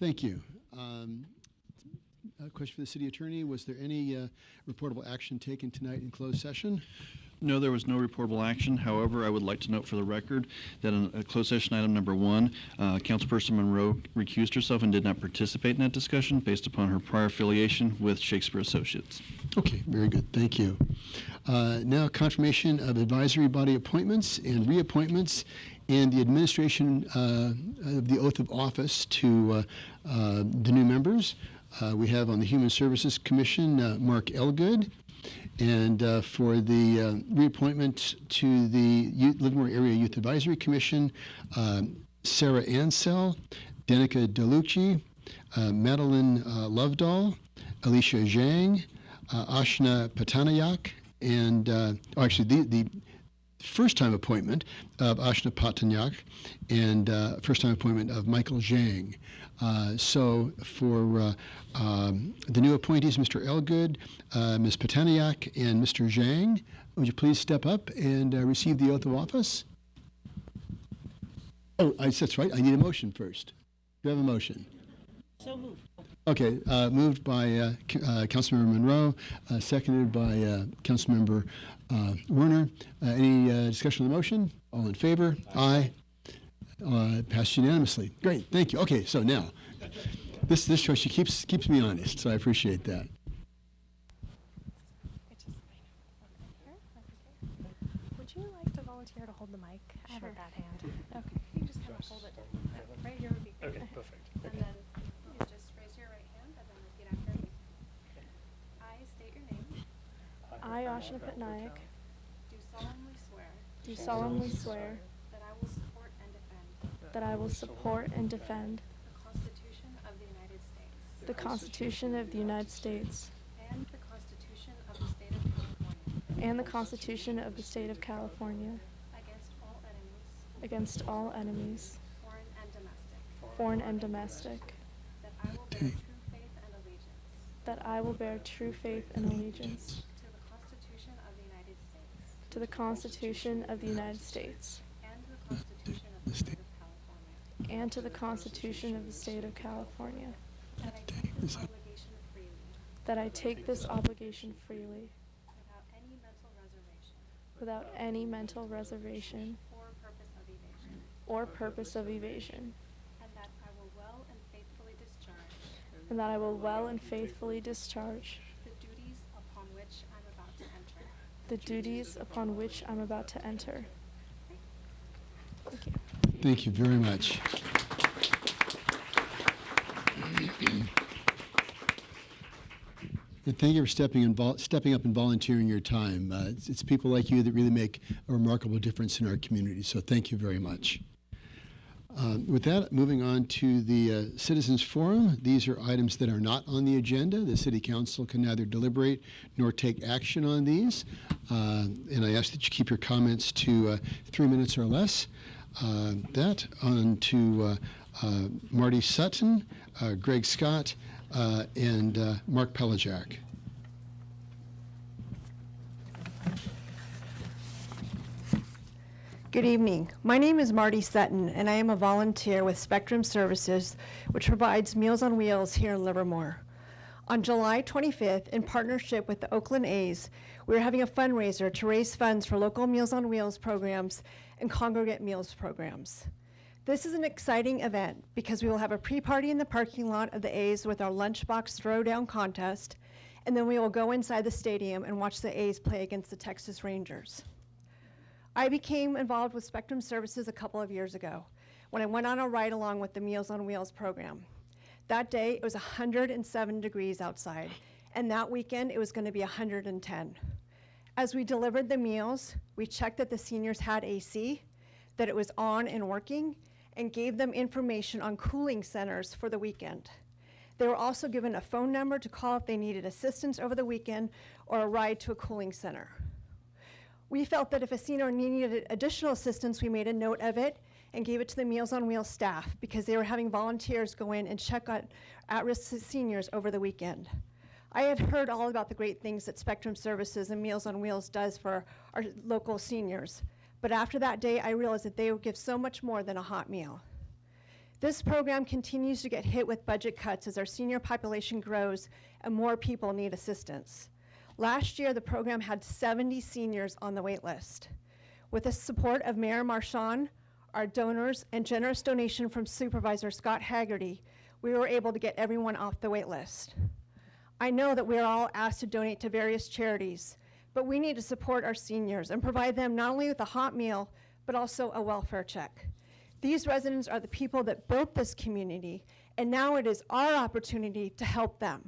Thank you. A question for the city attorney. Was there any reportable action taken tonight in closed session? No, there was no reportable action. However, I would like to note for the record that in closed session item number 1, Councilperson Monroe recused herself and did not participate in that discussion based upon her prior affiliation with Shakespeare Associates. Okay, very good. Thank you. Now, confirmation of advisory body appointments and reappointments and the administration of the oath of office to the new members. We have on the Human Services Commission, Mark Elgood. And for the reappointment to the Livermore Area Youth Advisory Commission, Sarah Ansell, Danica DeLucci, Madeline Lovedahl, Alicia Zhang, Ashna Patanayak, and actually the first-time appointment of Ashna Patanayak and first-time appointment of Michael Zhang. So for the new appointees, Mr. Elgood, Ms. Patanayak, and Mr. Zhang, would you please step up and receive the oath of office? Oh, that's right. I need a motion first. Do you have a motion? So moved. Okay, moved by Councilmember Monroe, seconded by Councilmember Werner. Any discussion on the motion? All in favor? Aye. Passed unanimously. Great, thank you. Okay, so now, this show, she keeps me honest, so I appreciate that. Would you like to volunteer to hold the mic? I have that hand. Okay, you can just kind of hold it right here would be great. Okay, perfect. And then you just raise your right hand and then repeat after me. I state your name. I, Ashna Patnaik, Do solemnly swear do solemnly swear that I will support and defend that I will support and defend the Constitution of the United States the Constitution of the United States and the Constitution of the State of California and the Constitution of the State of California against all enemies, against all enemies, foreign and domestic, foreign and domestic, that I will bear true faith and allegiance that I will bear true faith and allegiance to the Constitution of the United States to the Constitution of the United States and to the Constitution of the State of California, and to the Constitution of the State of California, that I take this obligation freely without any mental reservation or purpose of evasion, and that I will well and faithfully discharge and that I will well and faithfully discharge the duties upon which I'm about to enter. the duties upon which I'm about to enter. Thank you. Thank you very much. And thank you for stepping up and volunteering your time. It's people like you that really make a remarkable difference in our community, so thank you very much. With that, moving on to the Citizens Forum. These are items that are not on the agenda. The City Council can neither deliberate nor take action on these. And I ask that you keep your comments to 3 minutes or less. That on to Marty Sutton, Greg Scott, and Mark Pelajak. Good evening. My name is Marty Sutton, and I am a volunteer with Spectrum Services, which provides Meals on Wheels here in Livermore. On July 25th, in partnership with the Oakland A's, we are having a fundraiser to raise funds for local Meals on Wheels programs and congregate meals programs. This is an exciting event because we will have a pre-party in the parking lot of the A's with our lunchbox throwdown contest, and then we will go inside the stadium and watch the A's play against the Texas Rangers. I became involved with Spectrum Services a couple of years ago when I went on a ride along with the Meals on Wheels program. That day, it was 107 degrees outside, and that weekend, it was going to be 110. As we delivered the meals, we checked that the seniors had AC, that it was on and working, and gave them information on cooling centers for the weekend. They were also given a phone number to call if they needed assistance over the weekend or a ride to a cooling center. We felt that if a senior needed additional assistance, we made a note of it and gave it to the Meals on Wheels staff because they were having volunteers go in and check on at-risk seniors over the weekend. I had heard all about the great things that Spectrum Services and Meals on Wheels does for our local seniors, but after that day, I realized that they would give so much more than a hot meal. This program continues to get hit with budget cuts as our senior population grows and more people need assistance. Last year, the program had 70 seniors on the wait list. With the support of Mayor Marchand, our donors, and generous donation from Supervisor Scott Haggerty, we were able to get everyone off the wait list. I know that we are all asked to donate to various charities, but we need to support our seniors and provide them not only with a hot meal, but also a welfare check. These residents are the people that built this community, and now it is our opportunity to help them.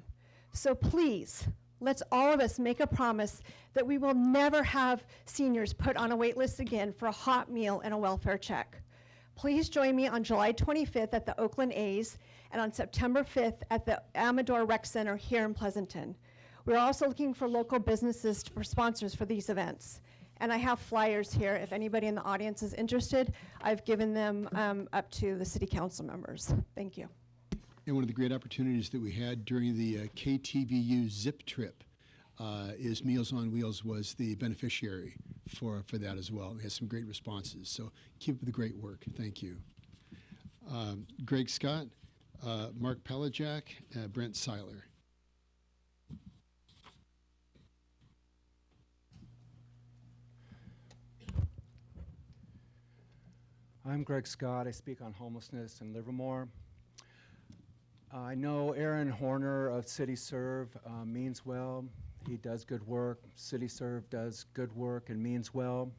So please, let's all of us make a promise that we will never have seniors put on a wait list again for a hot meal and a welfare check. Please join me on July 25th at the Oakland A's and on September 5th at the Amador Rec Center here in Pleasanton. We're also looking for local businesses for sponsors for these events. And I have flyers here if anybody in the audience is interested. I've given them up to the city council members. Thank you. And one of the great opportunities that we had during the KTVU Zip trip is Meals on Wheels was the beneficiary for that as well. We had some great responses. So keep up the great work. Thank you. Greg Scott, Mark Pelajak, Brent Seiler. I'm Greg Scott. I speak on homelessness in Livermore. I know Aaron Horner of CityServe means well. He does good work. CityServe does good work and means well.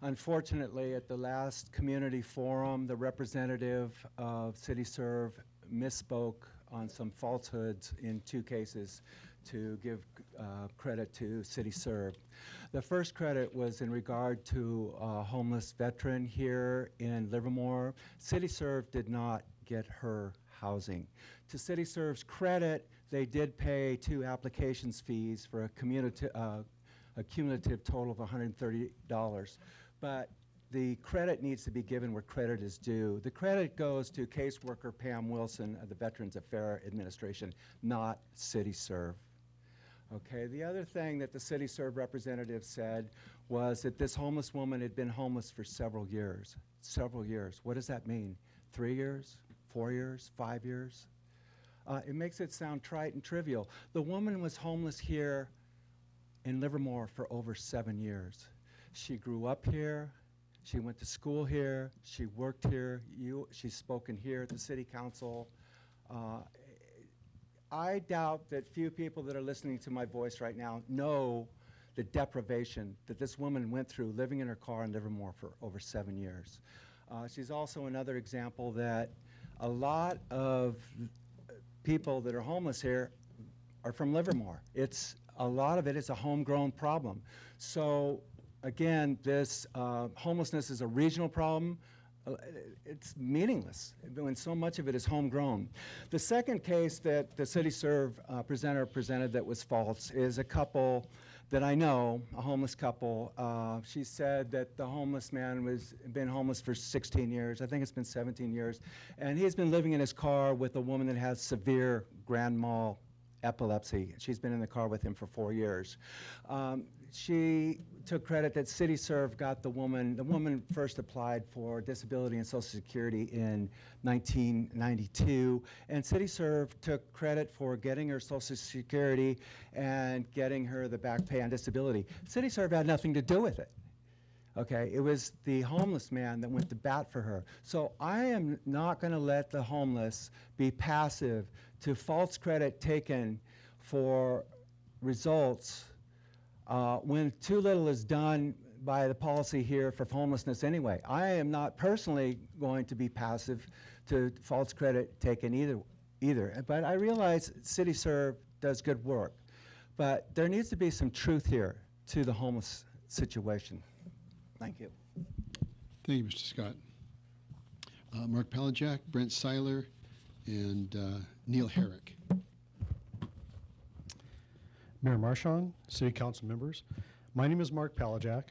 Unfortunately, at the last community forum, the representative of CityServe misspoke on some falsehoods in 2 cases to give credit to CityServe. The first credit was in regard to a homeless veteran here in Livermore. CityServe did not get her housing. To CityServe's credit, they did pay 2 applications fees for a cumulative total of $130. But the credit needs to be given where credit is due. The credit goes to caseworker Pam Wilson of the Veterans Affairs Administration, not CityServe. Okay, the other thing that the CityServe representative said was that this homeless woman had been homeless for several years. Several years. What does that mean? 3 years? 4 years? 5 years? It makes it sound trite and trivial. The woman was homeless here in Livermore for over 7 years. She grew up here. She went to school here. She worked here. She's spoken here at the city council. I doubt that few people that are listening to my voice right now know the deprivation that this woman went through living in her car in Livermore for over 7 years. She's also another example that a lot of people that are homeless here are from Livermore. A lot of it is a homegrown problem. So again, this homelessness is a regional problem. It's meaningless when so much of it is homegrown. The second case that the CityServe presenter presented that was false is a couple that I know, a homeless couple. She said that the homeless man been homeless for 16 years. I think it's been 17 years. And he's been living in his car with a woman that has severe grand mal epilepsy. She's been in the car with him for 4 years. She took credit that CityServe got the woman first applied for disability and Social Security in 1992, and CityServe took credit for getting her Social Security and getting her the back pay on disability. CityServe had nothing to do with it. Okay, it was the homeless man that went to bat for her. So I am not going to let the homeless be passive to false credit taken for results when too little is done by the policy here for homelessness anyway. I am not personally going to be passive to false credit taken either. But I realize CityServe does good work. But there needs to be some truth here to the homeless situation. Thank you. Thank you, Mr. Scott. Mark Pelajak, Brent Seiler, and Neil Herrick. Mayor Marchand, City Council members, my name is Mark Pelajak.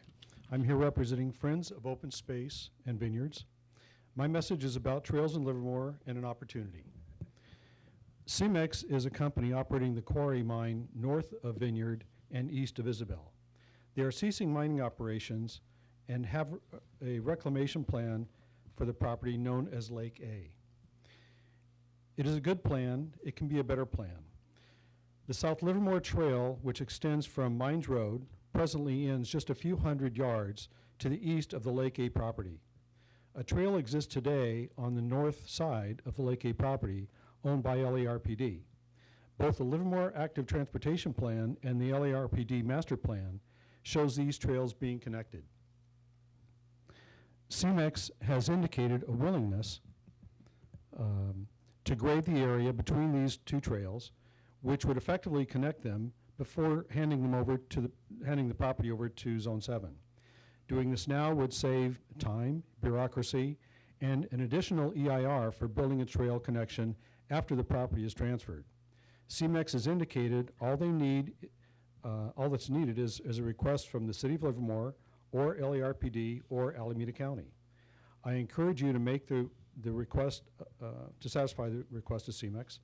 I'm here representing Friends of Open Space and Vineyards. My message is about trails in Livermore and an opportunity. CEMEX is a company operating the quarry mine north of Vineyard and east of Isabel. They are ceasing mining operations and have a reclamation plan for the property known as Lake A. It is a good plan. It can be a better plan. The South Livermore Trail, which extends from Mines Road, presently ends just a few hundred yards to the east of the Lake A property. A trail exists today on the north side of the Lake A property owned by LARPD. Both the Livermore Active Transportation Plan and the LARPD Master Plan shows these trails being connected. CMEX has indicated a willingness to grade the area between these two trails, which would effectively connect them before handing the property over to Zone 7. Doing this now would save time, bureaucracy, and an additional EIR for building a trail connection after the property is transferred. CMEX has indicated all that's needed is a request from the City of Livermore or LARPD or Alameda County. I encourage you to make the request, to satisfy the request of CMEX.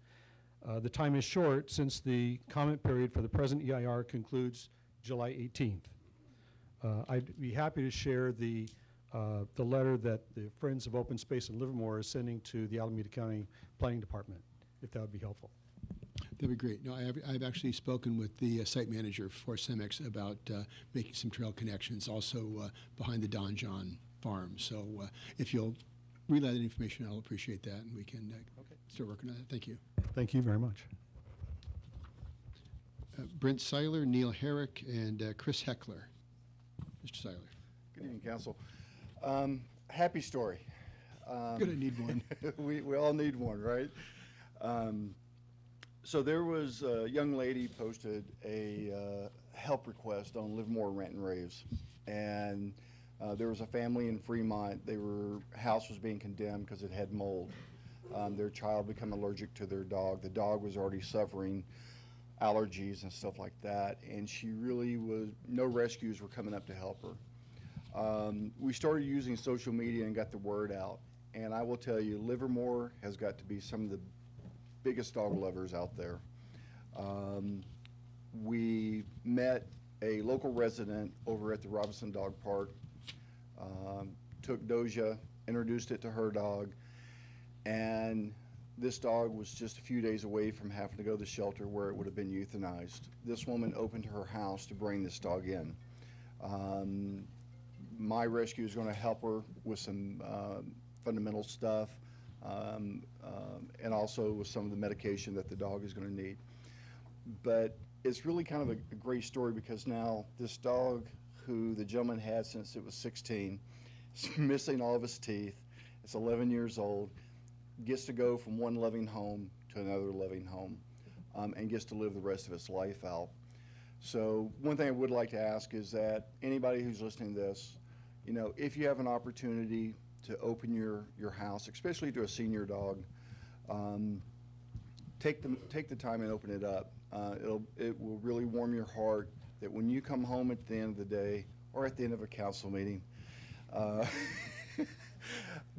The time is short since the comment period for the present EIR concludes July 18th. I'd be happy to share the letter that the Friends of Open Space in Livermore is sending to the Alameda County Planning Department, if that would be helpful. That'd be great. No, I've actually spoken with the site manager for CEMEX about making some trail connections also behind the Don John farm. So if you'll relay that information, I'll appreciate that, and we can start working on that. Thank you. Thank you very much. Brent Seiler, Neil Herrick, and Chris Heckler. Mr. Seiler. Good evening, Council. Happy story. Good, I need one. We all need one, right? So there was a young lady posted a help request on Livermore Rant and Raves, and there was a family in Fremont. House was being condemned because it had mold. Their child became allergic to their dog. The dog was already suffering allergies and stuff like that, and she really no rescues were coming up to help her. We started using social media and got the word out, and I will tell you, Livermore has got to be some of the biggest dog lovers out there. We met a local resident over at the Robinson Dog Park, took Doja, introduced it to her dog, and this dog was just a few days away from having to go to the shelter where it would have been euthanized. This woman opened her house to bring this dog in. My rescue is going to help her with some fundamental stuff, and also with some of the medication that the dog is going to need. But it's really kind of a great story because now this dog, who the gentleman had since it was 16, is missing all of his teeth. It's 11 years old, gets to go from one loving home to another loving home, and gets to live the rest of its life out. So one thing I would like to ask is that anybody who's listening to this, you know, if you have an opportunity to open your house, especially to a senior dog, take the time and open it up. It will really warm your heart that when you come home at the end of the day or at the end of a council meeting,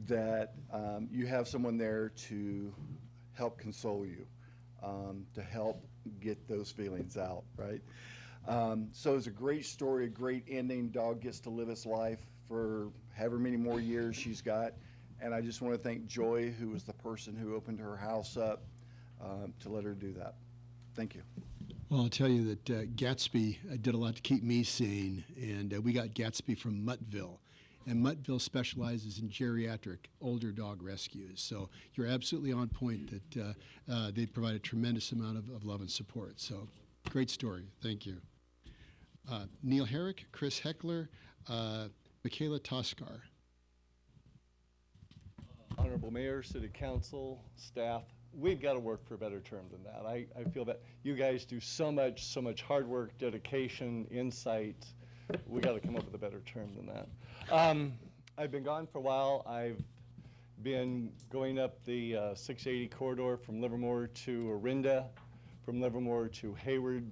that you have someone there to help console you, to help get those feelings out, right? So it's a great story, a great ending. Dog gets to live its life for however many more years she's got. And I just want to thank Joy, who was the person who opened her house up, to let her do that. Thank you. Well, I'll tell you that Gatsby did a lot to keep me sane, and we got Gatsby from Muttville. And Muttville specializes in geriatric older dog rescues. So you're absolutely on point that they provide a tremendous amount of love and support. So great story. Thank you. Neil Herrick, Chris Heckler, Michaela Toskar. Honorable Mayor, City Council, staff, we've got to work for a better term than that. I feel that you guys do so much hard work, dedication, insight. We got to come up with a better term than that. I've been gone for a while. I've been going up the 680 corridor from Livermore to Orinda, from Livermore to Hayward.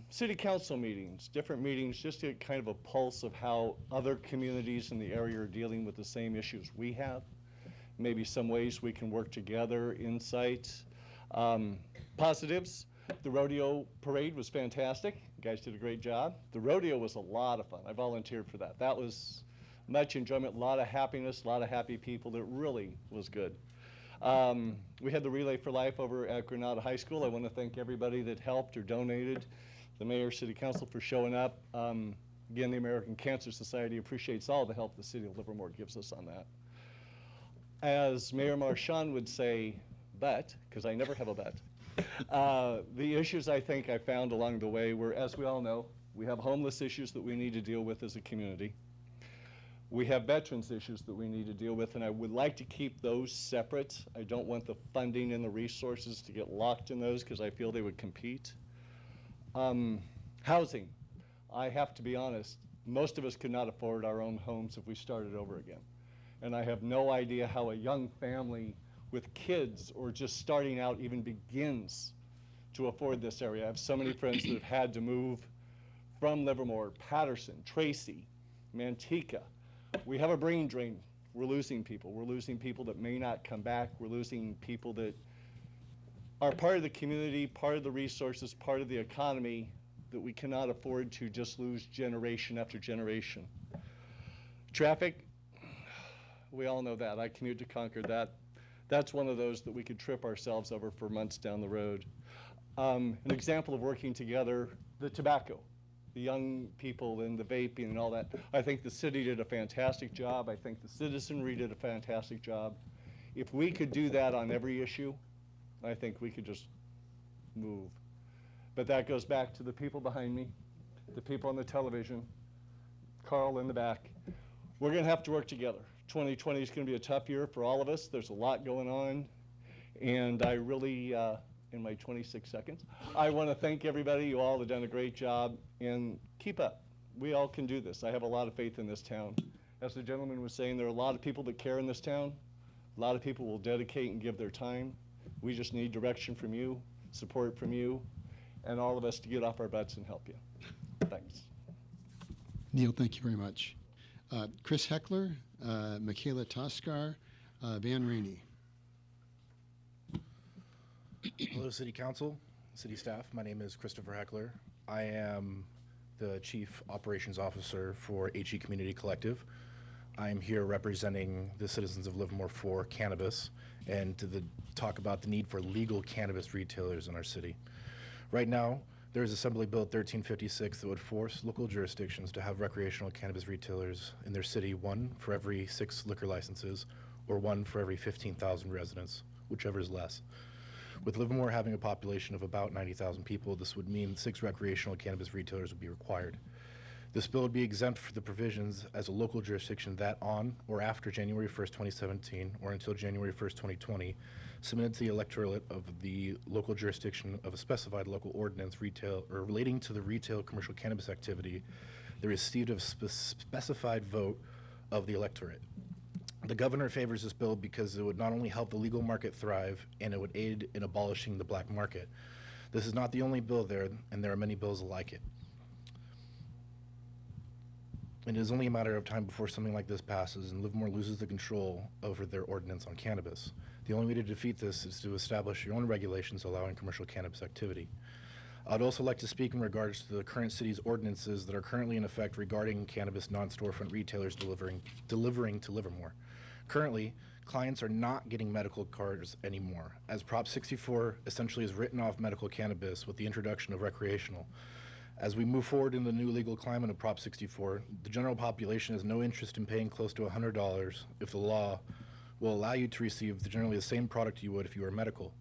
City council meetings, different meetings, just to get kind of a pulse of how other communities in the area are dealing with the same issues we have. Maybe some ways we can work together, insights. Positives, the rodeo parade was fantastic. You guys did a great job. The rodeo was a lot of fun. I volunteered for that. That was much enjoyment, a lot of happiness, a lot of happy people. It really was good. We had the Relay for Life over at Granada High School. I want to thank everybody that helped or donated, the mayor, city council for showing up. Again, the American Cancer Society appreciates all the help the city of Livermore gives us on that. As Mayor Marchand would say, because I never have a but, the issues I think I found along the way were, as we all know, we have homeless issues that we need to deal with as a community. We have veterans issues that we need to deal with, and I would like to keep those separate. I don't want the funding and the resources to get locked in those because I feel they would compete. Housing. I have to be honest, most of us could not afford our own homes if we started over again. And I have no idea how a young family with kids or just starting out even begins to afford this area. I have so many friends that have had to move from Livermore, Patterson, Tracy, Manteca. We have a brain drain. We're losing people. We're losing people that may not come back. We're losing people that are part of the community, part of the resources, part of the economy that we cannot afford to just lose generation after generation. Traffic, we all know that. I commute to Concord. That's one of those that we could trip ourselves over for months down the road. An example of working together, the tobacco. The young people and the vaping and all that. I think the city did a fantastic job. I think the citizenry did a fantastic job. If we could do that on every issue, I think we could just move. But that goes back to the people behind me, the people on the television, Carl in the back. We're going to have to work together. 2020 is going to be a tough year for all of us. There's a lot going on. And I really, in my 26 seconds, I want to thank everybody. You all have done a great job, and keep up. We all can do this. I have a lot of faith in this town. As the gentleman was saying, there are a lot of people that care in this town. A lot of people will dedicate and give their time. We just need direction from you, support from you, and all of us to get off our butts and help you. Thanks. Neil, thank you very much. Chris Heckler, Michaela Toskar, Van Rainey. Hello, City Council, City staff. My name is Christopher Heckler. I am the Chief Operations Officer for HE Community Collective. I am here representing the citizens of Livermore for cannabis and to talk about the need for legal cannabis retailers in our city. Right now, there is Assembly Bill 1356 that would force local jurisdictions to have recreational cannabis retailers in their city, one for every 6 liquor licenses or one for every 15,000 residents, whichever is less. With Livermore having a population of about 90,000 people, this would mean 6 recreational cannabis retailers would be required. This bill would be exempt for the provisions as a local jurisdiction that on or after January 1st, 2017, or until January 1st, 2020, submitted to the electorate of the local jurisdiction of a specified local ordinance retail or relating to the retail commercial cannabis activity that received a specified vote of the electorate. The governor favors this bill because it would not only help the legal market thrive, and it would aid in abolishing the black market. This is not the only bill there, and there are many bills like it. It is only a matter of time before something like this passes and Livermore loses the control over their ordinance on cannabis. The only way to defeat this is to establish your own regulations allowing commercial cannabis activity. I'd also like to speak in regards to the current city's ordinances that are currently in effect regarding cannabis non-storefront retailers delivering to Livermore. Currently, clients are not getting medical cards anymore, as Prop 64 essentially has written off medical cannabis with the introduction of recreational. As we move forward in the new legal climate of Prop 64, the general population has no interest in paying close to $100 if the law will allow you to receive generally the same product you would if you were medical.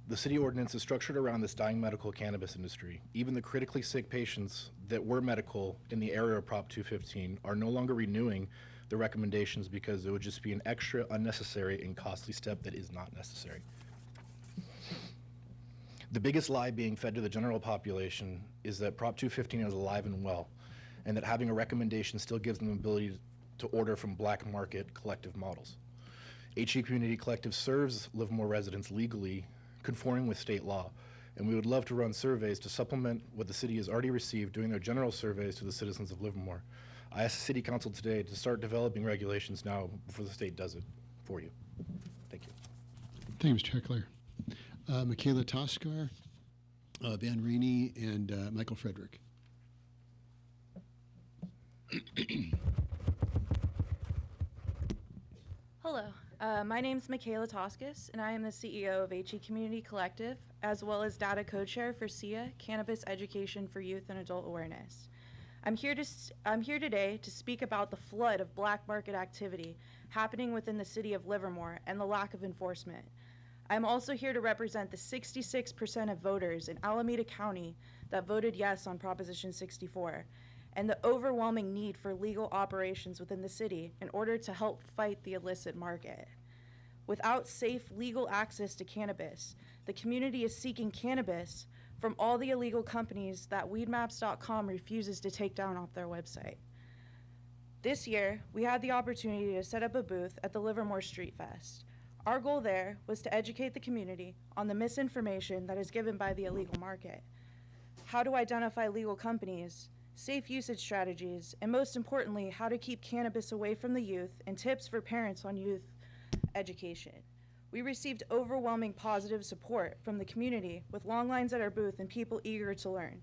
The city ordinance is structured around this dying medical cannabis industry. Even the critically sick patients that were medical in the era of Prop 215 are no longer renewing the recommendations because it would just be an extra, unnecessary, and costly step that is not necessary. The biggest lie being fed to the general population is that Prop 215 is alive and well, and that having a recommendation still gives them the ability to order from black market collective models. HE Community Collective serves Livermore residents legally, conforming with state law, and we would love to run surveys to supplement what the city has already received doing their general surveys to the citizens of Livermore. I asked the City Council today to start developing regulations now before the state does it for you. Thank you. Thank you, Mr. Heckler. Michaela Toskar, Van Rainey, and Michael Frederick. Hello, My name's Michaela Toscas, and I am the CEO of HE Community Collective, as well as data co-chair for SIA, Cannabis Education for Youth and Adult Awareness. I'm here today to speak about the flood of black market activity happening within the city of Livermore and the lack of enforcement. I'm also here to represent the 66% of voters in Alameda County that voted yes on Proposition 64, and the overwhelming need for legal operations within the city in order to help fight the illicit market. Without safe legal access to cannabis, the community is seeking cannabis from all the illegal companies that weedmaps.com refuses to take down off their website. This year, we had the opportunity to set up a booth at the Livermore Street Fest. Our goal there was to educate the community on the misinformation that is given by the illegal market, how to identify legal companies, safe usage strategies, and most importantly, how to keep cannabis away from the youth, and tips for parents on youth education. We received overwhelming positive support from the community with long lines at our booth and people eager to learn.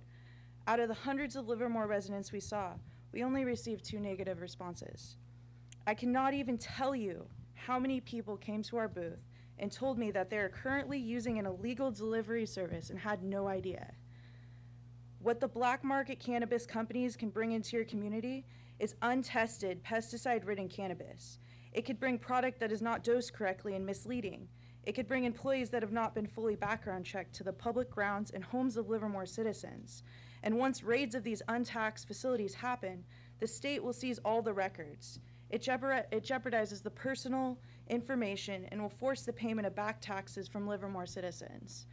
Out of the hundreds of Livermore residents we saw, we only received 2 negative responses. I cannot even tell you how many people came to our booth and told me that they are currently using an illegal delivery service and had no idea. What the black market cannabis companies can bring into your community is untested, pesticide-ridden cannabis. It could bring product that is not dosed correctly and misleading. It could bring employees that have not been fully background checked to the public grounds and homes of Livermore citizens. And once raids of these untaxed facilities happen, the state will seize all the records. It jeopardizes the personal information and will force the payment of back taxes from Livermore citizens.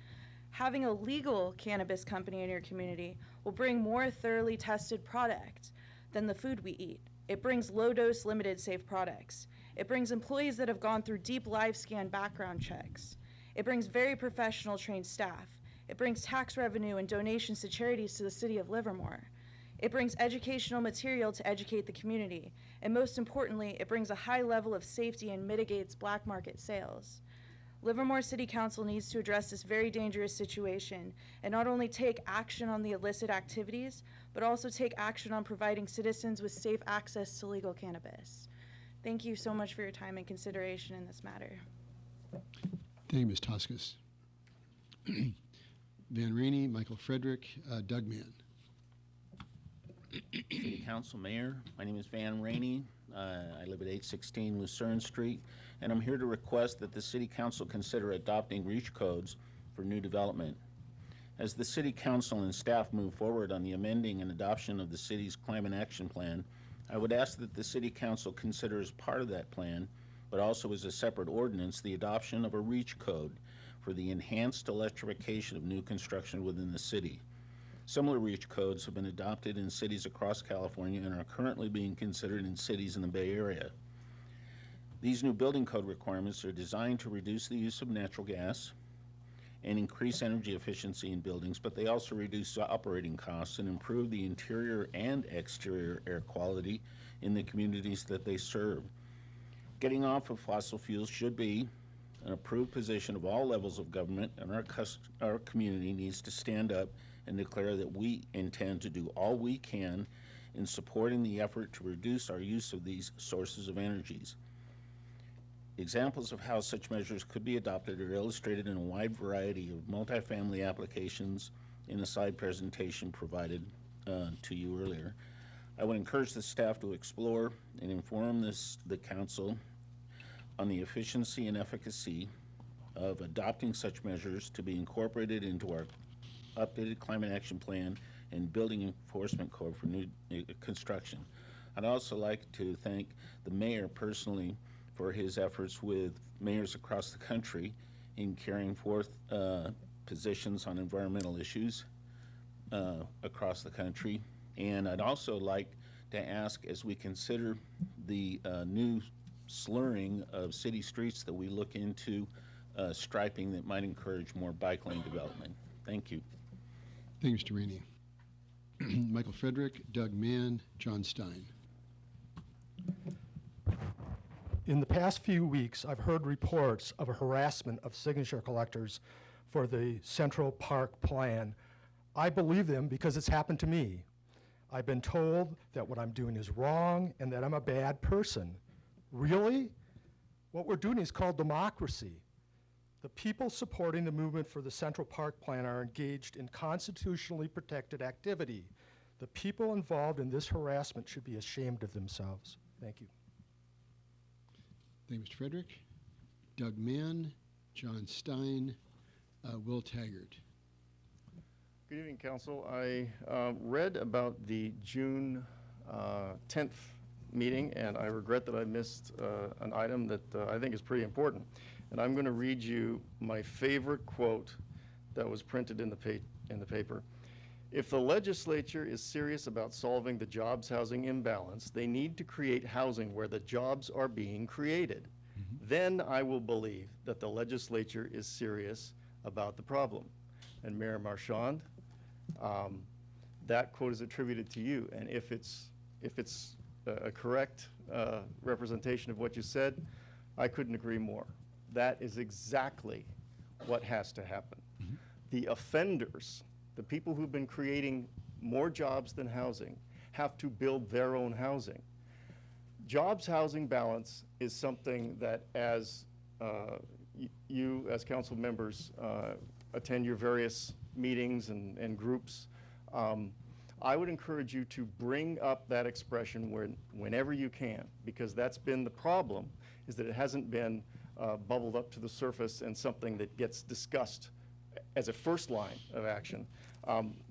Having a legal cannabis company in your community will bring more thoroughly tested product than the food we eat. It brings low-dose, limited safe products. It brings employees that have gone through deep live scan background checks. It brings very professional trained staff. It brings tax revenue and donations to charities to the city of Livermore. It brings educational material to educate the community. And most importantly, it brings a high level of safety and mitigates black market sales. Livermore City Council needs to address this very dangerous situation and not only take action on the illicit activities, but also take action on providing citizens with safe access to legal cannabis. Thank you so much for your time and consideration in this matter. Thank you, Ms. Toscas. Van Rainey, Michael Frederick, Doug Mann. City Council Mayor, my name is Van Rainey. I live at 816 Lucerne Street, and I'm here to request that the City Council consider adopting REACH codes for new development. As the City Council and staff move forward on the amending and adoption of the city's Climate Action Plan, I would ask that the City Council consider as part of that plan, but also as a separate ordinance, the adoption of a REACH code for the enhanced electrification of new construction within the city. Similar REACH codes have been adopted in cities across California and are currently being considered in cities in the Bay Area. These new building code requirements are designed to reduce the use of natural gas and increase energy efficiency in buildings, but they also reduce operating costs and improve the interior and exterior air quality in the communities that they serve. Getting off of fossil fuels should be an approved position of all levels of government, and our community needs to stand up and declare that we intend to do all we can in supporting the effort to reduce our use of these sources of energies. Examples of how such measures could be adopted are illustrated in a wide variety of multifamily applications in a slide presentation provided to you earlier. I would encourage the staff to explore and inform the council on the efficiency and efficacy of adopting such measures to be incorporated into our updated Climate Action Plan and Building Enforcement Code for new construction. I'd also like to thank the mayor personally for his efforts with mayors across the country in carrying forth positions on environmental issues across the country. And I'd also like to ask, as we consider the new slurring of city streets, that we look into striping that might encourage more bike lane development. Thank you. Thank you, Mr. Rainey. Michael Frederick, Doug Mann, John Stein. In the past few weeks, I've heard reports of a harassment of signature collectors for the Central Park plan. I believe them because it's happened to me. I've been told that what I'm doing is wrong and that I'm a bad person. Really? What we're doing is called democracy. The people supporting the movement for the Central Park Plan are engaged in constitutionally protected activity. The people involved in this harassment should be ashamed of themselves. Thank you. Thank you, Mr. Frederick. Doug Mann, John Stein, Will Taggart. Good evening, Council. I read about the June 10th meeting, and I regret that I missed an item that I think is pretty important. And I'm going to read you my favorite quote that was printed in the paper. If the legislature is serious about solving the jobs housing imbalance, they need to create housing where the jobs are being created. Then I will believe that the legislature is serious about the problem. And Mayor Marchand, that quote is attributed to you. And if it's a correct representation of what you said, I couldn't agree more. That is exactly what has to happen. The offenders, the people who've been creating more jobs than housing, have to build their own housing. Jobs housing balance is something that as you as council members attend your various meetings and groups, I would encourage you to bring up that expression whenever you can, because that's been the problem, is that it hasn't been bubbled up to the surface and something that gets discussed as a first line of action.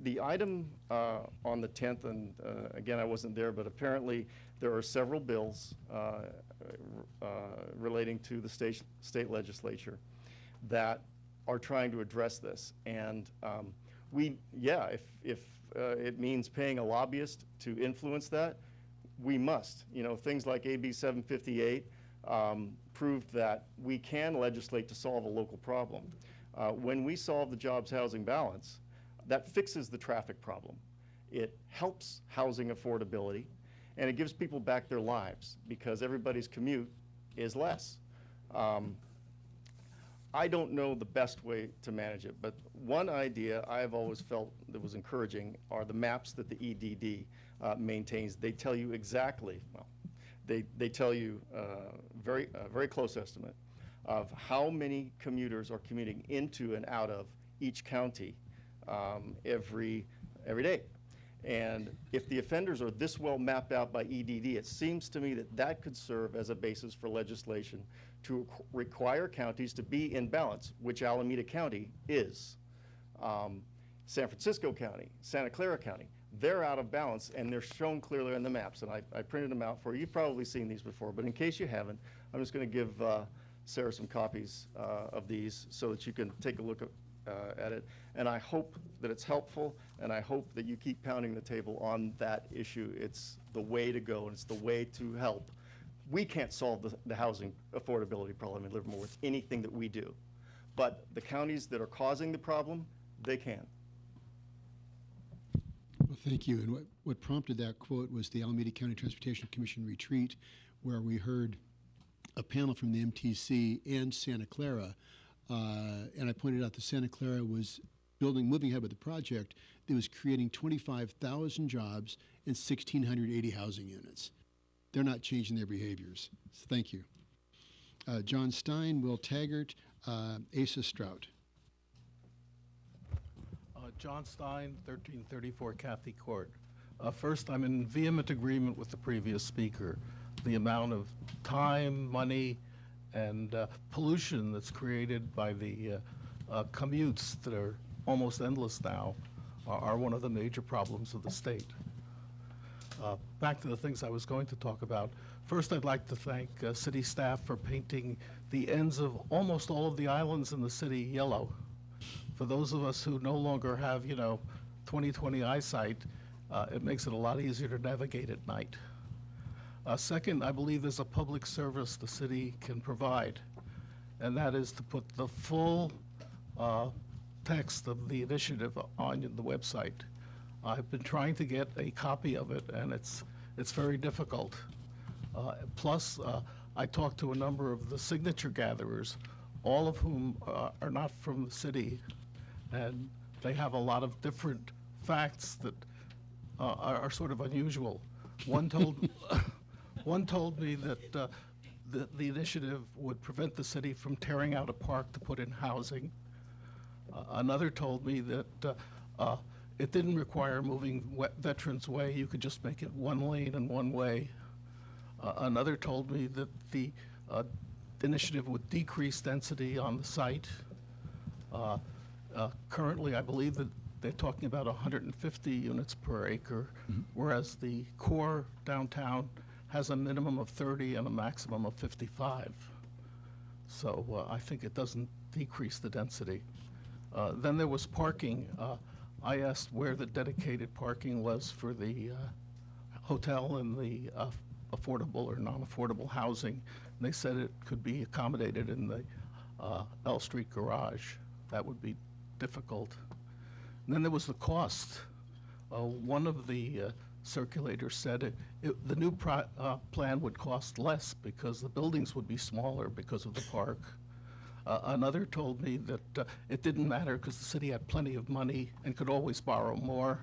The item on the 10th, and again, I wasn't there, but apparently there are several bills relating to the state legislature that are trying to address this. And if it means paying a lobbyist to influence that, we must. You know, things like AB 758 proved that we can legislate to solve a local problem. When we solve the jobs housing balance, that fixes the traffic problem. It helps housing affordability, and it gives people back their lives because everybody's commute is less. I don't know the best way to manage it, but one idea I've always felt that was encouraging are the maps that the EDD maintains. They tell you exactly, well, they tell you a very close estimate of how many commuters are commuting into and out of each county every day. And if the offenders are this well mapped out by EDD, it seems to me that that could serve as a basis for legislation to require counties to be in balance, which Alameda County is. San Francisco County, Santa Clara County, they're out of balance, and they're shown clearly on the maps. And I printed them out for you. You've probably seen these before, but in case you haven't, I'm just going to give Sarah some copies of these so that you can take a look at it. And I hope that it's helpful, and I hope that you keep pounding the table on that issue. It's the way to go, and it's the way to help. We can't solve the housing affordability problem in Livermore with anything that we do. But the counties that are causing the problem, they can. Well, thank you. And what prompted that quote was the Alameda County Transportation Commission retreat, where we heard a panel from the MTC and Santa Clara. And I pointed out that Santa Clara was moving ahead with the project that was creating 25,000 jobs and 1,680 housing units. They're not changing their behaviors. So thank you. John Stein, Will Taggart, Asa Strout. John Stein, 1334 Cathy Court. First, I'm in vehement agreement with the previous speaker. The amount of time, money, and pollution that's created by the commutes that are almost endless now are one of the major problems of the state. Back to the things I was going to talk about. First, I'd like to thank city staff for painting the ends of almost all of the islands in the city yellow. For those of us who no longer have, 20/20 eyesight, it makes it a lot easier to navigate at night. Second, I believe there's a public service the city can provide, and that is to put the full text of the initiative on the website. I've been trying to get a copy of it, and it's very difficult. Plus, I talked to a number of the signature gatherers, all of whom are not from the city, and they have a lot of different facts that are sort of unusual. One told me that the initiative would prevent the city from tearing out a park to put in housing. Another told me that it didn't require moving Veterans Way. You could just make it one lane and one way. Another told me that the initiative would decrease density on the site. Currently, I believe that they're talking about 150 units per acre, whereas the core downtown has a minimum of 30 and a maximum of 55. So I think it doesn't decrease the density. Then there was parking. I asked where the dedicated parking was for the hotel and the affordable or non-affordable housing. And they said it could be accommodated in the L Street garage. That would be difficult. And then there was the cost. One of the circulators said the new plan would cost less because the buildings would be smaller because of the park. Another told me that it didn't matter because the city had plenty of money and could always borrow more.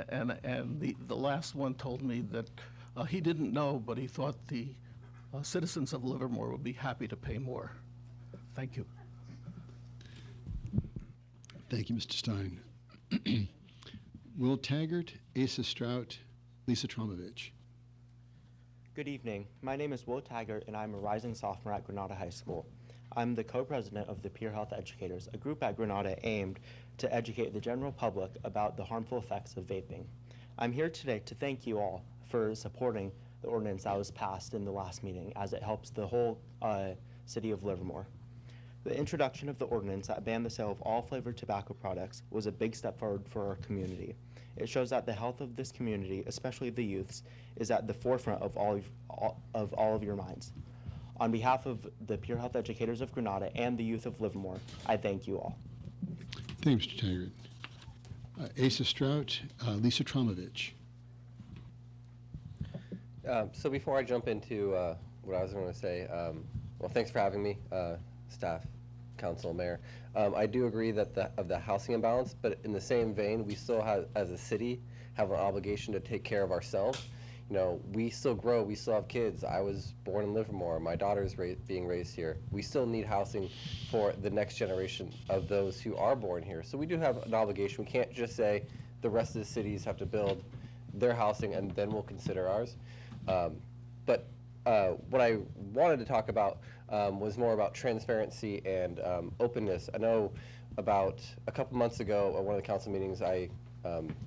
And the last one told me that he didn't know, but he thought the citizens of Livermore would be happy to pay more. Thank you. Thank you, Mr. Stein. Will Taggart, Asa Strout, Lisa Tromovich. Good evening. My name is Will Taggart, and I'm a rising sophomore at Granada High School. I'm the co-president of the Peer Health Educators, a group at Granada aimed to educate the general public about the harmful effects of vaping. I'm here today to thank you all for supporting the ordinance that was passed in the last meeting, as it helps the whole city of Livermore. The introduction of the ordinance that banned the sale of all flavored tobacco products was a big step forward for our community. It shows that the health of this community, especially the youths, is at the forefront of all of your minds. On behalf of the Peer Health Educators of Granada and the youth of Livermore, I thank you all. Thank you, Mr. Taggart. Asa Strout, Lisa Tromovich. So before I jump into what I was going to say, well, thanks for having me, staff, council, mayor. I do agree that of the housing imbalance, but in the same vein, we still have, as a city, have an obligation to take care of ourselves. You know, we still grow, we still have kids. I was born in Livermore. My daughter's being raised here. We still need housing for the next generation of those who are born here. So we do have an obligation. We can't just say the rest of the cities have to build their housing and then we'll consider ours. But what I wanted to talk about was more about transparency and openness. I know about a couple months ago at one of the council meetings, I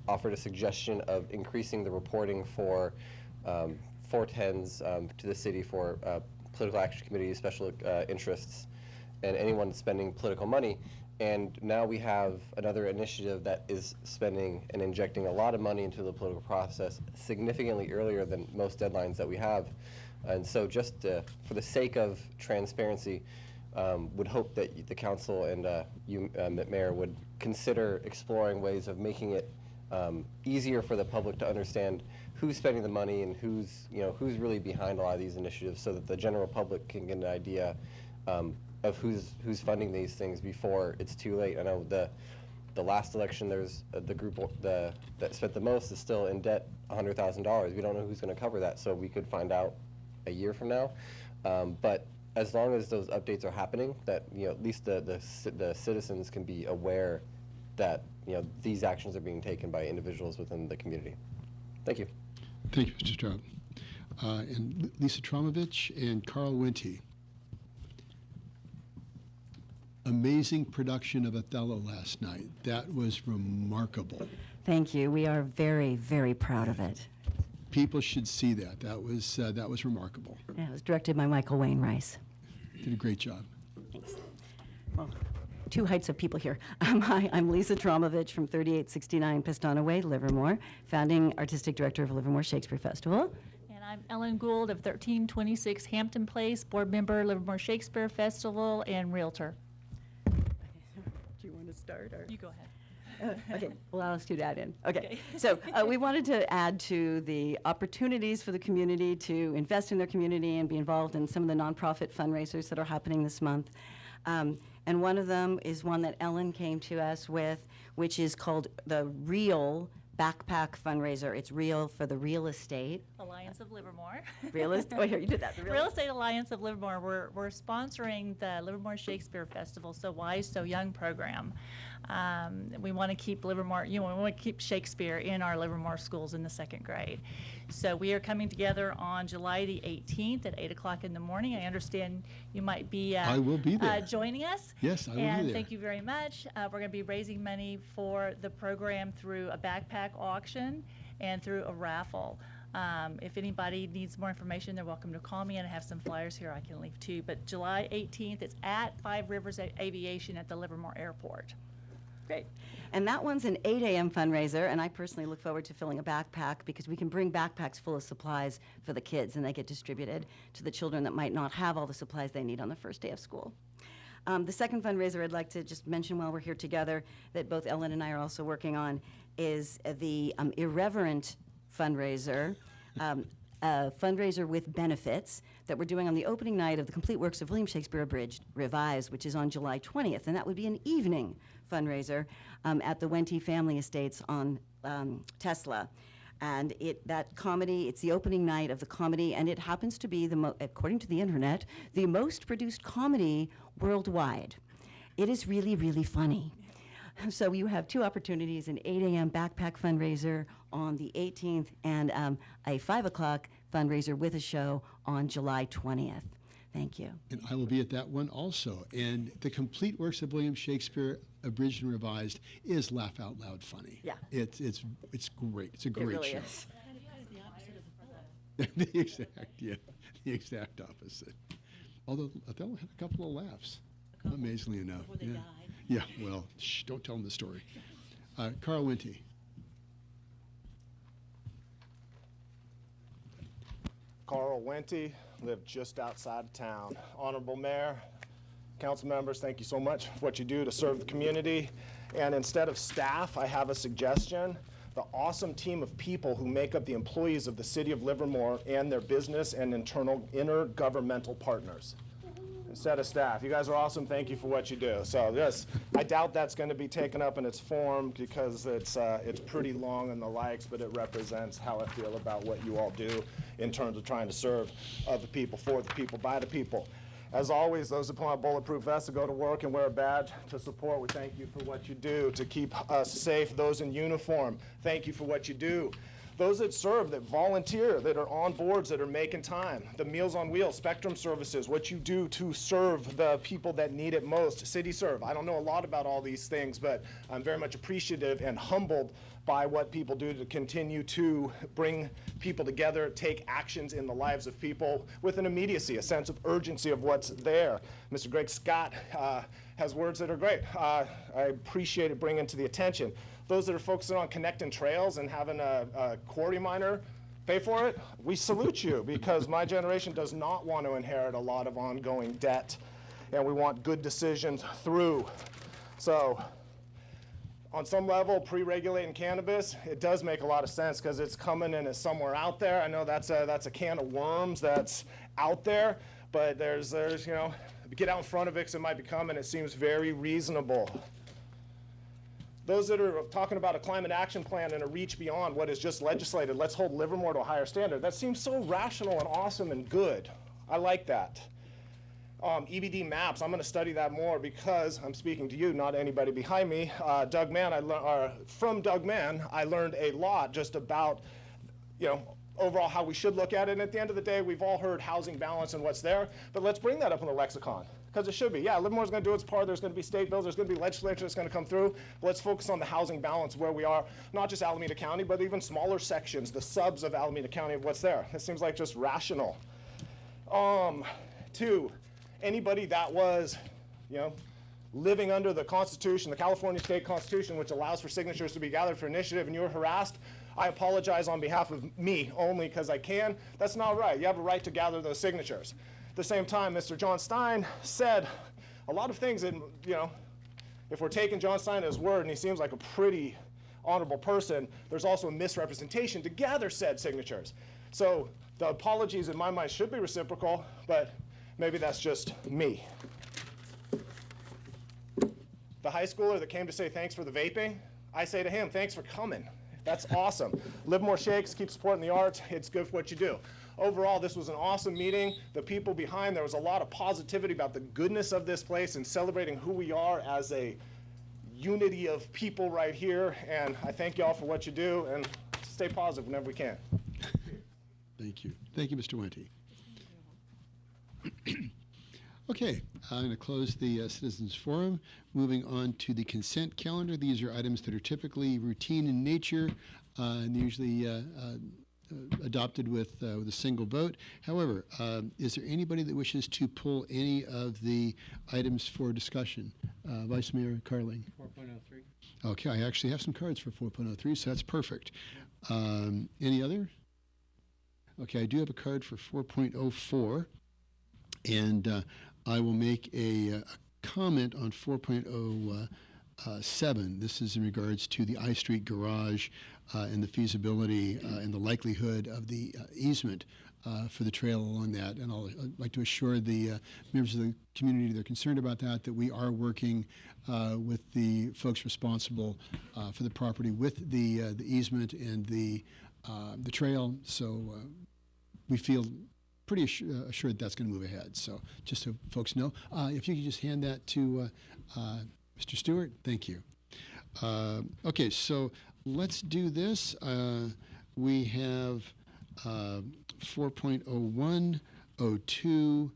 offered a suggestion of increasing the reporting for 410s to the city for political action committees, special interests, and anyone spending political money. And now we have another initiative that is spending and injecting a lot of money into the political process significantly earlier than most deadlines that we have. And so just for the sake of transparency, would hope that the council and you, Mayor, would consider exploring ways of making it easier for the public to understand who's spending the money and who's really behind a lot of these initiatives, so that the general public can get an idea of who's funding these things before it's too late. I know the last election, there's the group that spent the most is still in debt, $100,000. We don't know who's going to cover that, so we could find out a year from now. But as long as those updates are happening, that at least the citizens can be aware that these actions are being taken by individuals within the community. Thank you. Thank you, Mr. Strout. And Lisa Tromovich and Carl Winty. Amazing production of Othello last night. That was remarkable. Thank you. We are very, very proud of it. People should see that. That was remarkable. Yeah, it was directed by Michael Wayne Rice. Did a great job. Thanks. Well, two heights of people here. Hi, I'm Lisa Tromovich from 3869 Pistana Way, Livermore, founding artistic director of Livermore Shakespeare Festival. And I'm Ellen Gould of 1326 Hampton Place, board member, Livermore Shakespeare Festival, and realtor. Do you want to start? Or? You go ahead. Okay, well, I'll just do that in. Okay, so we wanted to add to the opportunities for the community to invest in their community and be involved in some of the nonprofit fundraisers that are happening this month. And one of them is one that Ellen came to us with, which is called the Real backpack fundraiser. It's real for the real estate. Alliance of Livermore. Oh, here, you did that. The Real Estate Alliance of Livermore. We're sponsoring the Livermore Shakespeare Festival, So Wise, So Young program. We want to keep Livermore, we want to keep Shakespeare in our Livermore schools in the 2nd grade. So we are coming together on July the 18th at 8 o'clock in the morning. I understand you might be I will be there. Joining us. Yes, I will be And there. thank you very much. We're going to be raising money for the program through a backpack auction and through a raffle. If anybody needs more information, they're welcome to call me, and I have some flyers here I can leave too. But July 18th, it's at Five Rivers Aviation at the Livermore Airport. Great. And that one's an 8 a.m. fundraiser, and I personally look forward to filling a backpack because we can bring backpacks full of supplies for the kids, and they get distributed to the children that might not have all the supplies they need on the first day of school. The second fundraiser I'd like to just mention while we're here together that both Ellen and I are also working on is the Irreverent fundraiser, a fundraiser with benefits that we're doing on the opening night of the complete works of William Shakespeare Abridged, Revised, which is on July 20th, and that would be an evening fundraiser at the Wente Family Estates on Tesla. And that comedy, it's the opening night of the comedy, and it happens to be, according to the internet, the most produced comedy worldwide. It is really, really funny. So you have 2 opportunities, an 8 a.m. backpack fundraiser on the 18th and a 5 o'clock fundraiser with a show on July 20th. Thank you. And I will be at that one also. And the complete works of William Shakespeare, Abridged and Revised, is laugh out loud funny. Yeah. It's great. It's a great really show. Is. The exact opposite. Although Othello had a couple of laughs, amazingly enough. Before they yeah. died. Yeah, well, shh, don't tell them the story. Carl Wente. Carl Wente, live just outside of town. Honorable Mayor, council members, thank you so much for what you do to serve the community. And instead of staff, I have a suggestion. The awesome team of people who make up the employees of the city of Livermore and their business and internal intergovernmental partners. Instead of staff. You guys are awesome. Thank you for what you do. So yes, I doubt that's going to be taken up in its form because it's pretty long and the likes, but it represents how I feel about what you all do in terms of trying to serve other people, for the people, by the people. As always, those who put on bulletproof vests to go to work and wear a badge to support, we thank you for what you do to keep us safe. Those in uniform, thank you for what you do. Those that serve, that volunteer, that are on boards, that are making time. The Meals on Wheels, Spectrum Services, what you do to serve the people that need it most. City Serve, I don't know a lot about all these things, but I'm very much appreciative and humbled by what people do to continue to bring people together, take actions in the lives of people with an immediacy, a sense of urgency of what's there. Mr. Greg Scott has words that are great. I appreciate it bringing to the attention. Those that are focusing on connecting trails and having a quarry miner pay for it, we salute you because my generation does not want to inherit a lot of ongoing debt and we want good decisions through. So on some level, pre-regulating cannabis, it does make a lot of sense because it's coming and it's somewhere out there. I know that's a can of worms that's out there, but there's you know, get out in front of it because it might be coming. It seems very reasonable. Those that are talking about a climate action plan and a reach beyond what is just legislated, let's hold Livermore to a higher standard. That seems so rational and awesome and good. I like that. EBD maps, I'm going to study that more because I'm speaking to you, not anybody behind me. Doug Mann, from Doug Mann, I learned a lot just about, you know, overall how we should look at it. And at the end of the day, we've all heard housing balance and what's there, but let's bring that up in the lexicon. Because it should be. Yeah, Livermore's going to do its part. There's going to be state bills. There's going to be legislature that's going to come through. But let's focus on the housing balance where we are, not just Alameda County, but even smaller sections, the subs of Alameda County of what's there. It seems like just rational. 2, anybody that was, you know, living under the Constitution, the California State Constitution, which allows for signatures to be gathered for initiative, and you were harassed, I apologize on behalf of me only because I can. That's not right. You have a right to gather those signatures. At the same time, Mr. John Stein said a lot of things that, you know, if we're taking John Stein at his word, and he seems like a pretty honorable person, there's also a misrepresentation to gather said signatures. So the apologies in my mind should be reciprocal, but maybe that's just me. The high schooler that came to say thanks for the vaping, I say to him, thanks for coming. That's awesome. Livermore Shakes, keep supporting the arts. It's good for what you do. Overall, this was an awesome meeting. The people behind, there was a lot of positivity about the goodness of this place and celebrating who we are as a unity of people right here. And I thank y'all for what you do, and stay positive whenever we can. Thank you. Thank you, Mr. Wente. Okay, I'm going to close the Citizens Forum. Moving on to the consent calendar. These are items that are typically routine in nature and usually adopted with a single vote. However, is there anybody that wishes to pull any of the items for discussion? Vice Mayor Carling. 4.03. Okay, I actually have some cards for 4.03, so that's perfect. Any other? Okay, I do have a card for 4.04, and I will make a comment on 4.07. This is in regards to the I Street Garage and the feasibility and the likelihood of the easement for the trail along that. And I'd like to assure the members of the community that are concerned about that we are working with the folks responsible for the property with the easement and the trail. So we feel pretty assured that's going to move ahead. So just so folks know, if you could just hand that to Mr. Stewart, thank you. Okay, so let's do this. We have 4.01, 02,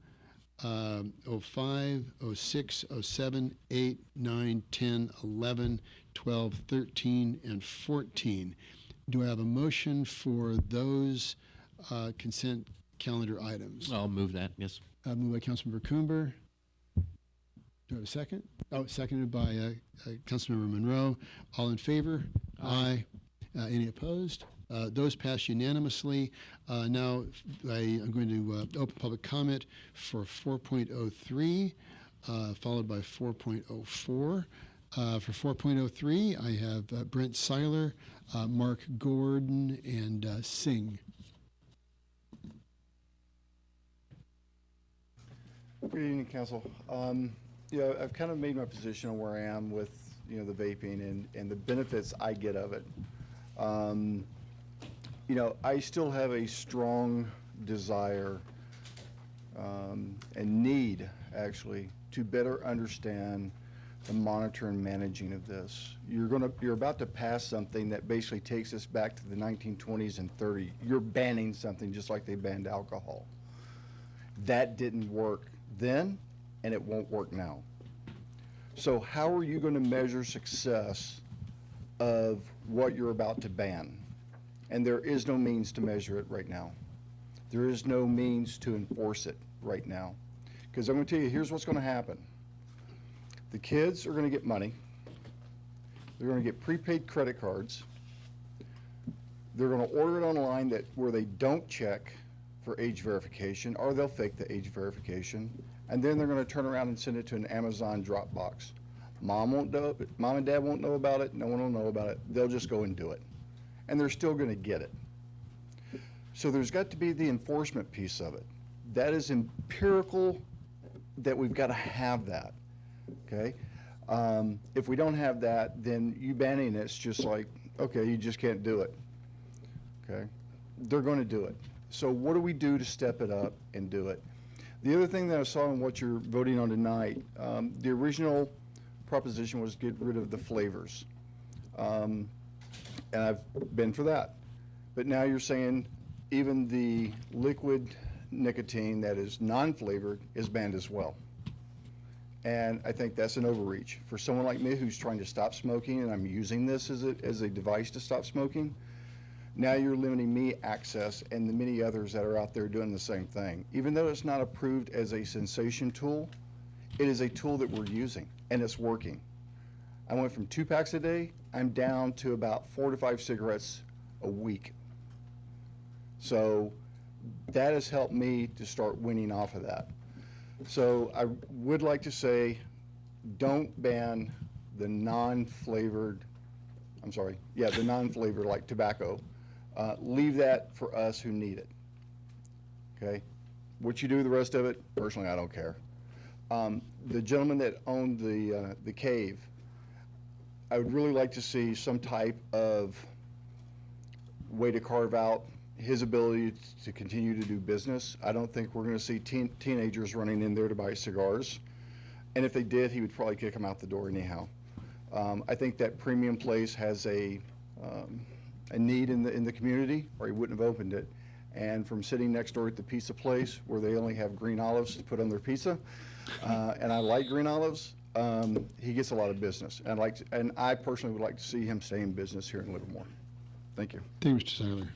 05, 06, 07, 8, 9, 10, 11, 12, 13, and 14. Do I have a motion for those consent calendar items? I'll move that, yes. Moved by Councilmember Coomber. Do I have a second? Oh, seconded by Councilmember Monroe. All in favor? Aye. Any opposed? Those pass unanimously. Now I'm going to open public comment for 4.03, followed by 4.04. For 4.03, I have Brent Seiler, Mark Gordon, and Singh. Good evening, Council. I've kind of made my position on where I am with, the vaping and the benefits I get of it. I still have a strong desire and need, actually, to better understand the monitor and managing of this. You're about to pass something that basically takes us back to the 1920s and 30s. You're banning something just like they banned alcohol. That didn't work then, and it won't work now. So how are you going to measure success of what you're about to ban? And there is no means to measure it right now. There is no means to enforce it right now. Because I'm going to tell you, here's what's going to happen. The kids are going to get money. They're going to get prepaid credit cards. They're going to order it online where they don't check for age verification, or they'll fake the age verification, and then they're going to turn around and send it to an Amazon drop box. Mom and Dad won't know about it. No one will know about it. They'll just go and do it, and they're still going to get it. So there's got to be the enforcement piece of it. That is empirical, that we've got to have that. Okay. If we don't have that, then you banning it's just like, okay, you just can't do it. Okay. They're going to do it. So what do we do to step it up and do it? The other thing that I saw in what you're voting on tonight, the original proposition was get rid of the flavors. And I've been for that. But now you're saying even the liquid nicotine that is non-flavored is banned as well. And I think that's an overreach. For someone like me who's trying to stop smoking, and I'm using this as a device to stop smoking, now you're limiting me access and the many others that are out there doing the same thing. Even though it's not approved as a cessation tool, it is a tool that we're using, and it's working. I went from 2 packs a day, I'm down to about 4 to 5 cigarettes a week. So that has helped me to start winning off of that. So I would like to say, don't ban the non-flavored, the non-flavored like tobacco. Leave that for us who need it, okay? What you do with the rest of it, personally, I don't care. The gentleman that owned the cave, I would really like to see some type of way to carve out his ability to continue to do business. I don't think we're going to see teenagers running in there to buy cigars. And if they did, he would probably kick them out the door anyhow. I think that Premium Place has a need in the community, or he wouldn't have opened it. And from sitting next door at the pizza place where they only have green olives to put on their pizza, and I like green olives, he gets a lot of business. And I personally would like to see him stay in business here in Livermore. Thank you. Thank you, Mr.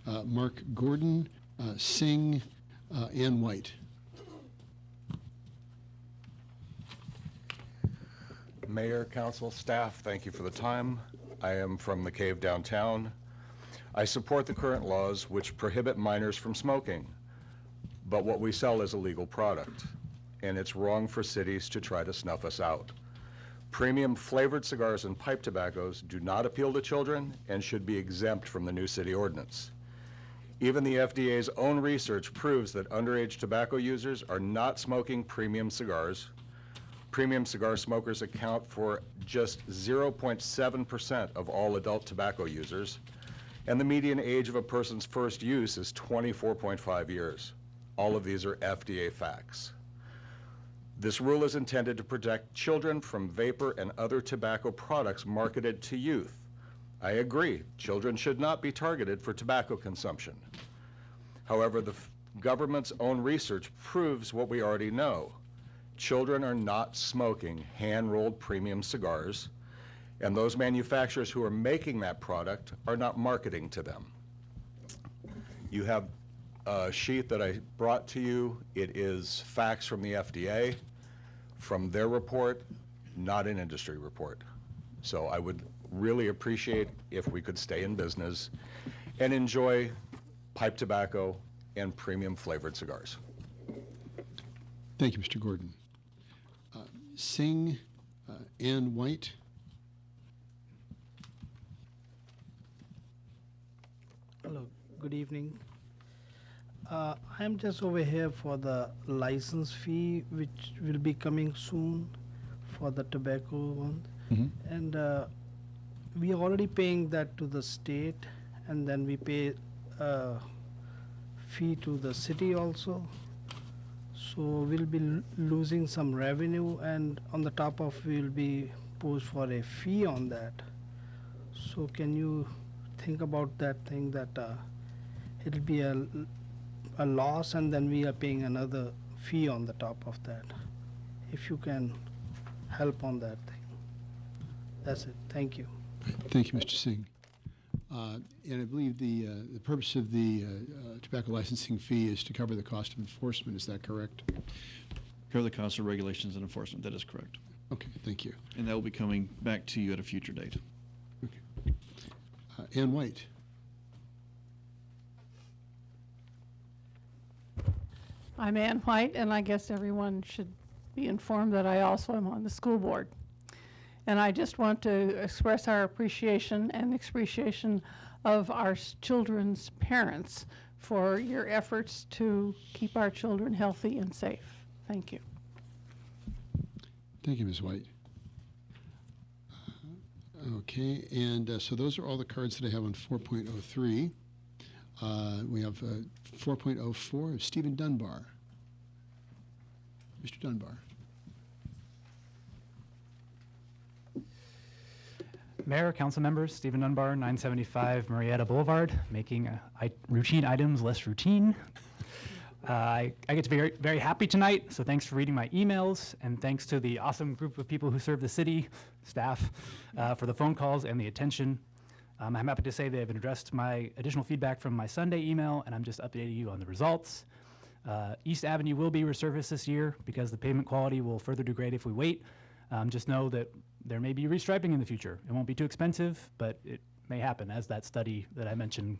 Seiler. Mark Gordon, Singh, Ann White. Mayor, council, staff, thank you for the time. I am from the Cave downtown. I support the current laws which prohibit minors from smoking, but what we sell is a legal product, and it's wrong for cities to try to snuff us out. Premium flavored cigars and pipe tobaccos do not appeal to children and should be exempt from the new city ordinance. Even the FDA's own research proves that underage tobacco users are not smoking premium cigars. Premium cigar smokers account for just 0.7% of all adult tobacco users, and the median age of a person's first use is 24.5 years. All of these are FDA facts. This rule is intended to protect children from vapor and other tobacco products marketed to youth. I agree, children should not be targeted for tobacco consumption. However, the government's own research proves what we already know. Children are not smoking hand-rolled premium cigars, and those manufacturers who are making that product are not marketing to them. You have a sheet that I brought to you. It is facts from the FDA, from their report, not an industry report. So I would really appreciate if we could stay in business and enjoy pipe tobacco and premium flavored cigars. Thank you, Mr. Gordon. Singh, Ann White. Hello, good evening. I'm just over here for the license fee, which will be coming soon for the tobacco one. And we are already paying that to the state, and then we pay a fee to the city also. So we'll be losing some revenue, and on the top of we'll be posed for a fee on that. So can you think about that thing, that it'll be a loss, and then we are paying another fee on the top of that? If you can help on that thing. That's it. Thank you. Thank you, Mr. Singh. And I believe the purpose of the tobacco licensing fee is to cover the cost of enforcement. Is that correct? Cover the cost of regulations and enforcement. That is correct. Okay, thank you. And that will be coming back to you at a future date. Okay. Ann White. I'm Ann White, and I guess everyone should be informed that I also am on the school board. And I just want to express our appreciation and appreciation of our children's parents for your efforts to keep our children healthy and safe. Thank you. Thank you, Ms. White. Okay, and so those are all the cards that I have on 4.03. We have 4.04 of Stephen Dunbar. Mr. Dunbar. Mayor, council members, Stephen Dunbar, 975 Marietta Boulevard, making routine items less routine. I get to be very, very happy tonight, so thanks for reading my emails, and thanks to the awesome group of people who serve the city, staff, for the phone calls and the attention. I'm happy to say they've addressed my additional feedback from my Sunday email, and I'm just updating you on the results. East Avenue will be resurfaced this year because the pavement quality will further degrade if we wait. Just know that there may be restriping in the future. It won't be too expensive, but it may happen as that study that I mentioned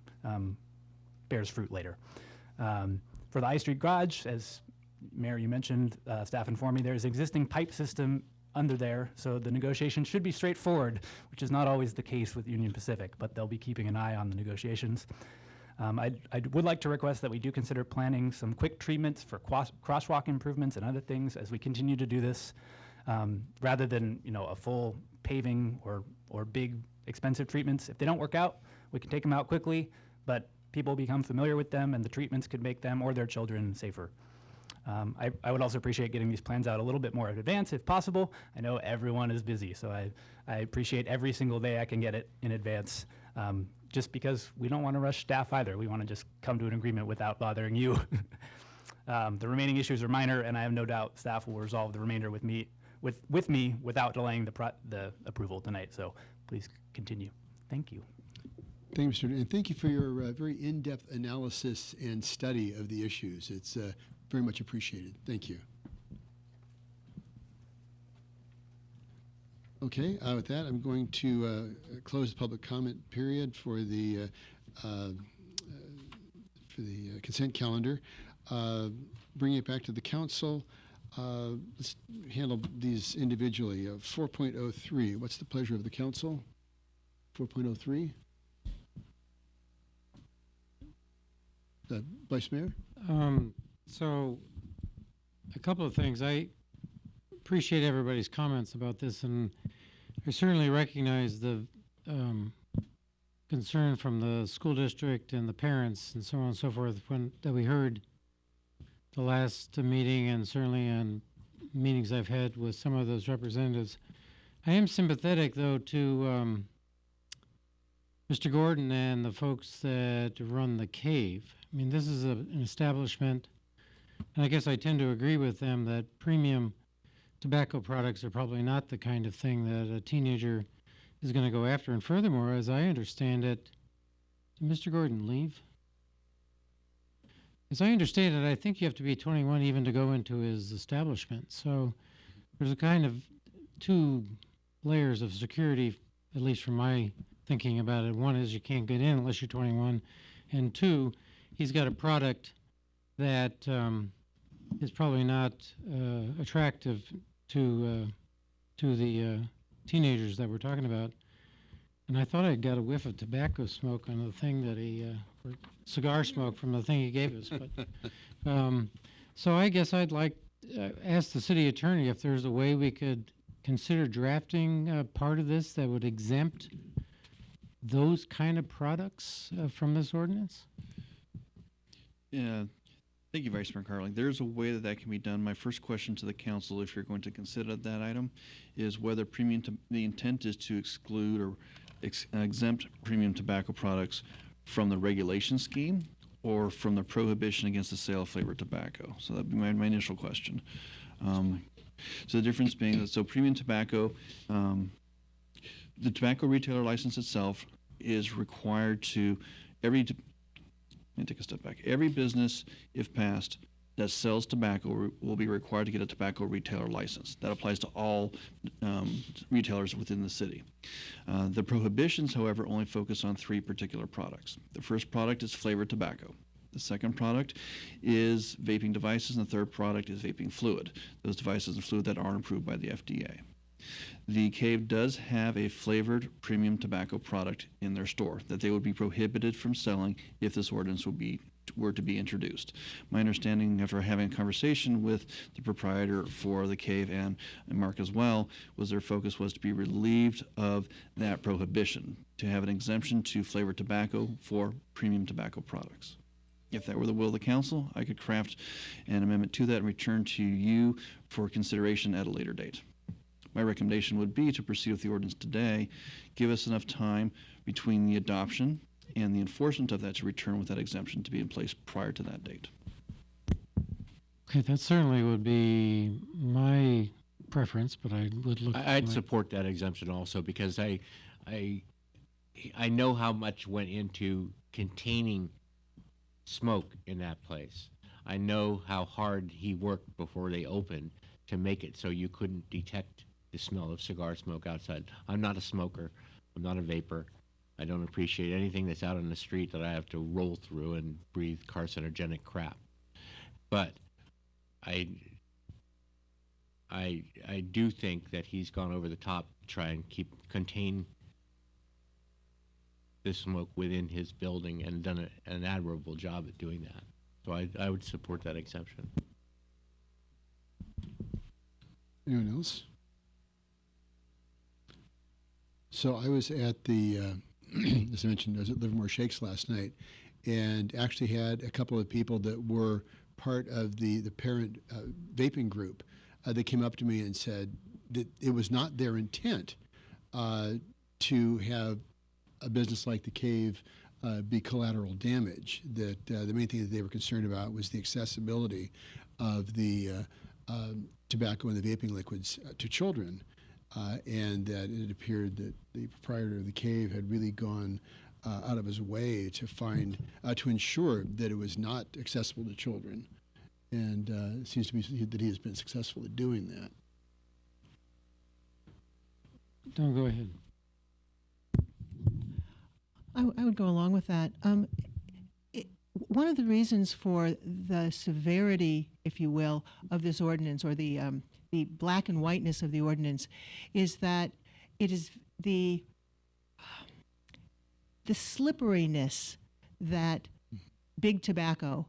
bears fruit later. For the I Street Garage, as Mayor, you mentioned, staff informed me there's an existing pipe system under there, so the negotiation should be straightforward, which is not always the case with Union Pacific, but they'll be keeping an eye on the negotiations. I would like to request that we do consider planning some quick treatments for crosswalk improvements and other things as we continue to do this, rather than a full paving or big expensive treatments. If they don't work out, we can take them out quickly, but people become familiar with them, and the treatments could make them or their children safer. I would also appreciate getting these plans out a little bit more in advance if possible. I know everyone is busy, so I appreciate every single day I can get it in advance, just because we don't want to rush staff either. We want to just come to an agreement without bothering you. The remaining issues are minor, and I have no doubt staff will resolve the remainder with me without delaying the approval tonight. So please continue. Thank you. Thank you, Mr. And thank you for your very in-depth analysis and study of the issues. It's very much appreciated. Thank you. Okay, with that, I'm going to close the public comment period for the consent calendar. Bringing it back to the council, let's handle these individually. 4.03, what's the pleasure of the council? 4.03? Vice Mayor? So, a couple of things. I appreciate everybody's comments about this, and I certainly recognize the concern from the school district and the parents and so on and so forth that we heard the last meeting, and certainly on meetings I've had with some of those representatives. I am sympathetic, though, to Mr. Gordon and the folks that run the Cave. I mean, this is an establishment, and I guess I tend to agree with them that premium tobacco products are probably not the kind of thing that a teenager is going to go after. And furthermore, as I understand it, did Mr. Gordon leave? As I understand it, I think you have to be 21 even to go into his establishment. So there's a kind of two layers of security, at least from my thinking about it. One is you can't get in unless you're 21. And two, he's got a product that is probably not attractive to the teenagers that we're talking about. And I thought I got a whiff of tobacco smoke on the thing that or cigar smoke from the thing he gave us. But so I guess I'd like ask the city attorney if there's a way we could consider drafting part of this that would exempt those kind of products from this ordinance. Yeah. Thank you, Vice Mayor Carling. There's a way that can be done. My first question to the council, if you're going to consider that item, is whether the intent is to exclude or exempt premium tobacco products from the regulation scheme or from the prohibition against the sale of flavored tobacco. So that'd be my initial question. So the difference being that, so premium tobacco, the tobacco retailer license itself is required to, let me take a step back. Every business, if passed, that sells tobacco will be required to get a tobacco retailer license. That applies to all retailers within the city. The prohibitions, however, only focus on three particular products. The first product is flavored tobacco. The second product is vaping devices, and the third product is vaping fluid. Those devices and fluid that aren't approved by the FDA. The Cave does have a flavored premium tobacco product in their store that they would be prohibited from selling if this ordinance were to be introduced. My understanding, after having a conversation with the proprietor for the Cave and Mark as well, was their focus was to be relieved of that prohibition, to have an exemption to flavored tobacco for premium tobacco products. If that were the will of the council, I could craft an amendment to that and return to you for consideration at a later date. My recommendation would be to proceed with the ordinance today, give us enough time between the adoption and the enforcement of that to return with that exemption to be in place prior to that date. Okay, that certainly would be my preference, but I would look. I'd support that exemption also because I know how much went into containing smoke in that place. I know how hard he worked before they opened to make it so you couldn't detect the smell of cigar smoke outside. I'm not a smoker. I'm not a vapor. I don't appreciate anything that's out on the street that I have to roll through and breathe carcinogenic crap. But I do think that he's gone over the top to try and contain the smoke within his building and done an admirable job at doing that. So I would support that exemption. Anyone else? So I was at the, as I mentioned, I was at Livermore Shakes last night, and actually had a couple of people that were part of the parent vaping group that came up to me and said that it was not their intent to have a business like the Cave be collateral damage. That the main thing that they were concerned about was the accessibility of the tobacco and the vaping liquids to children, and that it appeared that the proprietor of the Cave had really gone out of his way to find to ensure that it was not accessible to children, and it seems to be that he has been successful at doing that. Don't go ahead. I would go along with that. One of the reasons for the severity, if you will, of this ordinance, or the black and whiteness of the ordinance, is that it is the slipperiness that big tobacco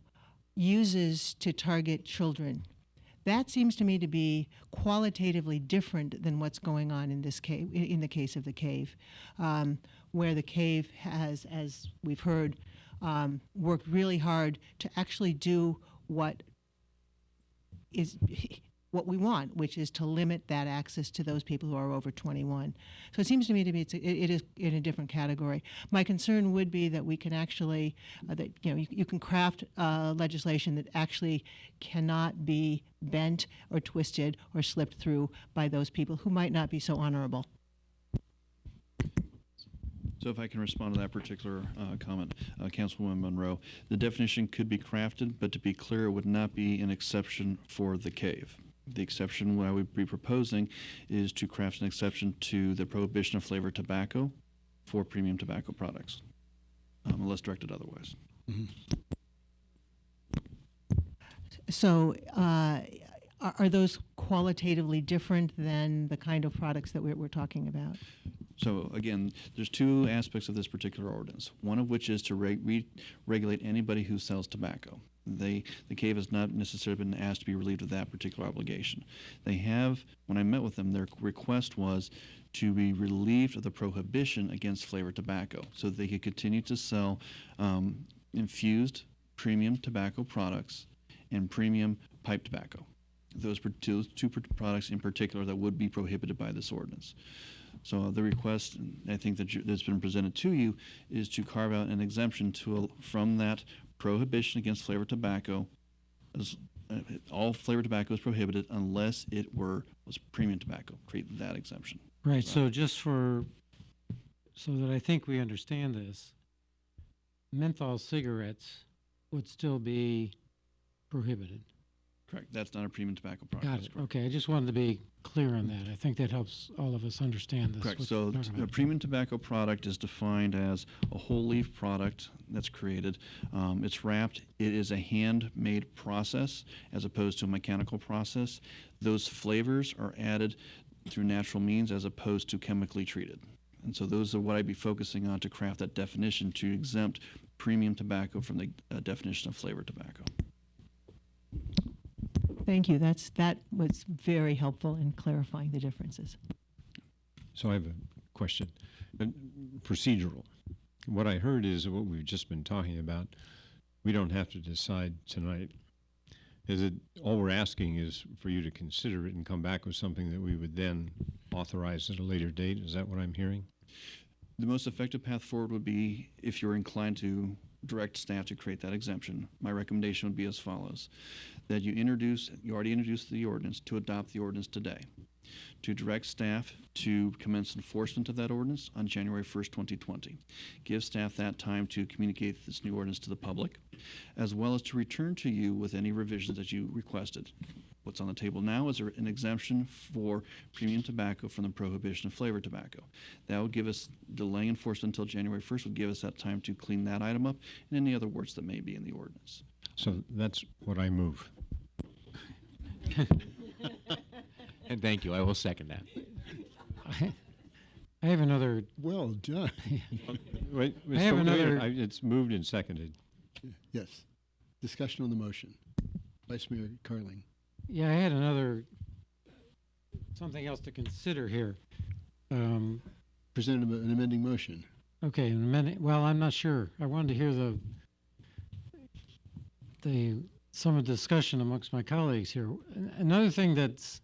uses to target children. That seems to me to be qualitatively different than what's going on in this cave, in the case of the Cave, where the Cave has, as we've heard, worked really hard to actually do what we want, which is to limit that access to those people who are over 21. So it seems to me to be it is in a different category. My concern would be that we can actually that you can craft legislation that actually cannot be bent or twisted or slipped through by those people who might not be so honorable. So if I can respond to that particular comment, Councilwoman Monroe, the definition could be crafted, but to be clear, it would not be an exception for the Cave. The exception, what I would be proposing, is to craft an exception to the prohibition of flavored tobacco for premium tobacco products, unless directed otherwise. Mm-hmm. So are those qualitatively different than the kind of products that we're talking about? So again, there's two aspects of this particular ordinance, one of which is to regulate anybody who sells tobacco. The Cave has not necessarily been asked to be relieved of that particular obligation. They have, when I met with them, their request was to be relieved of the prohibition against flavored tobacco so that they could continue to sell infused premium tobacco products and premium pipe tobacco. Those two products in particular that would be prohibited by this ordinance. So the request, I think that's been presented to you, is to carve out an exemption from that prohibition against flavored tobacco. All flavored tobacco is prohibited unless it was premium tobacco. Create that exemption. Right. So just so that I think we understand this, menthol cigarettes would still be prohibited. Correct. That's not a premium tobacco product. Got it. Okay. I just wanted to be clear on that. I think that helps all of us understand this. Correct. what So we're talking a about. premium tobacco product is defined as a whole leaf product that's created. It's wrapped. It is a handmade process as opposed to a mechanical process. Those flavors are added through natural means as opposed to chemically treated. And so those are what I'd be focusing on to craft that definition to exempt premium tobacco from the definition of flavored tobacco. Thank you. That was very helpful in clarifying the differences. So I have a question, procedural. What I heard is what we've just been talking about. We don't have to decide tonight. All we're asking is for you to consider it and come back with something that we would then authorize at a later date? Is that what I'm hearing? The most effective path forward would be, if you're inclined to direct staff to create that exemption, my recommendation would be as follows: that you already introduced the ordinance, to adopt the ordinance today, to direct staff to commence enforcement of that ordinance on January 1st, 2020. Give staff that time to communicate this new ordinance to the public, as well as to return to you with any revisions that you requested. What's on the table now is an exemption for premium tobacco from the prohibition of flavored tobacco. That would give us, delaying enforcement until January 1st would give us that time to clean that item up and any other words that may be in the ordinance. So that's what I move. And thank you. I will second that. I have another. Well done. Wait, I have another. It's moved and seconded. Yes. Discussion on the motion. Vice Mayor Carling. Yeah, I had something else to consider here. presented an amending motion. Okay, in a minute. Well, I'm not sure. I wanted to hear some of the discussion amongst my colleagues here. Another thing that's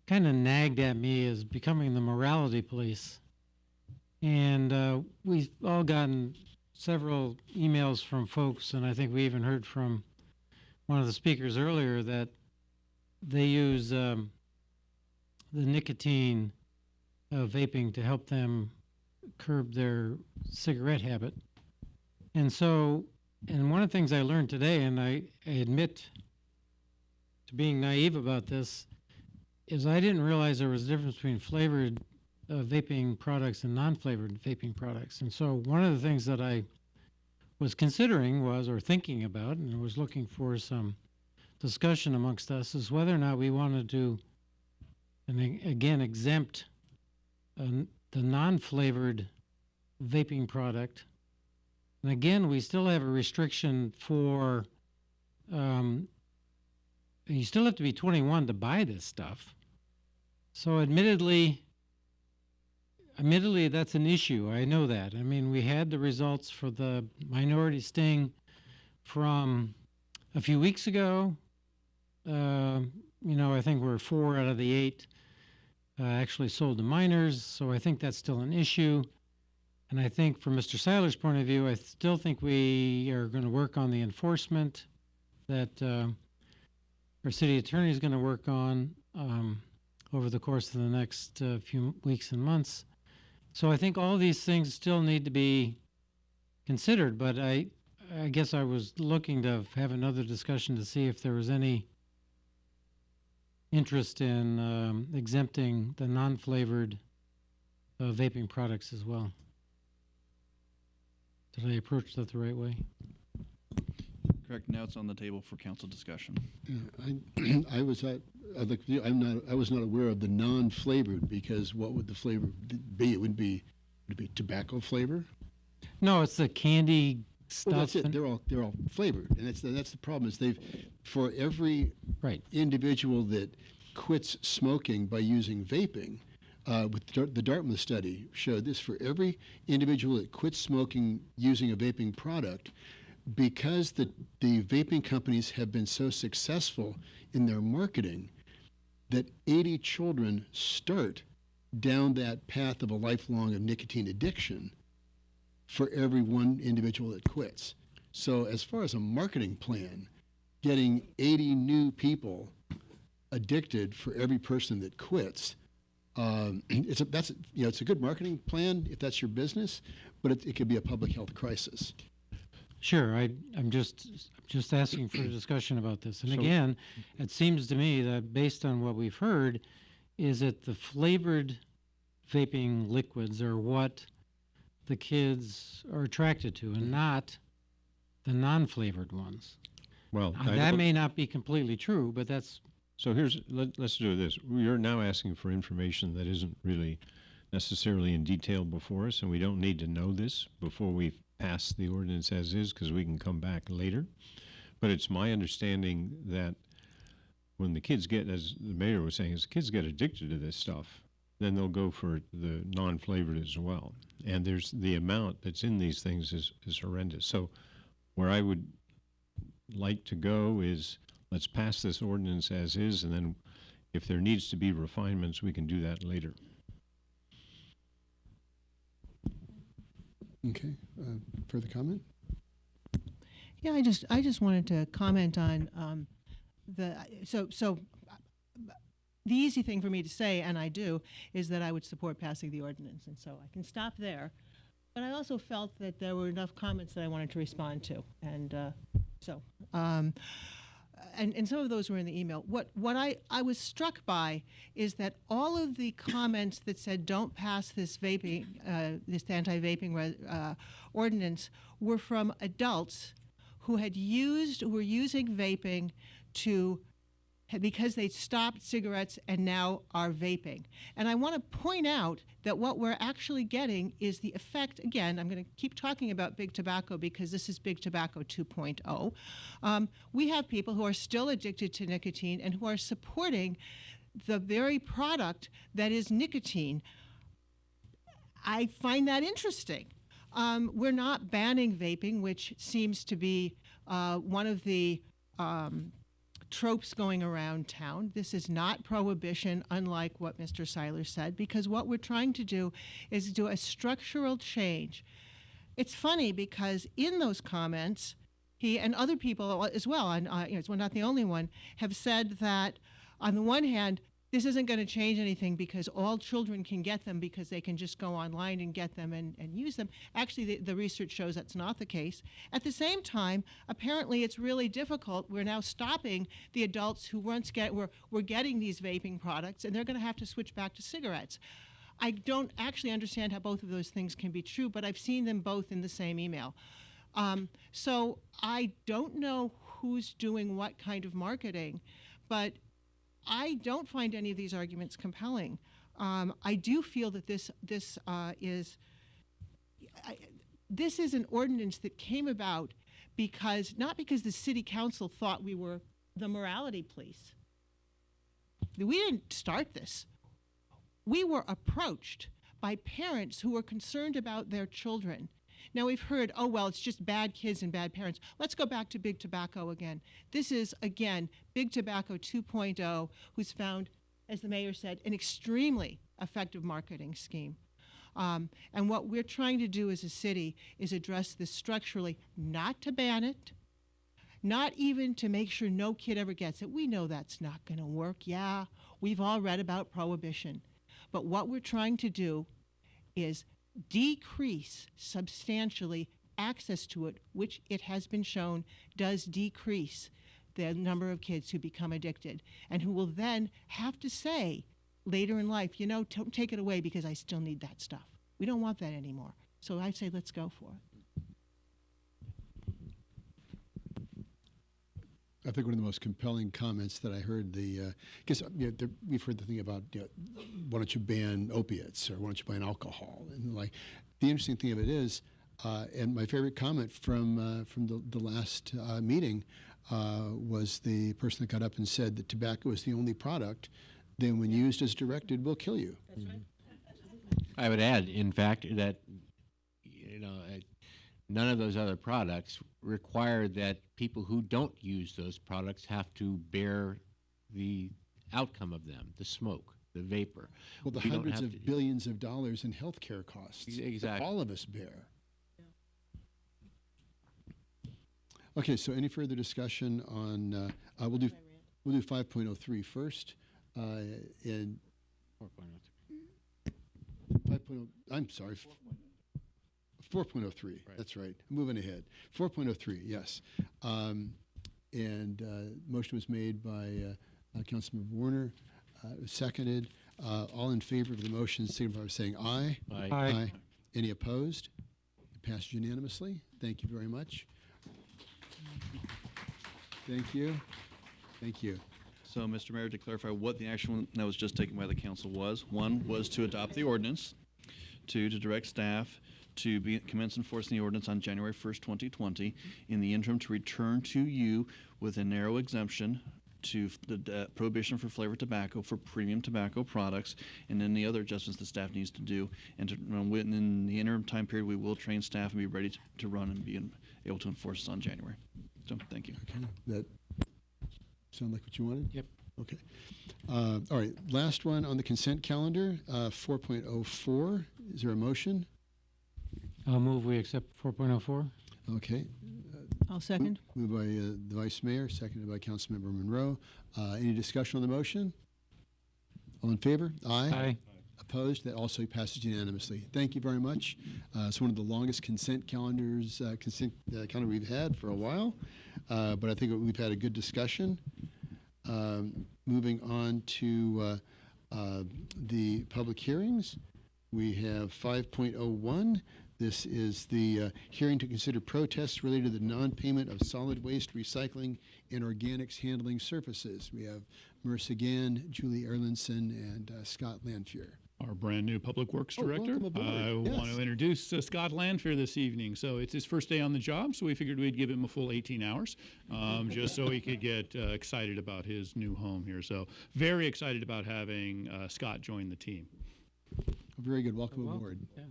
kind of nagged at me is becoming the morality police. And we've all gotten several emails from folks, and I think we even heard from one of the speakers earlier that they use the nicotine vaping to help them curb their cigarette habit. And so, and one of the things I learned today, and I admit to being naive about this, is I didn't realize there was a difference between flavored vaping products and non-flavored vaping products. And so one of the things that I was considering was, or thinking about, and was looking for some discussion amongst us, is whether or not we wanted to, and again, exempt the non-flavored vaping product. And again, we still have a restriction for, you still have to be 21 to buy this stuff. So admittedly, that's an issue. I know that. I mean, we had the results for the minority sting from a few weeks ago. I think we're 4 out of the 8 actually sold to minors, so I think that's still an issue. And I think from Mr. Seiler's point of view, I still think we are going to work on the enforcement that our city attorney is going to work on over the course of the next few weeks and months. So I think all these things still need to be considered, but I guess I was looking to have another discussion to see if there was any interest in exempting the non-flavored vaping products as well. Did I approach that the right way? Correct. Now it's on the table for council discussion. Yeah, I was not aware of the non-flavored, because what would the flavor be? Would it be tobacco flavor? No, it's the candy stuff. Well, that's it. They're all flavored, and that's the problem. Is for every individual that quits smoking by using vaping, the Dartmouth study showed this, for every individual that quits smoking using a vaping product, because the vaping companies have been so successful in their marketing, that 80 children start down that path of a lifelong of nicotine addiction for every one individual that quits. So as far as a marketing plan, getting 80 new people addicted for every person that quits, it's a good marketing plan if that's your business, but it could be a public health crisis. Sure, I'm just asking for a discussion about this. And again, it seems to me that based on what we've heard, is that the flavored vaping liquids are what the kids are attracted to, and not the non-flavored ones. Well, that may not be completely true, but that's... So let's do this. You're now asking for information that isn't really necessarily in detail before us, and we don't need to know this before we pass the ordinance as is, because we can come back later. But it's my understanding that when the kids get, as the mayor was saying, as the kids get addicted to this stuff, then they'll go for the non-flavored as well. And there's the amount that's in these things is horrendous. So where I would like to go is, let's pass this ordinance as is, and then if there needs to be refinements, we can do that later. Okay, further comment? Yeah, I just wanted to comment on the easy thing for me to say, and I do, is that I would support passing the ordinance, and so I can stop there. But I also felt that there were enough comments that I wanted to respond to, and and some of those were in the email. What I was struck by is that all of the comments that said don't pass this vaping, this anti-vaping ordinance, were from adults who were using vaping because they stopped cigarettes and now are vaping. And I want to point out that what we're actually getting is the effect, again, I'm going to keep talking about big tobacco because this is big tobacco 2.0. We have people who are still addicted to nicotine and who are supporting the very product that is nicotine. I find that interesting. We're not banning vaping, which seems to be one of the tropes going around town. This is not prohibition, unlike what Mr. Seiler said, because what we're trying to do is do a structural change. It's funny because in those comments, he and other people as well, and it's not the only one, have said that on the one hand, this isn't going to change anything because all children can get them because they can just go online and get them and use them. Actually, the research shows that's not the case. At the same time, apparently it's really difficult. We're now stopping the adults who were getting these vaping products, and they're going to have to switch back to cigarettes. I don't actually understand how both of those things can be true, but I've seen them both in the same email. So I don't know who's doing what kind of marketing, but I don't find any of these arguments compelling. I do feel that this is an ordinance that came about not because the city council thought we were the morality police. We didn't start this. We were approached by parents who were concerned about their children. Now we've heard, oh, well, it's just bad kids and bad parents. Let's go back to Big Tobacco again. This is, again, Big Tobacco 2.0, who's found, as the mayor said, an extremely effective marketing scheme. And what we're trying to do as a city is address this structurally, not to ban it, not even to make sure no kid ever gets it. We know that's not going to work. Yeah, we've all read about prohibition. But what we're trying to do is decrease substantially access to it, which it has been shown does decrease the number of kids who become addicted and who will then have to say later in life, don't take it away because I still need that stuff. We don't want that anymore. So I say let's go for it. I think one of the most compelling comments that I heard, we've heard the thing about, why don't you ban opiates or why don't you ban alcohol? And the interesting thing of it is, and my favorite comment from the last meeting was the person that got up and said that tobacco is the only product that when used as directed will kill you. That's right. I would add, in fact, that none of those other products require that people who don't use those products have to bear the outcome of them, the smoke, the vapor. Well, the hundreds of billions of dollars in healthcare costs exactly. that all of us bear. Okay, so any further discussion on, we'll do 5.03 first. And 5.0, I'm sorry, 4.03, right. That's right, moving ahead. 4.03, yes. Motion was made by Councilmember Warner, seconded. All in favor of the motion, signify by saying aye. Aye. Aye. Any opposed? It passed unanimously. Thank you very much. Thank you. Thank you. So, Mr. Mayor, to clarify what the action that was just taken by the council was, one was to adopt the ordinance, two, to direct staff to commence enforcing the ordinance on January 1st, 2020. In the interim, to return to you with a narrow exemption to the prohibition for flavored tobacco for premium tobacco products and any other adjustments the staff needs to do. And within the interim time period, we will train staff and be ready to run and be able to enforce this on January. So, thank you. Okay. That sound like what you wanted? Yep. Okay. All right. Last one on the consent calendar, 4.04. Is there a motion? I'll move we accept 4.04. Okay. I'll second. Moved by the Vice Mayor, seconded by Councilmember Monroe. Any discussion on the motion? All in favor? Aye. Aye. Opposed? That also passes unanimously. Thank you very much. It's one of the longest consent calendar we've had for a while, but I think we've had a good discussion. Moving on to the public hearings, we have 5.01. This is the hearing to consider protests related to the non-payment of solid waste recycling and organics handling services. We have Marissa Gann, Julie Erlinson, and Scott Lanfear. Our brand new Public Works Director. Welcome aboard. I want to introduce Scott Lanfear this evening. So it's his first day on the job, so we figured we'd give him a full 18 hours just so he could get excited about his new home here. So very excited about having Scott join the team. very good. Welcome Well, aboard. yeah.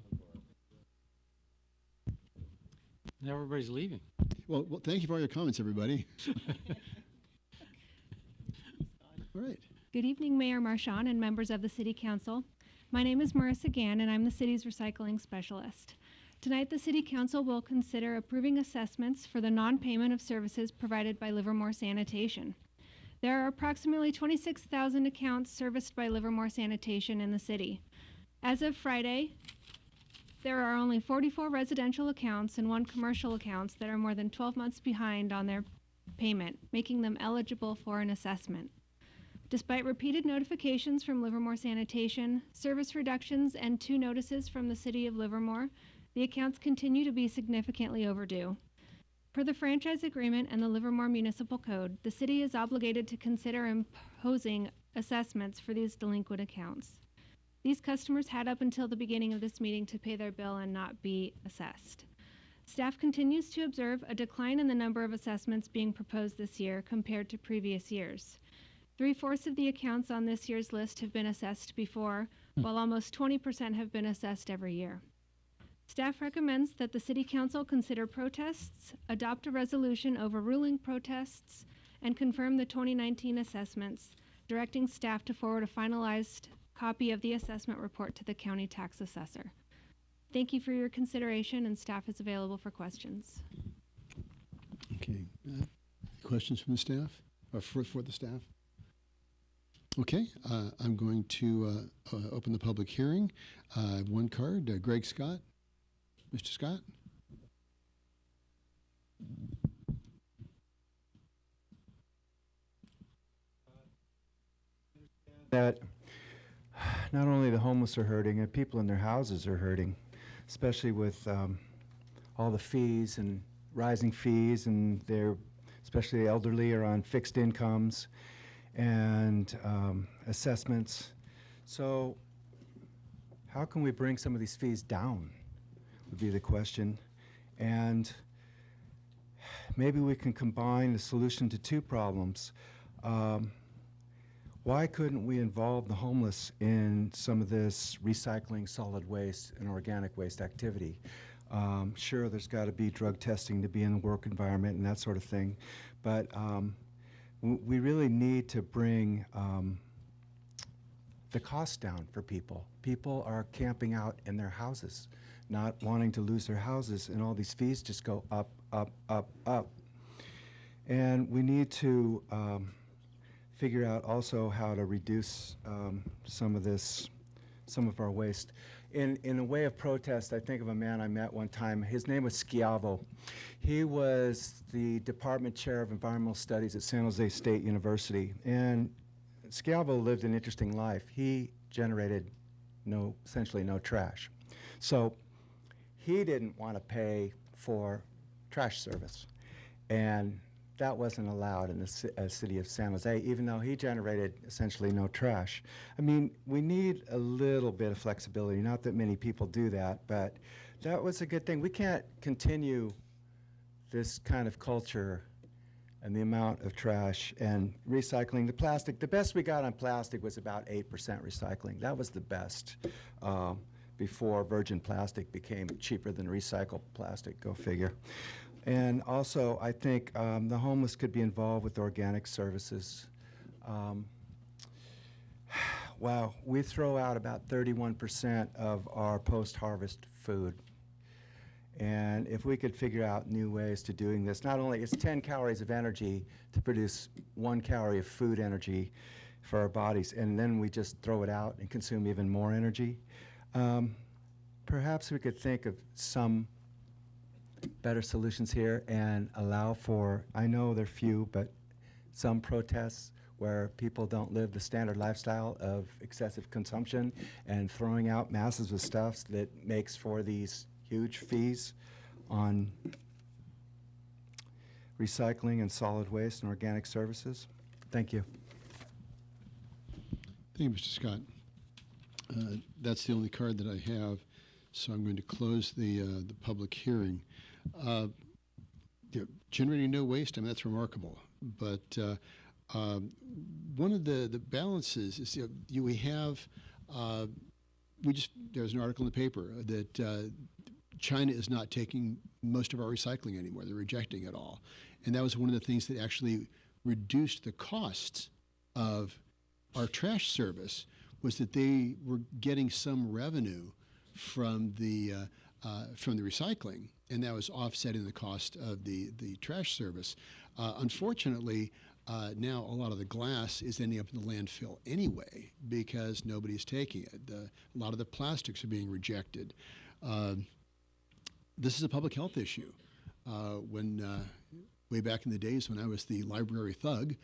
Now everybody's leaving. Well, thank you for all your comments, everybody. All right. Good evening, Mayor Marchand and members of the City Council. My name is Marissa Gann, and I'm the city's recycling specialist. Tonight, the City Council will consider approving assessments for the non-payment of services provided by Livermore Sanitation. There are approximately 26,000 accounts serviced by Livermore Sanitation in the city. As of Friday, there are only 44 residential accounts and 1 commercial accounts that are more than 12 months behind on their payment, making them eligible for an assessment. Despite repeated notifications from Livermore Sanitation, service reductions, and 2 notices from the City of Livermore, the accounts continue to be significantly overdue. Per the franchise agreement and the Livermore Municipal Code, the city is obligated to consider imposing assessments for these delinquent accounts. These customers had up until the beginning of this meeting to pay their bill and not be assessed. Staff continues to observe a decline in the number of assessments being proposed this year compared to previous years. 3/4 of the accounts on this year's list have been assessed before, while almost 20% have been assessed every year. Staff recommends that the City Council consider protests, adopt a resolution overruling protests, and confirm the 2019 assessments, directing staff to forward a finalized copy of the assessment report to the county tax assessor. Thank you for your consideration, and staff is available for questions. Okay. Questions from the staff or for the staff? Okay. I'm going to open the public hearing. I have 1 card. Greg Scott. Mr. Scott? That not only the homeless are hurting, and people in their houses are hurting, especially with all the fees and rising fees, and they're, especially the elderly, are on fixed incomes and assessments. So how can we bring some of these fees down would be the question. And maybe we can combine the solution to 2 problems. Why couldn't we involve the homeless in some of this recycling solid waste and organic waste activity? Sure, there's got to be drug testing to be in the work environment and that sort of thing, but we really need to bring the cost down for people. People are camping out in their houses, not wanting to lose their houses, and all these fees just go up, up, up, up. And we need to figure out also how to reduce some of our waste. In a way of protest, I think of a man I met one time. His name was Schiavo. He was the department chair of environmental studies at San Jose State University. And Schiavo lived an interesting life. He generated essentially no trash. So he didn't want to pay for trash service. And that wasn't allowed in the city of San Jose, even though he generated essentially no trash. I mean, we need a little bit of flexibility. Not that many people do that, but that was a good thing. We can't continue this kind of culture and the amount of trash and recycling. The plastic, the best we got on plastic was about 8% recycling. That was the best before virgin plastic became cheaper than recycled plastic, go figure. And also, I think the homeless could be involved with organic services. Wow, we throw out about 31% of our post-harvest food. And if we could figure out new ways to doing this, not only it's 10 calories of energy to produce 1 calorie of food energy for our bodies, and then we just throw it out and consume even more energy. Perhaps we could think of some better solutions here and allow for, I know they're few, but some protests where people don't live the standard lifestyle of excessive consumption and throwing out masses of stuff that makes for these huge fees on recycling and solid waste and organic services. Thank you. Thank you, Mr. Scott. That's the only card that I have, so I'm going to close the public hearing. Generating no waste, I mean, that's remarkable. But one of the balances is we have there's an article in the paper that China is not taking most of our recycling anymore. They're rejecting it all. And that was one of the things that actually reduced the costs of our trash service, was that they were getting some revenue from the recycling, and that was offsetting the cost of the trash service. Unfortunately, now a lot of the glass is ending up in the landfill anyway because nobody's taking it. A lot of the plastics are being rejected. This is a public health issue. Way back in the days when I was the library thug,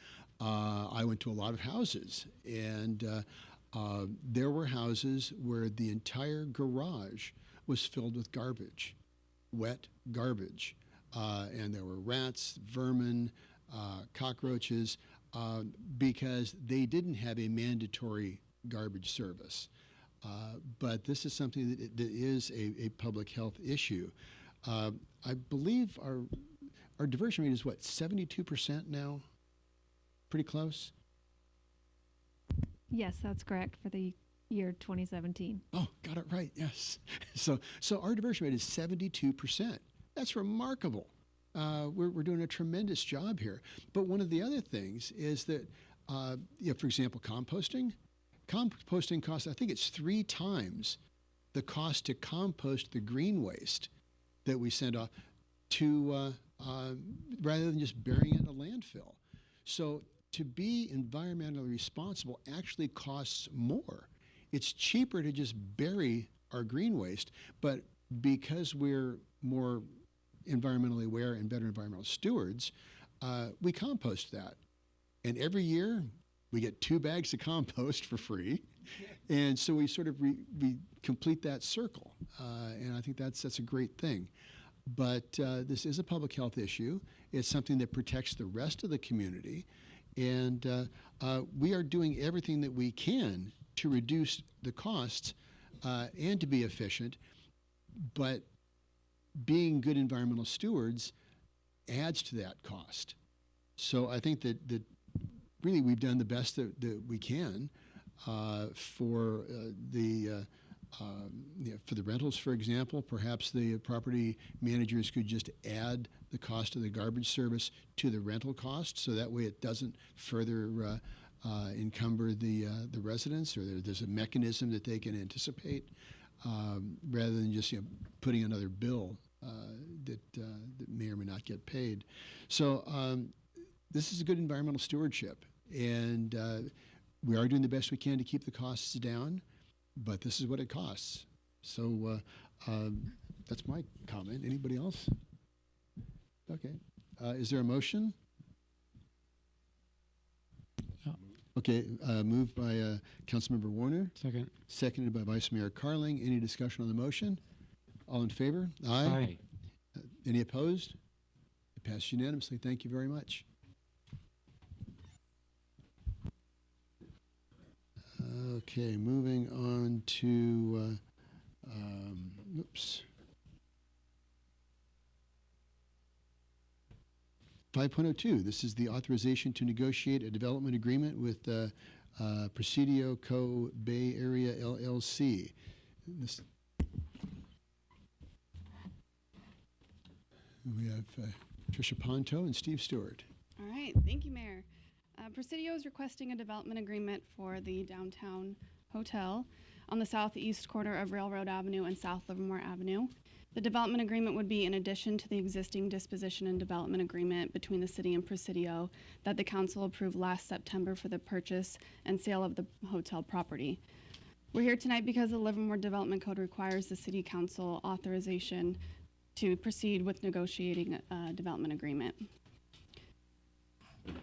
I went to a lot of houses, and there were houses where the entire garage was filled with garbage, wet garbage, and there were rats, vermin, cockroaches, because they didn't have a mandatory garbage service. But this is something that is a public health issue. I believe our diversion rate is what, 72% now? Pretty close? Yes, that's correct for the year 2017. Oh, got it right, yes. So our diversion rate is 72%. That's remarkable. We're doing a tremendous job here. But one of the other things is that, for example, composting. Composting costs, I think it's 3 times the cost to compost the green waste that we send off to, rather than just burying it in a landfill. So to be environmentally responsible actually costs more. It's cheaper to just bury our green waste, but because we're more environmentally aware and better environmental stewards, we compost that. And every year we get 2 bags of compost for free. And so we sort of we complete that circle. And I think that's a great thing. But this is a public health issue. It's something that protects the rest of the community. And we are doing everything that we can to reduce the costs and to be efficient. But being good environmental stewards adds to that cost. So I think that really we've done the best that we can for the rentals, for example. Perhaps the property managers could just add the cost of the garbage service to the rental cost, so that way it doesn't further encumber the residents, or there's a mechanism that they can anticipate, rather than just putting another bill that may or may not get paid. So this is a good environmental stewardship, and we are doing the best we can to keep the costs down, but this is what it costs. So that's my comment. Anybody else? Okay. Is there a motion? Okay, moved by Councilmember Warner. Second. Seconded by Vice Mayor Carling. Any discussion on the motion? All in favor? Aye. Any opposed? It passed unanimously. Thank you very much. Okay, moving on to, oops. 5.02, this is the authorization to negotiate a development agreement with Presidio Co. Bay Area LLC. We have Tricia Ponto and Steve Stewart. All right, thank you, Mayor. Presidio is requesting a development agreement for the downtown hotel on the southeast corner of Railroad Avenue and South Livermore Avenue. The development agreement would be in addition to the existing disposition and development agreement between the city and Presidio that the council approved last September for the purchase and sale of the hotel property. We're here tonight because the Livermore Development Code requires the city council authorization to proceed with negotiating a development agreement.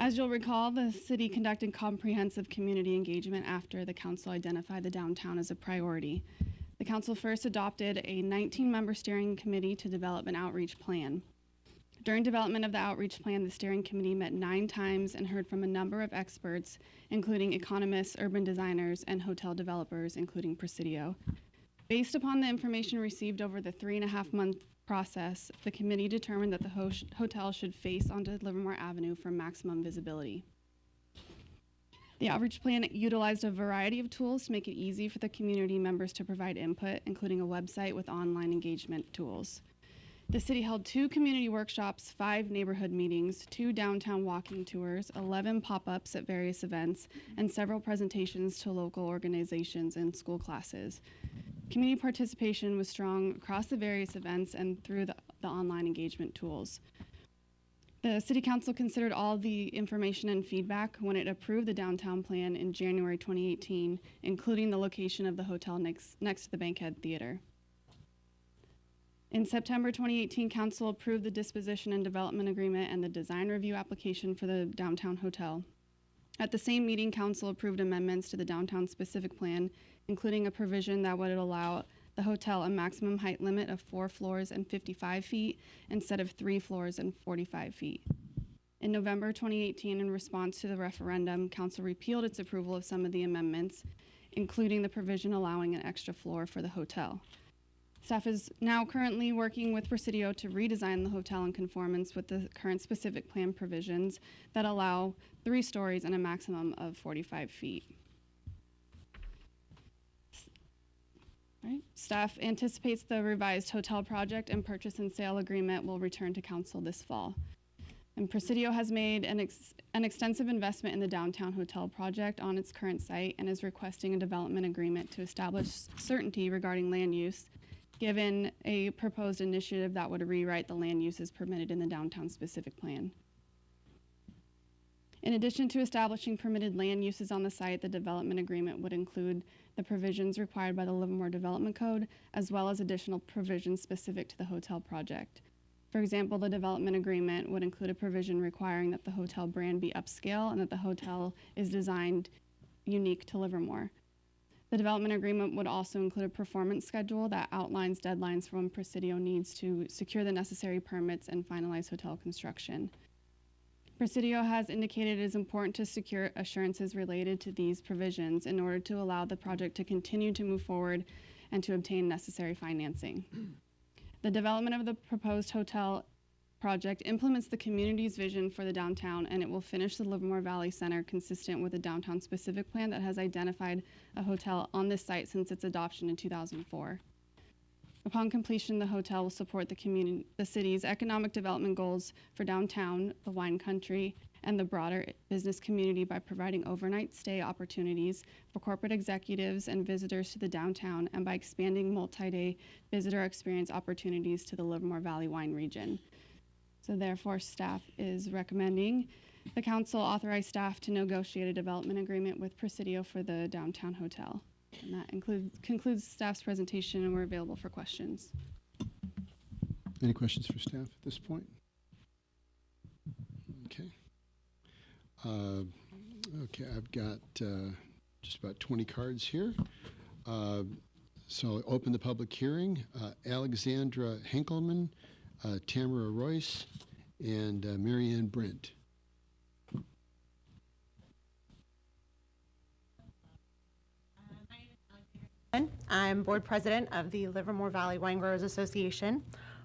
As you'll recall, the city conducted comprehensive community engagement after the council identified the downtown as a priority. The council first adopted a 19-member steering committee to develop an outreach plan. During development of the outreach plan, the steering committee met 9 times and heard from a number of experts, including economists, urban designers, and hotel developers, including Presidio. Based upon the information received over the 3.5-month process, the committee determined that the hotel should face onto Livermore Avenue for maximum visibility. The outreach plan utilized a variety of tools to make it easy for the community members to provide input, including a website with online engagement tools. The city held 2 community workshops, 5 neighborhood meetings, 2 downtown walking tours, 11 pop-ups at various events, and several presentations to local organizations and school classes. Community participation was strong across the various events and through the online engagement tools. The City Council considered all the information and feedback when it approved the downtown plan in January 2018, including the location of the hotel next to the Bankhead Theater. In September 2018, Council approved the disposition and development agreement and the design review application for the downtown hotel. At the same meeting, Council approved amendments to the downtown specific plan, including a provision that would allow the hotel a maximum height limit of 4 floors and 55 feet instead of 3 floors and 45 feet. In November 2018, in response to the referendum, Council repealed its approval of some of the amendments, including the provision allowing an extra floor for the hotel. Staff is now currently working with Presidio to redesign the hotel in conformance with the current specific plan provisions that allow 3 stories and a maximum of 45 feet. Right. Staff anticipates the revised hotel project and purchase and sale agreement will return to Council this fall. And Presidio has made an extensive investment in the downtown hotel project on its current site and is requesting a development agreement to establish certainty regarding land use, given a proposed initiative that would rewrite the land uses permitted in the downtown specific plan. In addition to establishing permitted land uses on the site, the development agreement would include the provisions required by the Livermore Development Code, as well as additional provisions specific to the hotel project. For example, the development agreement would include a provision requiring that the hotel brand be upscale and that the hotel is designed unique to Livermore. The development agreement would also include a performance schedule that outlines deadlines for when Presidio needs to secure the necessary permits and finalize hotel construction. Presidio has indicated it is important to secure assurances related to these provisions in order to allow the project to continue to move forward and to obtain necessary financing. The development of the proposed hotel project implements the community's vision for the downtown, and it will finish the Livermore Valley Center consistent with the downtown specific plan that has identified a hotel on this site since its adoption in 2004. Upon completion, the hotel will support the city's economic development goals for downtown, the wine country, and the broader business community by providing overnight stay opportunities for corporate executives and visitors to the downtown, and by expanding multi-day visitor experience opportunities to the Livermore Valley wine region. So therefore, staff is recommending the council authorize staff to negotiate a development agreement with Presidio for the downtown hotel. And that concludes staff's presentation, and we're available for questions. Any questions for staff at this point? Okay. Okay, I've got just about 20 cards here. So I'll open the public hearing. Alexandra Henkelman, Tamara Royce, and Marianne Brent. I'm board president of the Livermore Valley Wine Growers Association.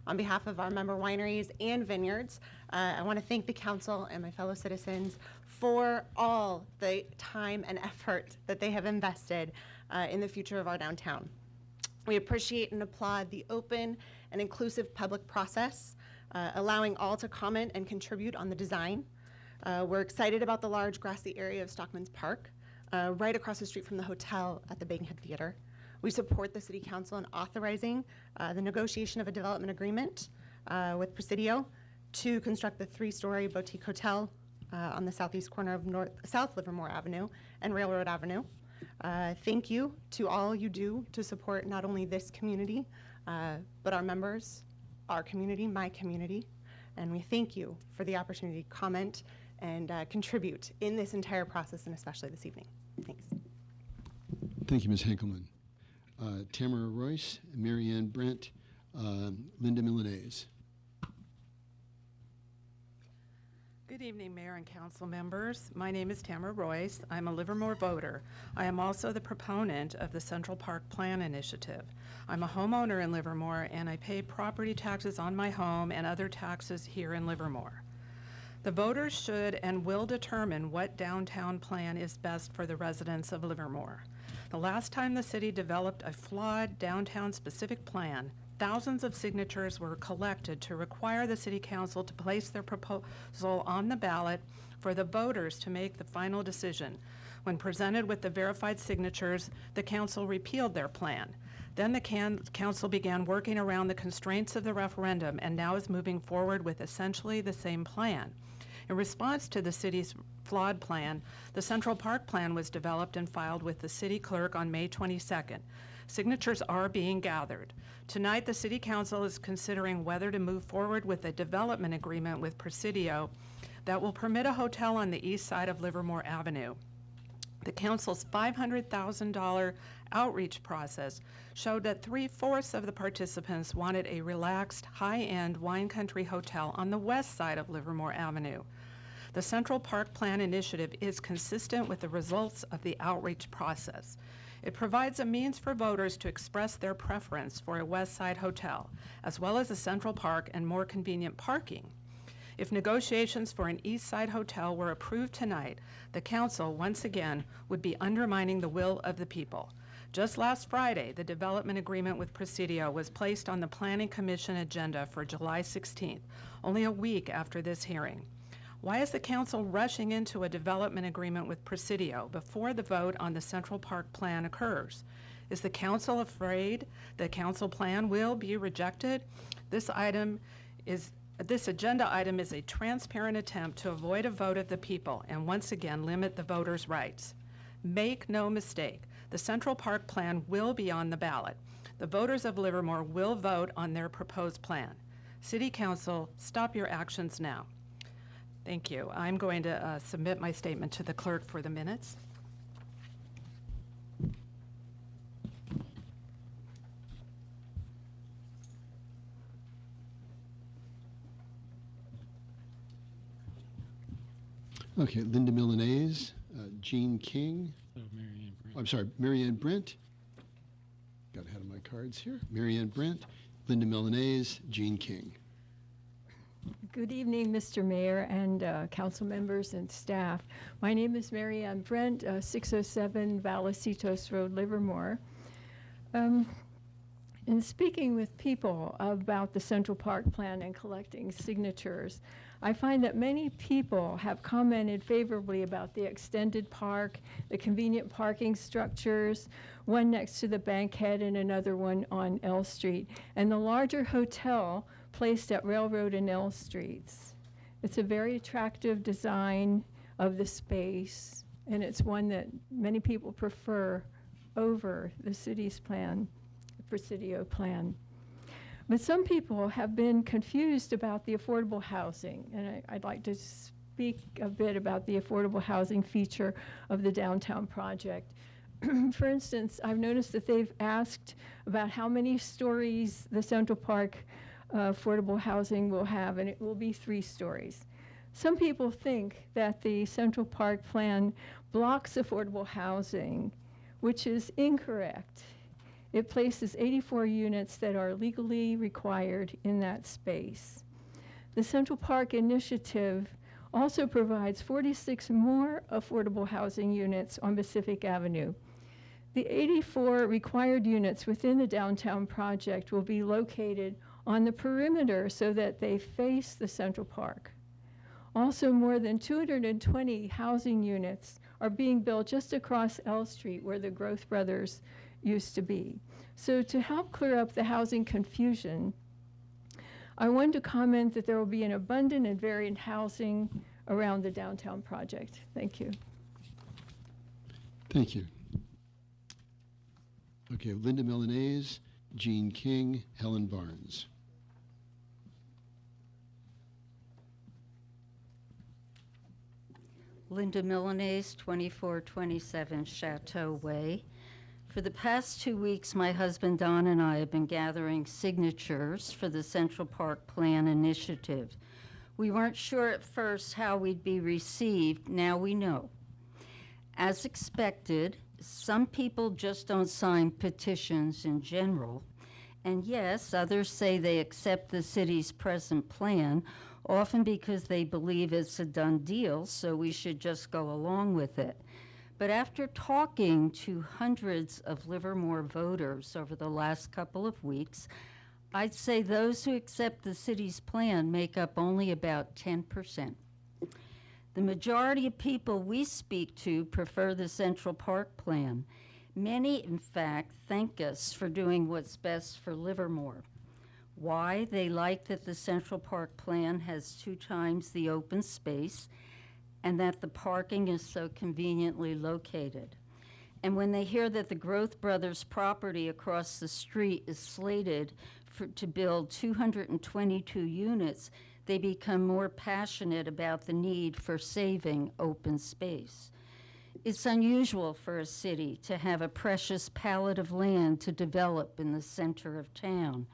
On behalf of our member wineries and vineyards, I want to thank the council and my fellow citizens for all the time and effort that they have invested in the future of our downtown. We appreciate and applaud the open and inclusive public process, allowing all to comment and contribute on the design. We're excited about the large grassy area of Stockman's Park, right across the street from the hotel at the Bankhead Theater. We support the City Council in authorizing the negotiation of a development agreement with Presidio to construct the 3-story boutique hotel on the southeast corner of South Livermore Avenue and Railroad Avenue. Thank you to all you do to support not only this community, but our members, our community, my community. And we thank you for the opportunity to comment and contribute in this entire process, and especially this evening. Thanks. Thank you, Ms. Henkelman. Tamara Royce, Marianne Brent, Linda Milanese. Good evening, Mayor and Council members. My name is Tamara Royce. I'm a Livermore voter. I am also the proponent of the Central Park Plan Initiative. I'm a homeowner in Livermore, and I pay property taxes on my home and other taxes here in Livermore. The voters should and will determine what downtown plan is best for the residents of Livermore. The last time the city developed a flawed downtown-specific plan, thousands of signatures were collected to require the city council to place their proposal on the ballot for the voters to make the final decision. When presented with the verified signatures, the council repealed their plan. Then the council began working around the constraints of the referendum and now is moving forward with essentially the same plan. In response to the city's flawed plan, the Central Park Plan was developed and filed with the city clerk on May 22nd. Signatures are being gathered. Tonight, the City Council is considering whether to move forward with a development agreement with Presidio that will permit a hotel on the east side of Livermore Avenue. The council's $500,000 outreach process showed that 3/4 of the participants wanted a relaxed, high-end wine country hotel on the west side of Livermore Avenue. The Central Park Plan initiative is consistent with the results of the outreach process. It provides a means for voters to express their preference for a west side hotel, as well as a Central Park and more convenient parking. If negotiations for an east side hotel were approved tonight, the council, once again, would be undermining the will of the people. Just last Friday, the development agreement with Presidio was placed on the Planning Commission agenda for July 16th, only a week after this hearing. Why is the council rushing into a development agreement with Presidio before the vote on the Central Park Plan occurs? Is the council afraid the council plan will be rejected? This agenda item is a transparent attempt to avoid a vote of the people and once again limit the voters' rights. Make no mistake, the Central Park Plan will be on the ballot. The voters of Livermore will vote on their proposed plan. City Council, stop your actions now. Thank you. I'm going to submit my statement to the clerk for the minutes. Okay, Linda Milanese, Jean King. I'm sorry, Marianne Brent. Got ahead of my cards here. Marianne Brent, Linda Milanese, Jean King. Good evening, Mr. Mayor and council members and staff. My name is Mary Ann Brent, 607 Valicitos Road, Livermore. In speaking with people about the Central Park Plan and collecting signatures, I find that many people have commented favorably about the extended park, the convenient parking structures, one next to the Bankhead and another one on L Street, and the larger hotel placed at Railroad and L Streets. It's a very attractive design of the space, and it's one that many people prefer over the city's plan, the Presidio plan. But some people have been confused about the affordable housing, and I'd like to speak a bit about the affordable housing feature of the downtown project. For instance, I've noticed that they've asked about how many stories the Central Park affordable housing will have, and it will be 3 stories. Some people think that the Central Park Plan blocks affordable housing, which is incorrect. It places 84 units that are legally required in that space. The Central Park Initiative also provides 46 more affordable housing units on Pacific Avenue. The 84 required units within the downtown project will be located on the perimeter so that they face the Central Park. Also, more than 220 housing units are being built just across L Street where the Growth Brothers used to be. So to help clear up the housing confusion, I want to comment that there will be an abundant and varied housing around the downtown project. Thank you. Thank you. Okay, Linda Milanese, Jean King, Helen Barnes. Linda Milanese, 2427 Chateau Way. For the past 2 weeks, my husband Don and I have been gathering signatures for the Central Park Plan initiative. We weren't sure at first how we'd be received. Now we know. As expected, some people just don't sign petitions in general, And yes, others say they accept the city's present plan, often because they believe it's a done deal, so we should just go along with it. But after talking to hundreds of Livermore voters over the last couple of weeks, I'd say those who accept the city's plan make up only about 10%. The majority of people we speak to prefer the Central Park plan. Many, in fact, thank us for doing what's best for Livermore. Why? They like that the Central Park plan has 2 times the open space and that the parking is so conveniently located. And when they hear that the Growth Brothers property across the street is slated to build 222 units, they become more passionate about the need for saving open space. It's unusual for a city to have a precious pallet of land to develop in the center of town.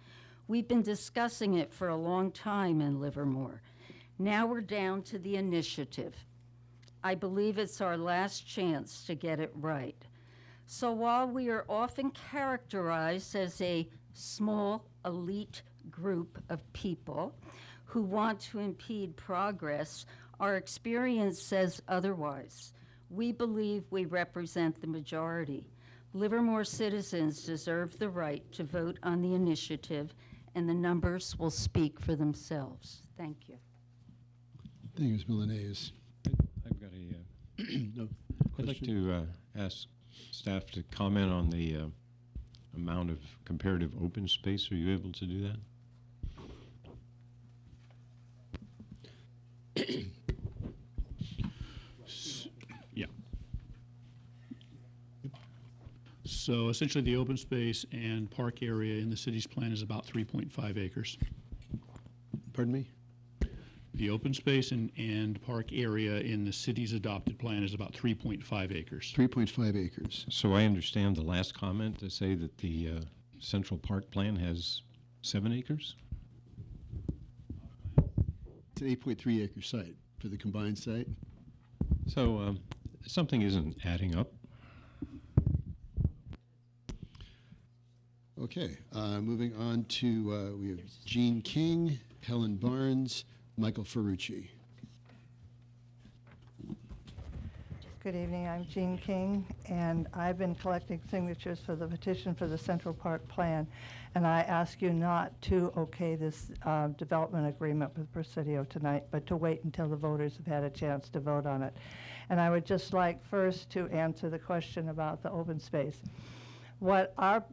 We've been discussing it for a long time in Livermore. Now we're down to the initiative. I believe it's our last chance to get it right. So while we are often characterized as a small elite group of people who want to impede progress, our experience says otherwise. We believe we represent the majority. Livermore citizens deserve the right to vote on the initiative, and the numbers will speak for themselves. Thank you. Thank you, Ms. Milanese. I've got a, No I'd like question? to ask staff to comment on the amount of comparative open space. Are you able to do that? Yeah. So essentially, the open space and park area in the city's plan is about 3.5 acres. Pardon me? The open space and park area in the city's adopted plan is about 3.5 acres. 3.5 acres. So I understand the last comment to say that the Central Park plan has 7 acres? It's an 8.3 acre site for the combined site. So something isn't adding up. Okay, moving on to, we have Jean King, Helen Barnes, Michael Ferrucci. Good evening, I'm Jean King, and I've been collecting signatures for the petition for the Central Park Plan, and I ask you not to okay this development agreement with Presidio tonight, but to wait until the voters have had a chance to vote on it. And I would just like first to answer the question about the open space. The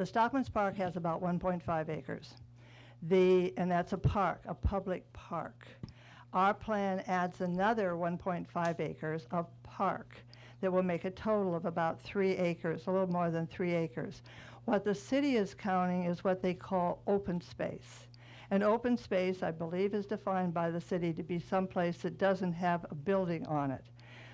Stockman's Park has about 1.5 acres. And that's a park, a public park. Our plan adds another 1.5 acres of park that will make a total of about 3 acres, a little more than 3 acres. What the city is counting is what they call open space. And open space, I believe, is defined by the city to be someplace that doesn't have a building on it.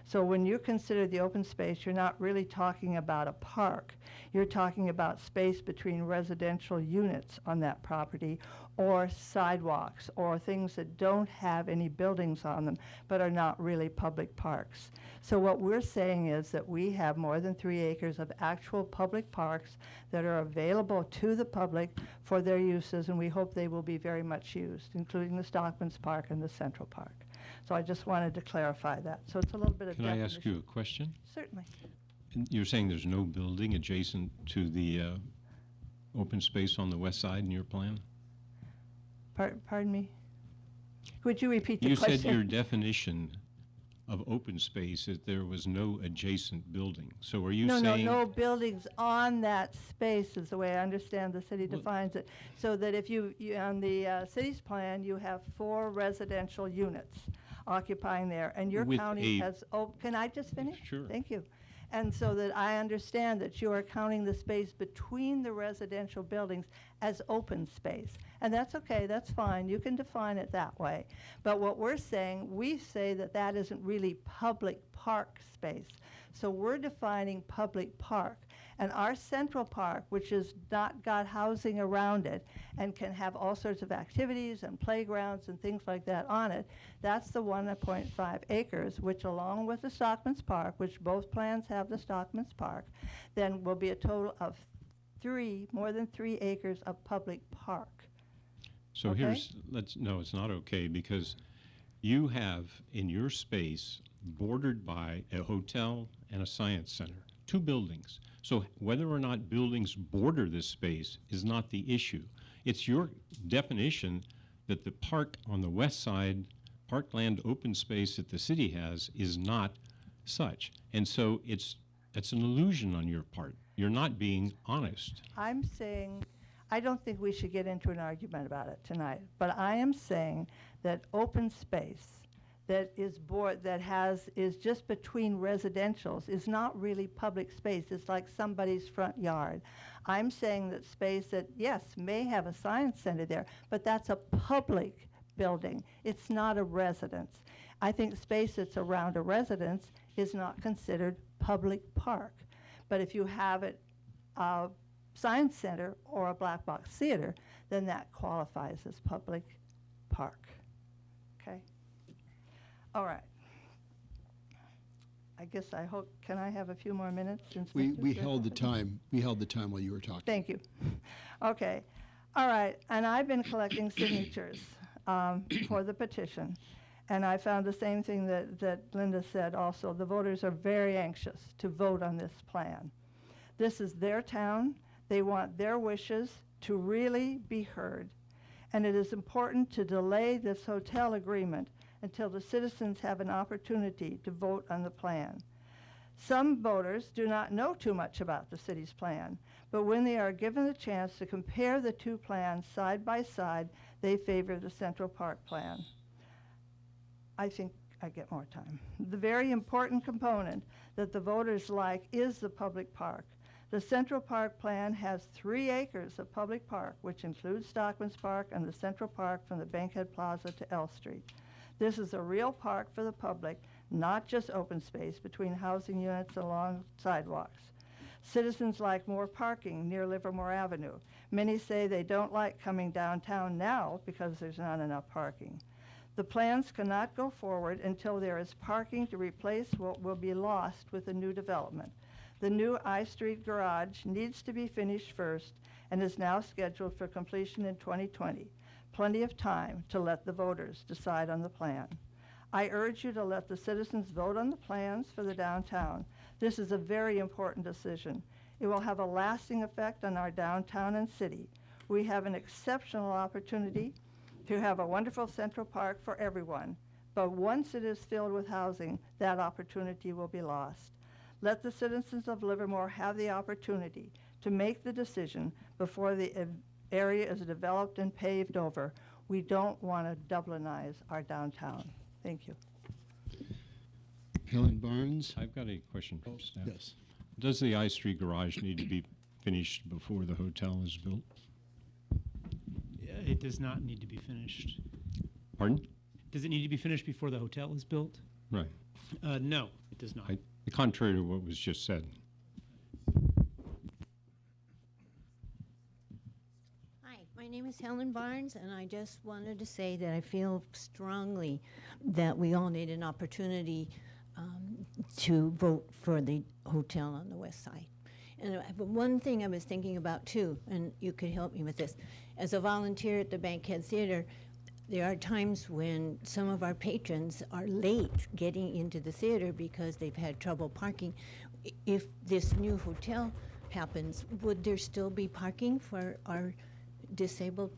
So when you consider the open space, you're not really talking about a park. You're talking about space between residential units on that property, or sidewalks, or things that don't have any buildings on them, but are not really public parks. So what we're saying is that we have more than 3 acres of actual public parks that are available to the public for their uses, and we hope they will be very much used, including the Stockman's Park and the Central Park. So I just wanted to clarify that. So it's a little bit of Can I ask you a question? Certainly. You're saying there's no building adjacent to the open space on the west side in your plan? Pardon me? Would you repeat the question? You said your definition of open space is there was no adjacent building. So are you saying? No buildings on that space is the way I understand the city defines it. So that if you on the city's plan, you have 4 residential units occupying there, and your county has, can I just finish? Sure. Thank you. And so that I understand that you are counting the space between the residential buildings as open space. And that's okay, that's fine, you can define it that way. But what we're saying, we say that that isn't really public park space. So we're defining public park. And our Central Park, which has not got housing around it and can have all sorts of activities and playgrounds and things like that on it, that's the 1.5 acres, which along with the Stockman's Park, which both plans have the Stockman's Park, then will be a total of more than 3 acres of public park. So Okay. no, it's not okay, because you have in your space bordered by a hotel and a science center, 2 buildings. So whether or not buildings border this space is not the issue. It's your definition that the park on the west side, parkland open space that the city has, is not such. And so it's an illusion on your part. You're not being honest. I'm saying, I don't think we should get into an argument about it tonight, but I am saying that open space that is just between residentials is not really public space. It's like somebody's front yard. I'm saying that space that, yes, may have a science center there, but that's a public building. It's not a residence. I think space that's around a residence is not considered public park. But if you have it a science center or a black box theater, then that qualifies as public park. Okay? All right. I guess can I have a few more minutes? Since We Mr. held the Smith- time. We held the time while you were talking. Thank you. Okay. All right. And I've been collecting signatures for the petition. And I found the same thing that Linda said also. The voters are very anxious to vote on this plan. This is their town. They want their wishes to really be heard. And it is important to delay this hotel agreement until the citizens have an opportunity to vote on the plan. Some voters do not know too much about the city's plan, but when they are given the chance to compare the 2 plans side by side, they favor the Central Park plan. I think I get more time. The very important component that the voters like is the public park. The Central Park plan has 3 acres of public park, which includes Stockman's Park and the Central Park from the Bankhead Plaza to L Street. This is a real park for the public, not just open space between housing units along sidewalks. Citizens like more parking near Livermore Avenue. Many say they don't like coming downtown now because there's not enough parking. The plans cannot go forward until there is parking to replace what will be lost with the new development. The new I Street garage needs to be finished first and is now scheduled for completion in 2020. Plenty of time to let the voters decide on the plan. I urge you to let the citizens vote on the plans for the downtown. This is a very important decision. It will have a lasting effect on our downtown and city. We have an exceptional opportunity to have a wonderful Central Park for everyone, but once it is filled with housing, that opportunity will be lost. Let the citizens of Livermore have the opportunity to make the decision before the area is developed and paved over. We don't want to Dublinize our downtown. Thank you. Helen Barnes? I've got a question from staff. Yes. Does the I Street garage need to be finished before the hotel is built? It does not need to be finished. Pardon? Does it need to be finished before the hotel is built? Right. No, it does not. Contrary to what was just said. Hi, my name is Helen Barnes, and I just wanted to say that I feel strongly that we all need an opportunity to vote for the hotel on the west side. And but one thing I was thinking about too, and you could help me with this, as a volunteer at the Bankhead Theater, there are times when some of our patrons are late getting into the theater because they've had trouble parking. If this new hotel happens, would there still be parking for our disabled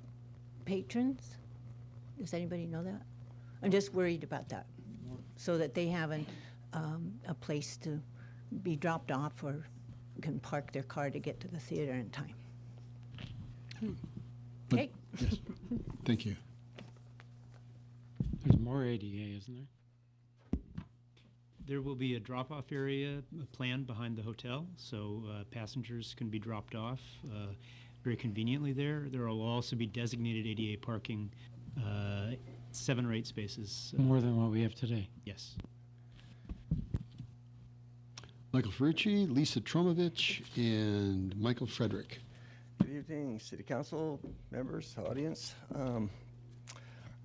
patrons? Does anybody know that? I'm just worried about that, so that they have a place to be dropped off or can park their car to get to the theater in time. Okay. Yes. Thank you. There's more ADA, isn't there? There will be a drop-off area planned behind the hotel, so passengers can be dropped off very conveniently there. There will also be designated ADA parking, 7 or 8 spaces. More than what we have today. Yes. Michael Ferrucci, Lisa Tromovich, and Michael Frederick. Good evening, City Council members, audience. I'm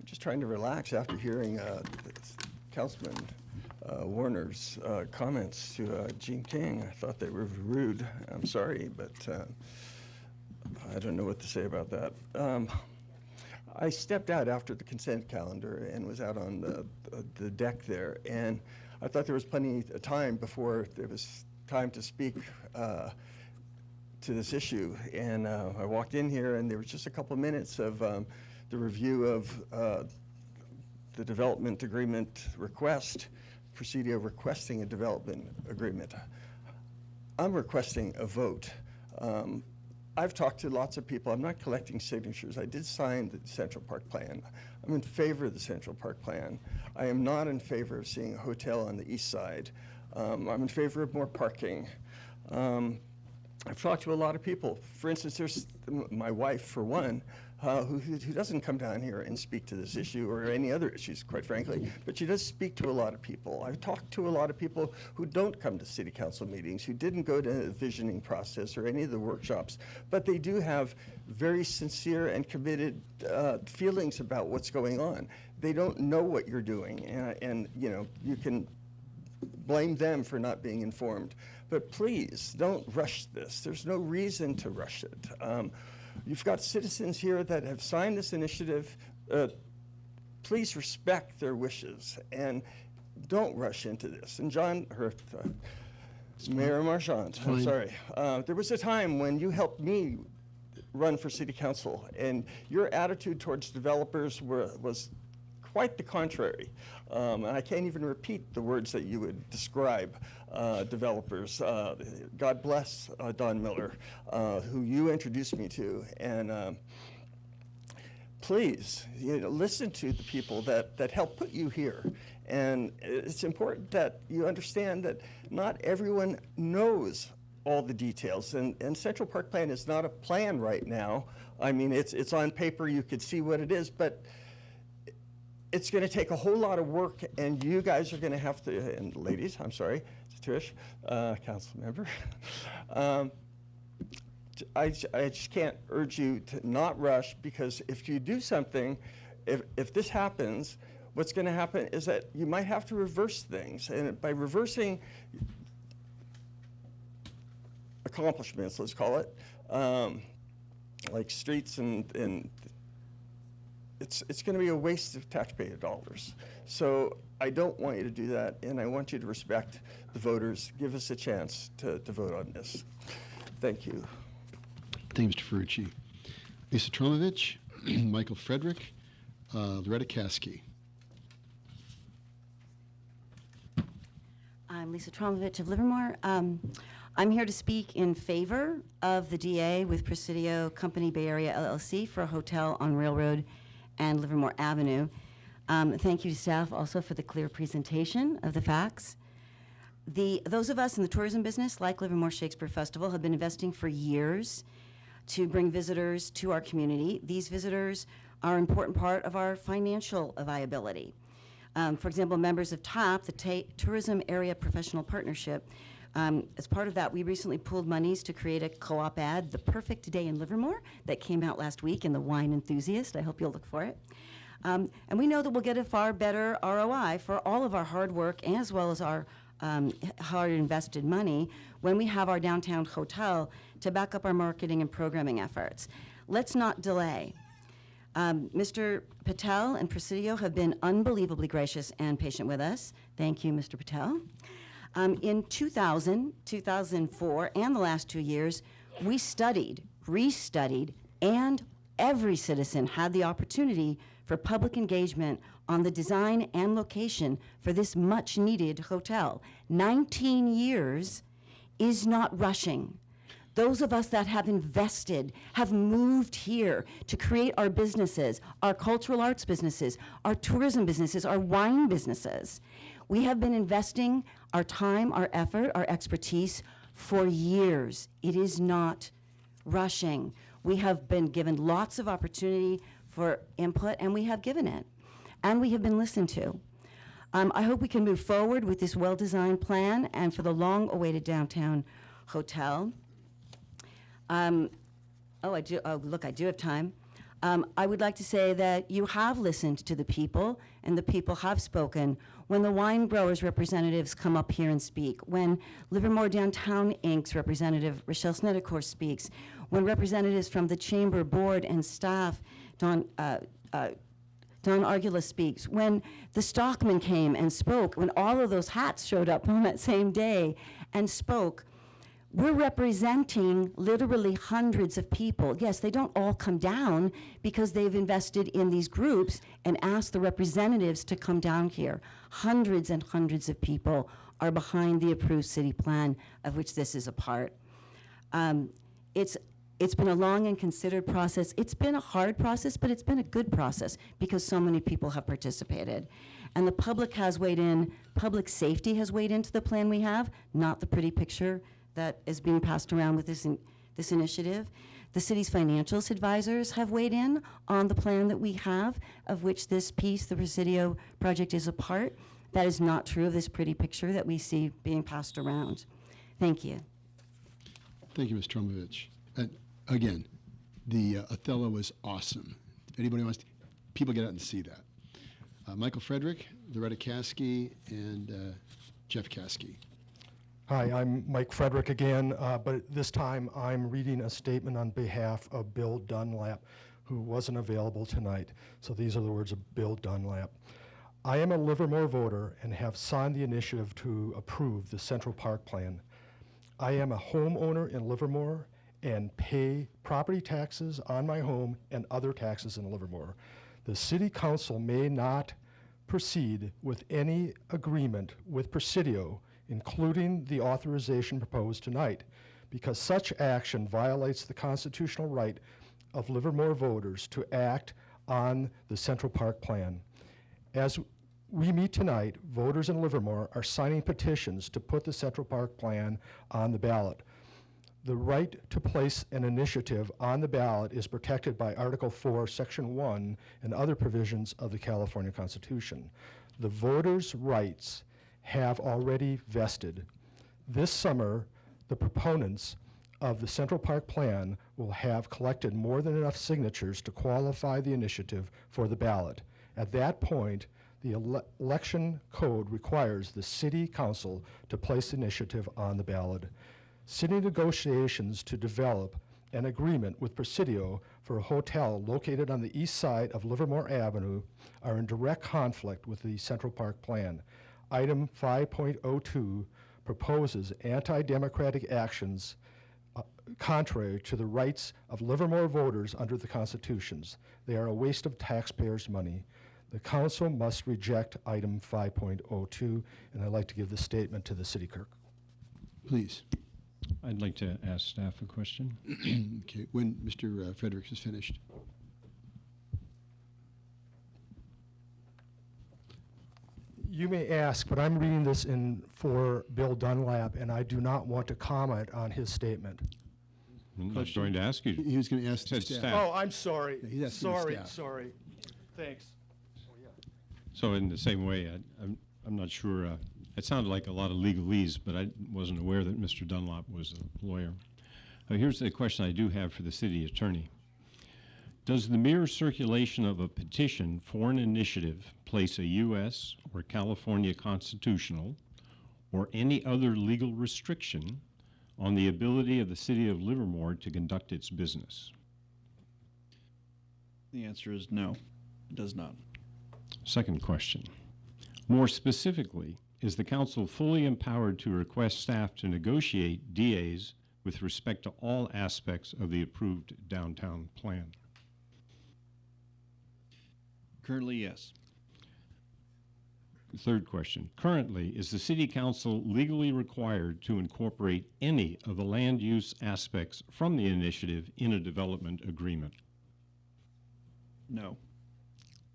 just trying to relax after hearing Councilman Warner's comments to Gene King. I thought they were rude. I'm sorry, but I don't know what to say about that. I stepped out after the consent calendar and was out on the deck there, and I thought there was plenty of time before there was time to speak to this issue. And I walked in here, and there was just a couple of minutes of the review of the development agreement request, Presidio requesting a development agreement. I'm requesting a vote. I've talked to lots of people. I'm not collecting signatures. I did sign the Central Park Plan. I'm in favor of the Central Park Plan. I am not in favor of seeing a hotel on the east side. I'm in favor of more parking. I've talked to a lot of people. For instance, there's my wife, for one, who doesn't come down here and speak to this issue or any other issues, quite frankly, but she does speak to a lot of people. I've talked to a lot of people who don't come to city council meetings, who didn't go to the visioning process or any of the workshops, but they do have very sincere and committed feelings about what's going on. They don't know what you're doing, and you know, you can blame them for not being informed. But please, don't rush this. There's no reason to rush it. You've got citizens here that have signed this initiative. Please respect their wishes and don't rush into this. And John, Mayor Marchand, I'm sorry. There was a time when you helped me run for city council, and your attitude towards developers was quite the contrary. And I can't even repeat the words that you would describe developers. God bless Don Miller, who you introduced me to. And please, listen to the people that help put you here. And it's important that you understand that not everyone knows all the details. And Central Park Plan is not a plan right now. I mean, it's on paper, you could see what it is, but it's going to take a whole lot of work, and you guys are going to have to, and ladies, I'm sorry, Trish, council member, I just can't urge you to not rush, because if you do something, if this happens, what's going to happen is that you might have to reverse things, and by reversing accomplishments, let's call it, like streets and it's going to be a waste of taxpayer dollars. So I don't want you to do that, and I want you to respect the voters. Give us a chance to vote on this. Thank you. Thank you, Mr. Ferrucci. Lisa Tromovich, Michael Frederick, Loretta Caskey. I'm Lisa Tromovich of Livermore. I'm here to speak in favor of the DA with Presidio Company Bay Area LLC for a hotel on Railroad and Livermore Avenue. Thank you to staff also for the clear presentation of the facts. Those of us in the tourism business, like Livermore Shakespeare Festival, have been investing for years to bring visitors to our community. These visitors are an important part of our financial viability. For example, members of TAP, the Tourism Area Professional Partnership, as part of that, we recently pooled monies to create a co-op ad, The Perfect Day in Livermore, that came out last week in the Wine Enthusiast. I hope you'll look for it. And we know that we'll get a far better ROI for all of our hard work as well as our hard invested money when we have our downtown hotel to back up our marketing and programming efforts. Let's not delay. Mr. Patel and Presidio have been unbelievably gracious and patient with us. Thank you, Mr. Patel. In 2000, 2004, and the last 2 years, we studied, restudied, and every citizen had the opportunity for public engagement on the design and location for this much-needed hotel. 19 years is not rushing. Those of us that have invested, have moved here to create our businesses, our cultural arts businesses, our tourism businesses, our wine businesses. We have been investing our time, our effort, our expertise for years. It is not rushing. We have been given lots of opportunity for input, and we have given it. And we have been listened to. I hope we can move forward with this well-designed plan and for the long-awaited downtown hotel. I do have time. I would like to say that you have listened to the people, and the people have spoken. When the wine growers' representatives come up here and speak, when Livermore Downtown Inc.'s representative, Rochelle Snedeker, speaks, when representatives from the chamber board and staff, Don Argula speaks, when the Stockman came and spoke, when all of those hats showed up on that same day and spoke, we're representing literally hundreds of people. Yes, they don't all come down because they've invested in these groups and asked the representatives to come down here. Hundreds and hundreds of people are behind the approved city plan, of which this is a part. It's been a long and considered process. It's been a hard process, but it's been a good process because so many people have participated. And the public has weighed in, public safety has weighed into the plan we have, not the pretty picture that is being passed around with this initiative. The city's financials advisors have weighed in on the plan that we have, of which this piece, the Presidio project, is a part. That is not true of this pretty picture that we see being passed around. Thank you. Thank you, Ms. Tromovich. And again, the Othello was awesome. If anybody wants to, people get out and see that. Michael Frederick, Loretta Caskey, and Jeff Caskey. Hi, I'm Mike Frederick again, but this time I'm reading a statement on behalf of Bill Dunlap, who wasn't available tonight. So these are the words of Bill Dunlap. I am a Livermore voter and have signed the initiative to approve the Central Park Plan. I am a homeowner in Livermore and pay property taxes on my home and other taxes in Livermore. The City Council may not proceed with any agreement with Presidio, including the authorization proposed tonight, because such action violates the constitutional right of Livermore voters to act on the Central Park Plan. As we meet tonight, voters in Livermore are signing petitions to put the Central Park Plan on the ballot. The right to place an initiative on the ballot is protected by Article 4, Section 1, and other provisions of the California Constitution. The voters' rights have already vested. This summer, the proponents of the Central Park Plan will have collected more than enough signatures to qualify the initiative for the ballot. At that point, the election code requires the City Council to place the initiative on the ballot. City negotiations to develop an agreement with Presidio for a hotel located on the east side of Livermore Avenue are in direct conflict with the Central Park Plan. Item 5.02 proposes anti-democratic actions contrary to the rights of Livermore voters under the constitutions. They are a waste of taxpayers' money. The council must reject item 5.02, and I'd like to give the statement to the city clerk. Please. I'd like to ask staff a question. Okay, when Mr. Fredericks is finished. You may ask, but I'm reading this for Bill Dunlap, and I do not want to comment on his statement. I'm not going to ask you. He was going to ask the staff. Oh, I'm sorry. He's asking the staff. Sorry. Thanks. So in the same way, I'm not sure. It sounded like a lot of legalese, but I wasn't aware that Mr. Dunlap was a lawyer. Here's the question I do have for the city attorney. Does the mere circulation of a petition for an initiative place a U.S. or California constitutional or any other legal restriction on the ability of the city of Livermore to conduct its business? The answer is no, it does not. Second question. More specifically, is the council fully empowered to request staff to negotiate DAs with respect to all aspects of the approved downtown plan? Currently, yes. Third question. Currently, is the city council legally required to incorporate any of the land use aspects from the initiative in a development agreement? No,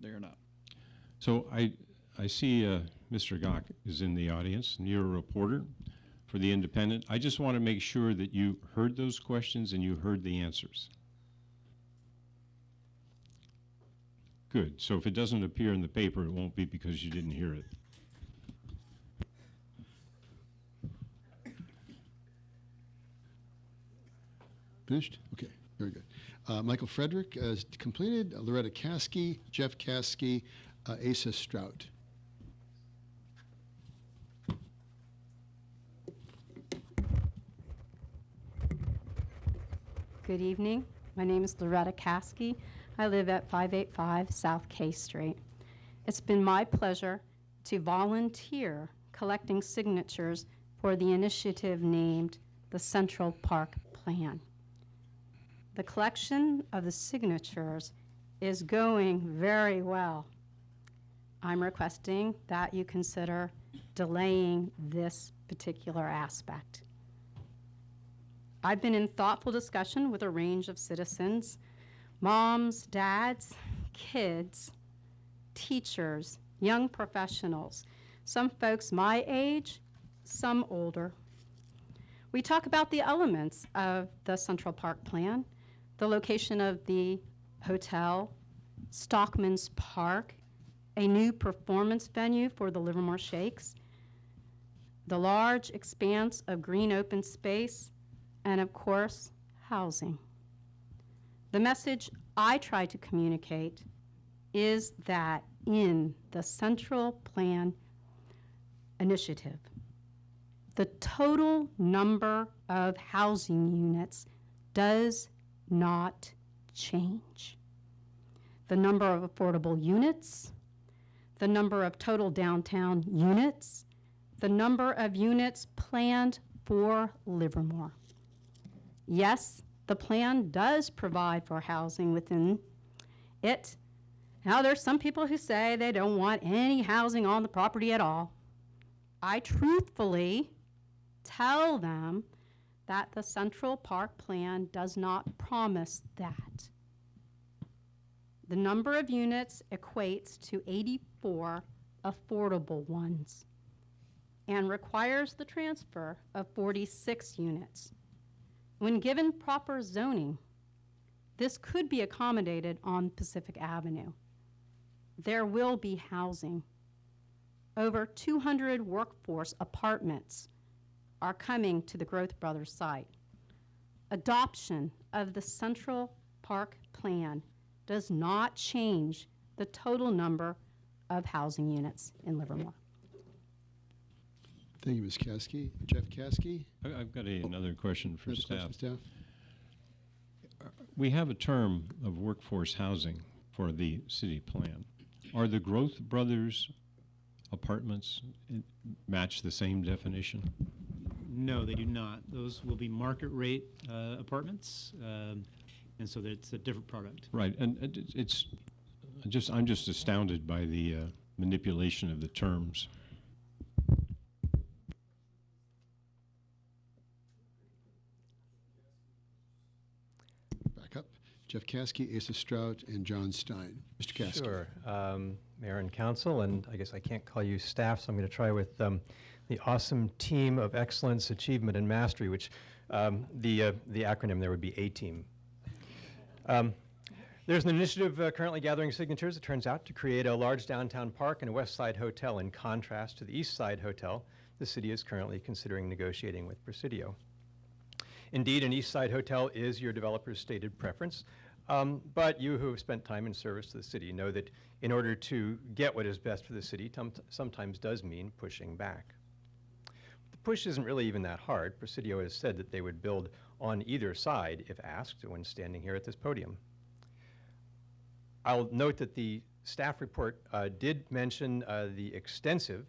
they are not. So I see Mr. Gach is in the audience, and you're a reporter for The Independent. I just want to make sure that you heard those questions and you heard the answers. Good. So if it doesn't appear in the paper, it won't be because you didn't hear it. Finished? Okay, very good. Michael Frederick is completed. Loretta Caskey, Jeff Caskey, Asa Strout. Good evening. My name is Loretta Caskey. I live at 585 South K Street. It's been my pleasure to volunteer collecting signatures for the initiative named the Central Park Plan. The collection of the signatures is going very well. I'm requesting that you consider delaying this particular aspect. I've been in thoughtful discussion with a range of citizens, moms, dads, kids, teachers, young professionals, some folks my age, some older. We talk about the elements of the Central Park Plan, the location of the hotel, Stockman's Park, a new performance venue for the Livermore Shakes, the large expanse of green open space, and of course, housing. The message I try to communicate is that in the Central Plan initiative, the total number of housing units does not change. The number of affordable units, the number of total downtown units, the number of units planned for Livermore. Yes, the plan does provide for housing within it. Now, there's some people who say they don't want any housing on the property at all. I truthfully tell them that the Central Park Plan does not promise that. The number of units equates to 84 affordable ones and requires the transfer of 46 units. When given proper zoning, this could be accommodated on Pacific Avenue. There will be housing. Over 200 workforce apartments are coming to the Growth Brothers site. Adoption of the Central Park Plan does not change the total number of housing units in Livermore. Thank you, Ms. Caskey. Jeff Caskey? I've got another question for Another staff. question, We have a term of workforce housing for the city plan. Are the Growth Brothers apartments match the same definition? No, they do not. Those will be market rate apartments, and so it's a different product. Right, and I'm just astounded by the manipulation of the terms. Back up. Jeff Caskey, Asa Strout, and John Stein. Mr. Caskey. Sure. Mayor and Council, and I guess I can't call you staff, so I'm going to try with the awesome team of excellence, achievement, and mastery, which the acronym there would be A-Team. There's an initiative currently gathering signatures, it turns out, to create a large downtown park and a West Side hotel in contrast to the East Side hotel the city is currently considering negotiating with Presidio. Indeed, an East Side hotel is your developer's stated preference, but you who have spent time in service to the city know that in order to get what is best for the city sometimes does mean pushing back. The push isn't really even that hard. Presidio has said that they would build on either side if asked when standing here at this podium. I'll note that the staff report did mention the extensive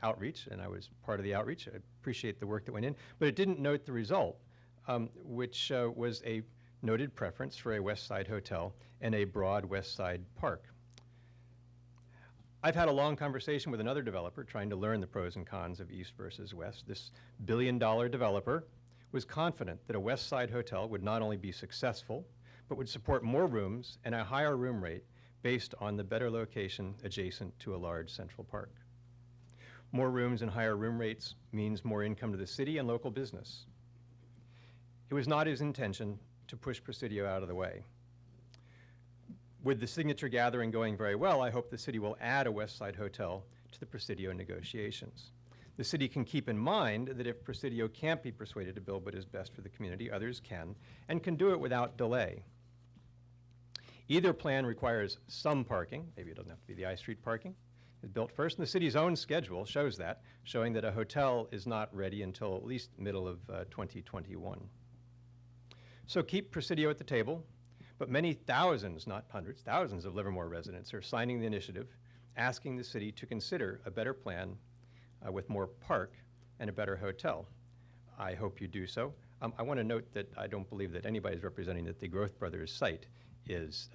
outreach, and I was part of the outreach. I appreciate the work that went in, but it didn't note the result, which was a noted preference for a West Side hotel and a broad West Side park. I've had a long conversation with another developer trying to learn the pros and cons of East versus West. This billion-dollar developer was confident that a West Side hotel would not only be successful, but would support more rooms and a higher room rate based on the better location adjacent to a large central park. More rooms and higher room rates means more income to the city and local business. It was not his intention to push Presidio out of the way. With the signature gathering going very well, I hope the city will add a West Side hotel to the Presidio negotiations. The city can keep in mind that if Presidio can't be persuaded to build what is best for the community, others can, and can do it without delay. Either plan requires some parking. Maybe it doesn't have to be the I Street parking. It's built first, and the city's own schedule shows that, showing that a hotel is not ready until at least middle of 2021. So keep Presidio at the table, but many thousands, not hundreds, thousands of Livermore residents are signing the initiative, asking the city to consider a better plan with more park and a better hotel. I hope you do so. I want to note that I don't believe that anybody is representing that the Growth Brothers site is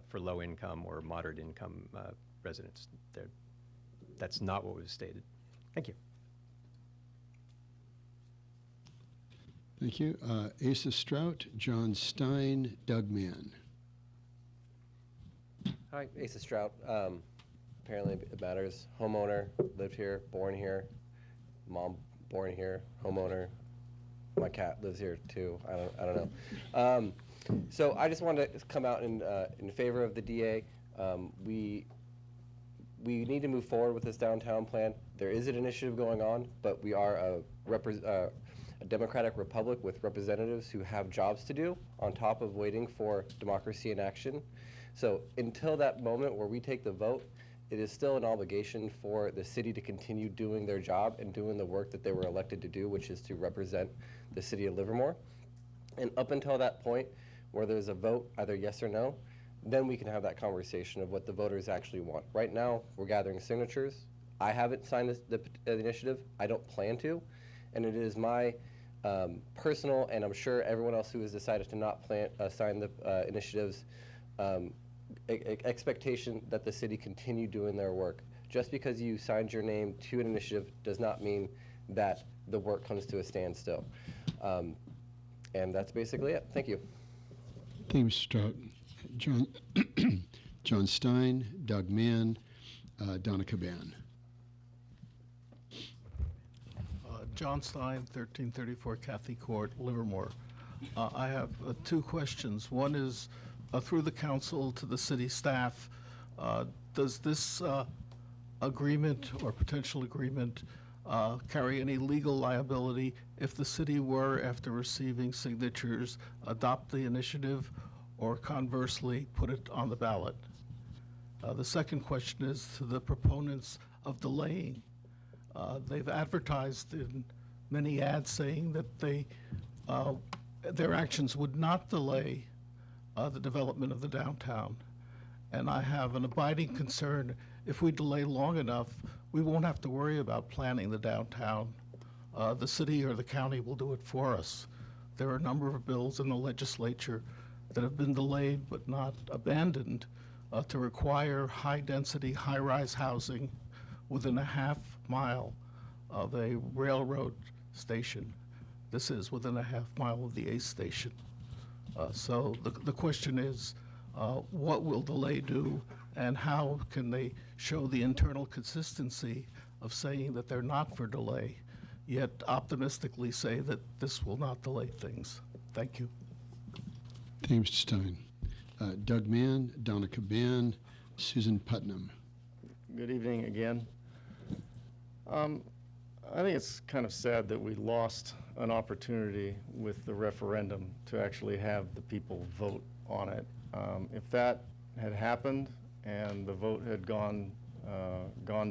for low income or moderate income residents. That's not what was stated. Thank you. Thank you. Asa Strout, John Stein, Doug Mann. Hi, Asa Strout. Apparently it matters. Homeowner, lived here, born here. Mom born here, homeowner. My cat lives here too. I don't know. So I just wanted to come out in favor of the DA. We need to move forward with this downtown plan. There is an initiative going on, but we are a democratic republic with representatives who have jobs to do on top of waiting for democracy in action. So until that moment where we take the vote, it is still an obligation for the city to continue doing their job and doing the work that they were elected to do, which is to represent the city of Livermore. And up until that point where there's a vote, either yes or no, then we can have that conversation of what the voters actually want. Right now, we're gathering signatures. I haven't signed the initiative. I don't plan to. And it is my personal, and I'm sure everyone else who has decided to not sign the initiatives, expectation that the city continue doing their work. Just because you signed your name to an initiative does not mean that the work comes to a standstill. And that's basically it. Thank you. Thank you, Mr. Strout. John, John Stein, Doug Mann, Donna Caban. John Stein, 1334 Cathy Court, Livermore. I have two questions. One is through the council to the city staff. Does this agreement or potential agreement carry any legal liability if the city were, after receiving signatures, adopt the initiative or conversely put it on the ballot? The second question is to the proponents of delaying. They've advertised in many ads saying that their actions would not delay the development of the downtown. And I have an abiding concern, if we delay long enough, we won't have to worry about planning the downtown. The city or the county will do it for us. There are a number of bills in the legislature that have been delayed but not abandoned to require high-density, high-rise housing within a half mile of a railroad station. This is within a half mile of the ACE station. So the question is, what will delay do, and how can they show the internal consistency of saying that they're not for delay, yet optimistically say that this will not delay things? Thank you. Thank you, Mr. Stein. Doug Mann, Donna Caban, Susan Putnam. Good evening again. I think it's kind of sad that we lost an opportunity with the referendum to actually have the people vote on it. If that had happened and the vote had gone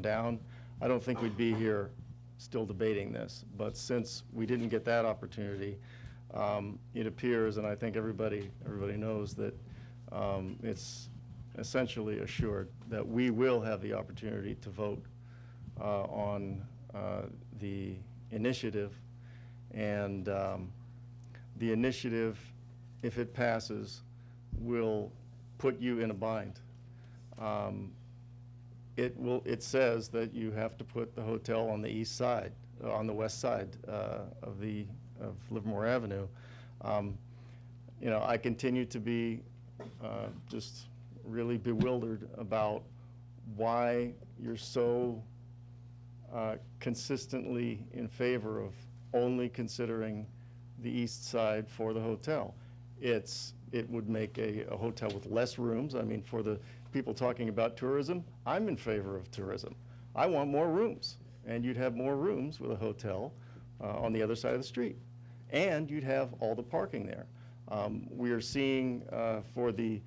down, I don't think we'd be here still debating this. But since we didn't get that opportunity, it appears, and I think everybody knows, that it's essentially assured that we will have the opportunity to vote on the initiative. And the initiative, if it passes, will put you in a bind. It says that you have to put the hotel on the east side, on the west side of Livermore Avenue. You know, I continue to be just really bewildered about why you're so consistently in favor of only considering the east side for the hotel. It would make a hotel with less rooms. I mean, for the people talking about tourism, I'm in favor of tourism. I want more rooms, and you'd have more rooms with a hotel on the other side of the street, and you'd have all the parking there. We are seeing for the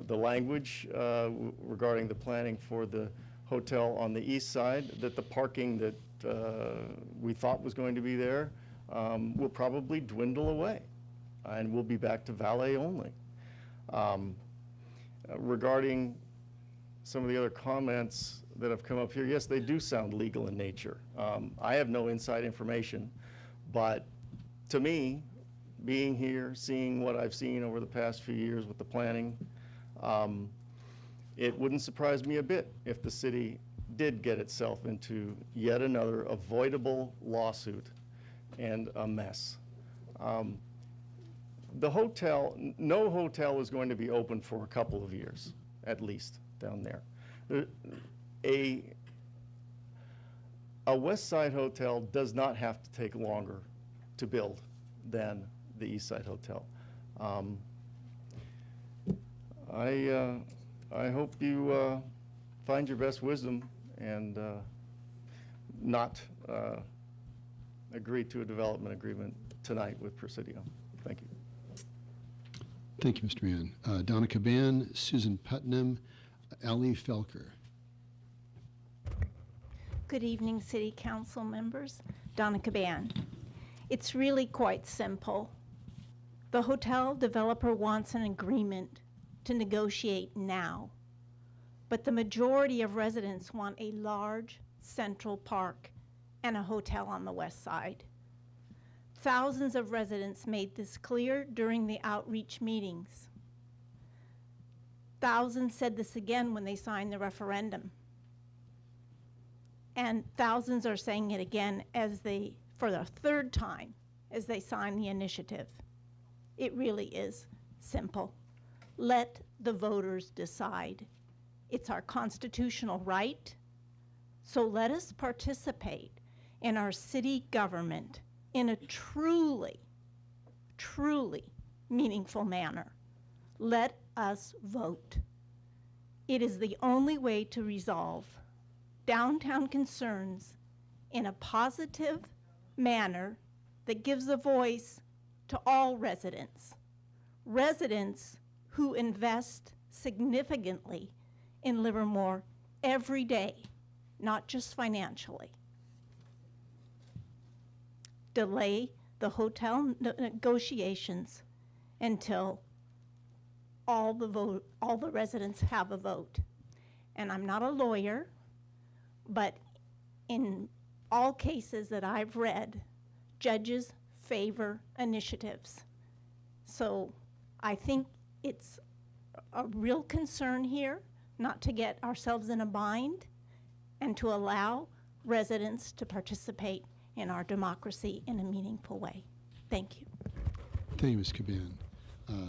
language regarding the planning for the hotel on the east side, that the parking that we thought was going to be there will probably dwindle away, and we'll be back to valet only. Regarding some of the other comments that have come up here, yes, they do sound legal in nature. I have no inside information, but to me, being here, seeing what I've seen over the past few years with the planning, it wouldn't surprise me a bit if the city did get itself into yet another avoidable lawsuit and a mess. The hotel, no hotel is going to be open for a couple of years, at least, down there. A West Side hotel does not have to take longer to build than the East Side Hotel. I hope you find your best wisdom and not agree to a development agreement tonight with Presidio. Thank you. Thank you, Mr. Mann. Donna Caban, Susan Putnam, Ali Felker. Good evening, City Council members. Donna Caban. It's really quite simple. The hotel developer wants an agreement to negotiate now, but the majority of residents want a large central park and a hotel on the west side. Thousands of residents made this clear during the outreach meetings. Thousands said this again when they signed the referendum. And thousands are saying it again for the third time as they sign the initiative. It really is simple. Let the voters decide. It's our constitutional right, so let us participate in our city government in a truly, truly meaningful manner. Let us vote. It is the only way to resolve downtown concerns in a positive manner that gives a voice to all residents. Residents who invest significantly in Livermore every day, not just financially. Delay the hotel negotiations until all the residents have a vote. And I'm not a lawyer, but in all cases that I've read, judges favor initiatives. So I think it's a real concern here not to get ourselves in a bind and to allow residents to participate in our democracy in a meaningful way. Thank you. Thank you, Ms. Caban.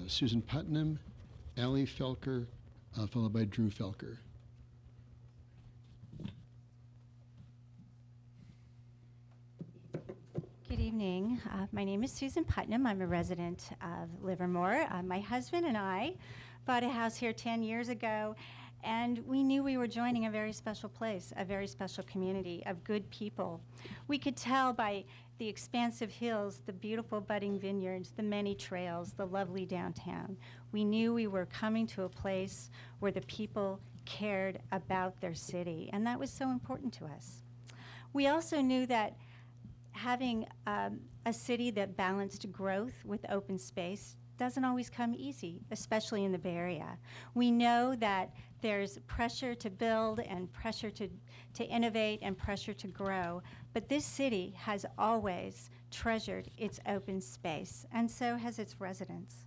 Susan Putnam, Ali Felker, followed by Drew Felker. Good evening. My name is Susan Putnam. I'm a resident of Livermore. My husband and I bought a house here 10 years ago, and we knew we were joining a very special place, a very special community of good people. We could tell by the expansive hills, the beautiful budding vineyards, the many trails, the lovely downtown. We knew we were coming to a place where the people cared about their city, and that was so important to us. We also knew that having a city that balanced growth with open space doesn't always come easy, especially in the Bay Area. We know that there's pressure to build and pressure to innovate and pressure to grow, but this city has always treasured its open space, and so has its residents.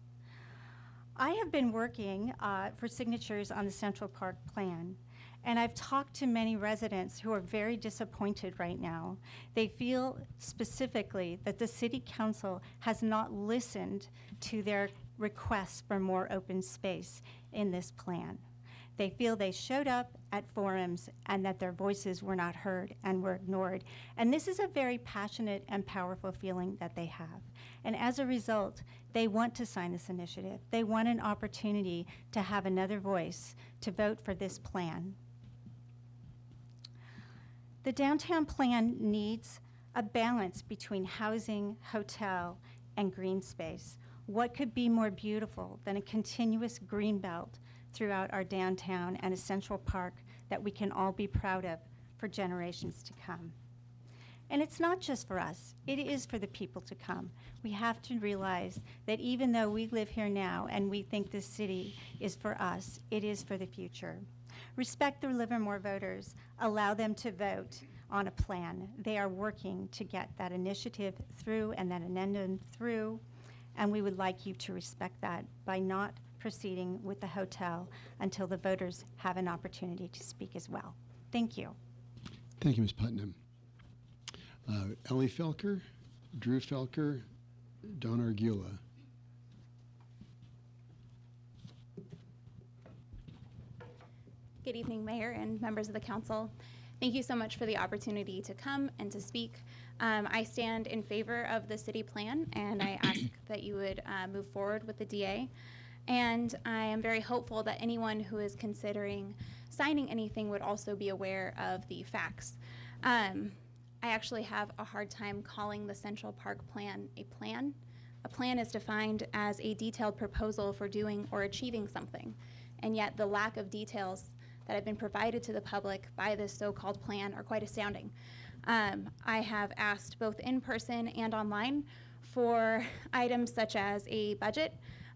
I have been working for signatures on the Central Park Plan, and I've talked to many residents who are very disappointed right now. They feel specifically that the City Council has not listened to their requests for more open space in this plan. They feel they showed up at forums and that their voices were not heard and were ignored. And this is a very passionate and powerful feeling that they have. And as a result, they want to sign this initiative. They want an opportunity to have another voice to vote for this plan. The downtown plan needs a balance between housing, hotel, and green space. What could be more beautiful than a continuous green belt throughout our downtown and a central park that we can all be proud of for generations to come? And it's not just for us, it is for the people to come. We have to realize that even though we live here now and we think this city is for us, it is for the future. Respect the Livermore voters, allow them to vote on a plan. They are working to get that initiative through and that addendum through, and we would like you to respect that by not proceeding with the hotel until the voters have an opportunity to speak as well. Thank you. Thank you, Ms. Putnam. Ellie Felker, Drew Felker, Don Argula. Good evening, Mayor and members of the council. Thank you so much for the opportunity to come and to speak. I stand in favor of the city plan, and I ask that you would move forward with the DA. And I am very hopeful that anyone who is considering signing anything would also be aware of the facts. I actually have a hard time calling the Central Park Plan a plan. A plan is defined as a detailed proposal for doing or achieving something, and yet the lack of details that have been provided to the public by this so-called plan are quite astounding. I have asked both in person and online for items such as a budget,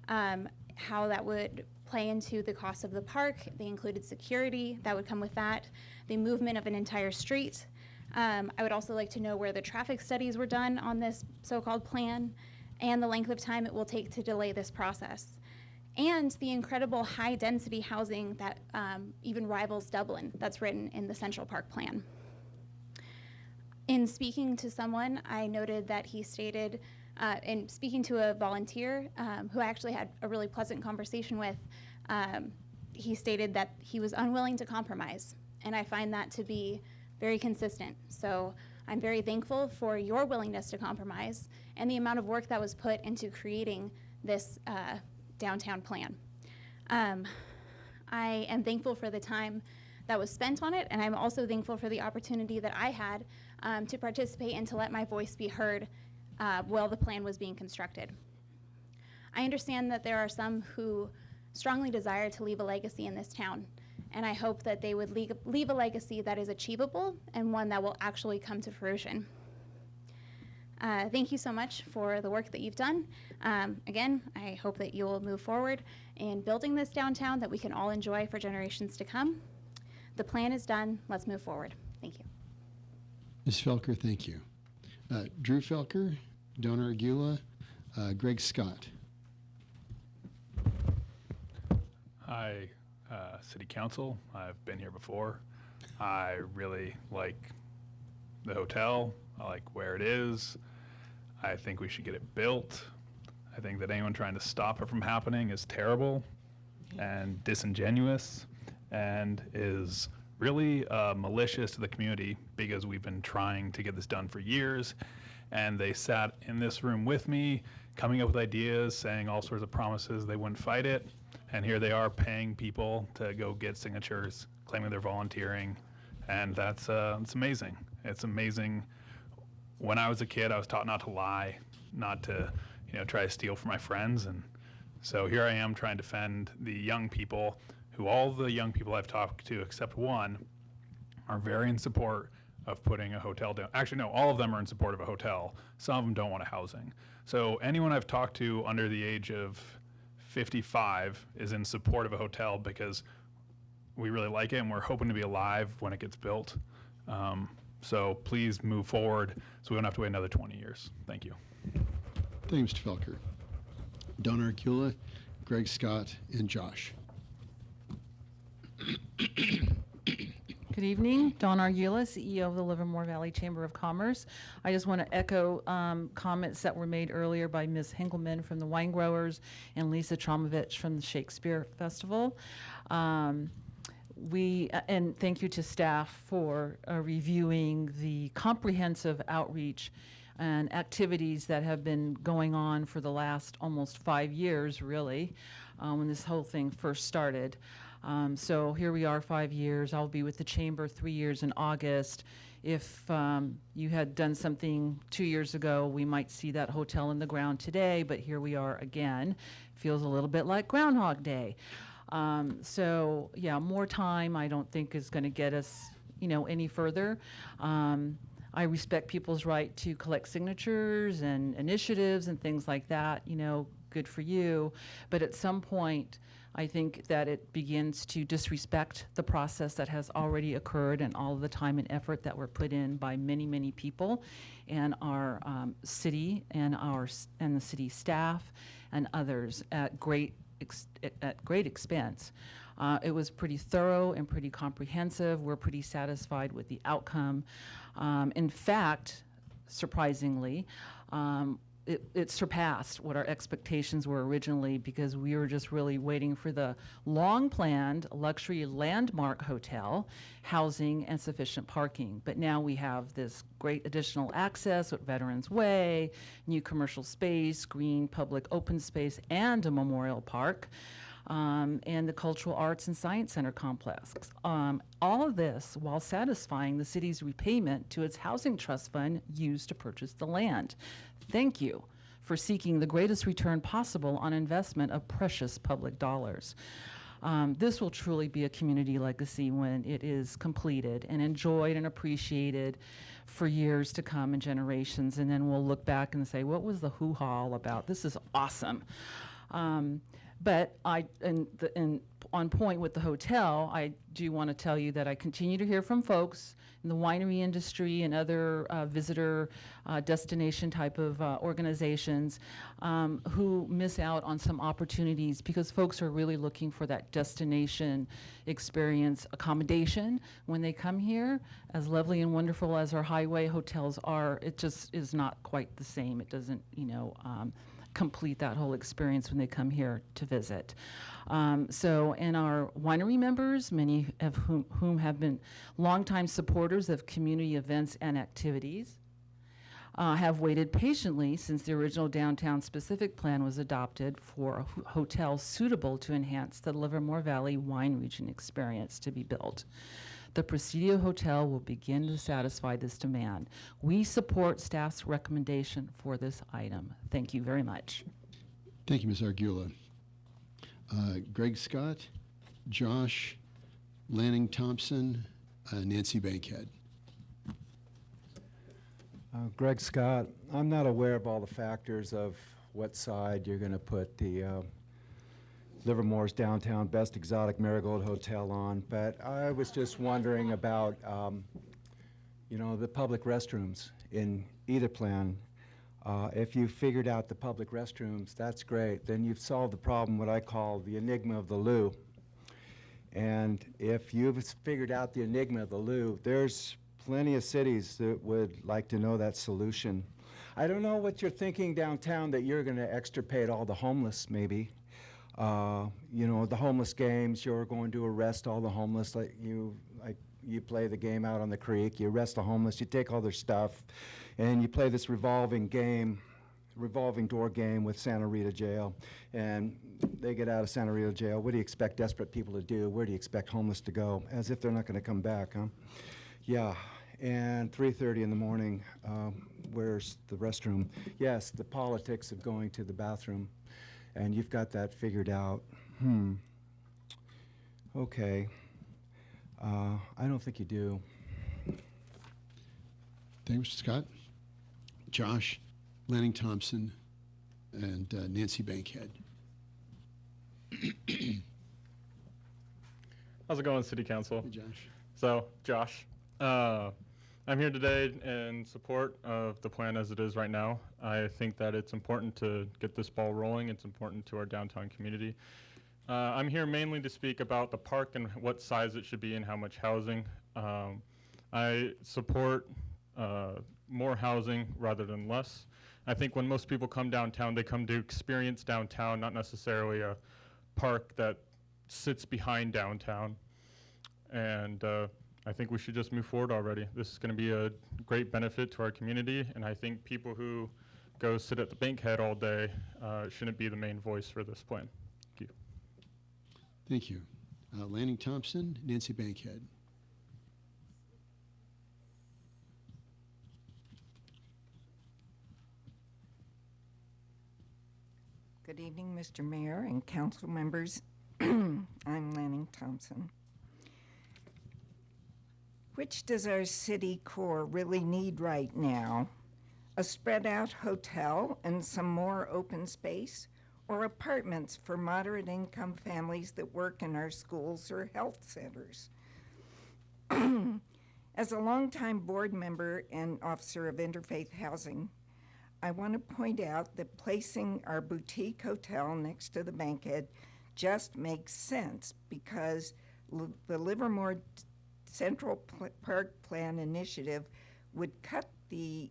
how that would play into the cost of the park. They included security that would come with that, the movement of an entire street. I would also like to know where the traffic studies were done on this so-called plan and the length of time it will take to delay this process. And the incredible high-density housing that even rivals Dublin that's written in the Central Park Plan. In speaking to someone, I noted that he stated, in speaking to a volunteer who I actually had a really pleasant conversation with, he stated that he was unwilling to compromise, and I find that to be very consistent. So I'm very thankful for your willingness to compromise and the amount of work that was put into creating this downtown plan. I am thankful for the time that was spent on it, and I'm also thankful for the opportunity that I had to participate and to let my voice be heard while the plan was being constructed. I understand that there are some who strongly desire to leave a legacy in this town, and I hope that they would leave a legacy that is achievable and one that will actually come to fruition. Thank you so much for the work that you've done. Again, I hope that you will move forward in building this downtown that we can all enjoy for generations to come. The plan is done. Let's move forward. Thank you. Ms. Felker, thank you. Drew Felker, Don Argula, Greg Scott. Hi, City Council. I've been here before. I really like the hotel. I like where it is. I think we should get it built. I think that anyone trying to stop it from happening is terrible and disingenuous and is really malicious to the community, because we've been trying to get this done for years, and they sat in this room with me coming up with ideas, saying all sorts of promises they wouldn't fight it, and here they are paying people to go get signatures, claiming they're volunteering, and that's it's amazing. It's amazing. When I was a kid, I was taught not to lie, not to try to steal from my friends, and so here I am trying to defend the young people, who all the young people I've talked to except one are very in support of putting a hotel down. Actually, no, all of them are in support of a hotel. Some of them don't want a housing. So anyone I've talked to under the age of 55 is in support of a hotel because we really like it and we're hoping to be alive when it gets built. So please move forward so we don't have to wait another 20 years. Thank you. Thank you, Mr. Felker. Don Argula, Greg Scott, and Josh. Good evening, Dawn Argula, CEO of the Livermore Valley Chamber of Commerce. I just want to echo comments that were made earlier by Ms. Henkelman from the Wine Growers and Lisa Tromovich from the Shakespeare Festival. And thank you to staff for reviewing the comprehensive outreach and activities that have been going on for the last almost 5 years, really, when this whole thing first started. So here we are 5 years. I'll be with the Chamber 3 years in August. If you had done something 2 years ago, we might see that hotel in the ground today, but here we are again. Feels a little bit like Groundhog Day. So yeah, more time I don't think is going to get us, any further. I respect people's right to collect signatures and initiatives and things like that, you know, good for you. But at some point, I think that it begins to disrespect the process that has already occurred and all of the time and effort that were put in by many, many people and our city and the city staff and others at great expense. It was pretty thorough and pretty comprehensive. We're pretty satisfied with the outcome. In fact, surprisingly, it surpassed what our expectations were originally because we were just really waiting for the long-planned luxury landmark hotel, housing, and sufficient parking. But now we have this great additional access with Veterans Way, new commercial space, green public open space, and a memorial park. And the Cultural Arts and Science Center complex. All of this while satisfying the city's repayment to its housing trust fund used to purchase the land. Thank you for seeking the greatest return possible on investment of precious public dollars. This will truly be a community legacy when it is completed and enjoyed and appreciated for years to come and generations. And then we'll look back and say, what was the hoo-ha all about? This is awesome. But on point with the hotel, I do want to tell you that I continue to hear from folks in the winery industry and other visitor destination type of organizations who miss out on some opportunities because folks are really looking for that destination experience accommodation when they come here. As lovely and wonderful as our highway hotels are, it just is not quite the same. It doesn't, complete that whole experience when they come here to visit. And our winery members, many of whom have been longtime supporters of community events and activities, have waited patiently since the original downtown specific plan was adopted for a hotel suitable to enhance the Livermore Valley wine region experience to be built. The Presidio Hotel will begin to satisfy this demand. We support staff's recommendation for this item. Thank you very much. Thank you, Ms. Argula. Greg Scott, Josh, Lanning Thompson, Nancy Bankhead. Greg Scott, I'm not aware of all the factors of what side you're going to put the Livermore's downtown best exotic Marigold Hotel on, but I was just wondering about, the public restrooms in either plan. If you figured out the public restrooms, that's great. Then you've solved the problem, what I call the enigma of the loo. And if you've figured out the enigma of the loo, there's plenty of cities that would like to know that solution. I don't know what you're thinking downtown that you're going to extirpate all the homeless, maybe. The homeless games, you're going to arrest all the homeless like you play the game out on the creek, you arrest the homeless, you take all their stuff, and you play this revolving door game with Santa Rita Jail, and they get out of Santa Rita Jail. What do you expect desperate people to do? Where do you expect homeless to go? As if they're not going to come back, huh? Yeah, and 3:30 in the morning, where's the restroom? Yes, the politics of going to the bathroom. And you've got that figured out. Okay. I don't think you do. Thank you, Mr. Scott. Josh, Lanning Thompson, and Nancy Bankhead. How's it going, City Council? Hey, Josh. So, Josh, I'm here today in support of the plan as it is right now. I think that it's important to get this ball rolling. It's important to our downtown community. I'm here mainly to speak about the park and what size it should be and how much housing. I support more housing rather than less. I think when most people come downtown, they come to experience downtown, not necessarily a park that sits behind downtown. And I think we should just move forward already. This is going to be a great benefit to our community, and I think people who go sit at the Bankhead all day shouldn't be the main voice for this plan. Thank you. Thank you. Lanning Thompson, Nancy Bankhead. Good evening, Mr. Mayor and council members. I'm Lanning Thompson. Which does our city core really need right now? A spread out hotel and some more open space, or apartments for moderate income families that work in our schools or health centers? As a longtime board member and officer of Interfaith Housing, I want to point out that placing our boutique hotel next to the Bankhead just makes sense because the Livermore Central Park Plan initiative would cut the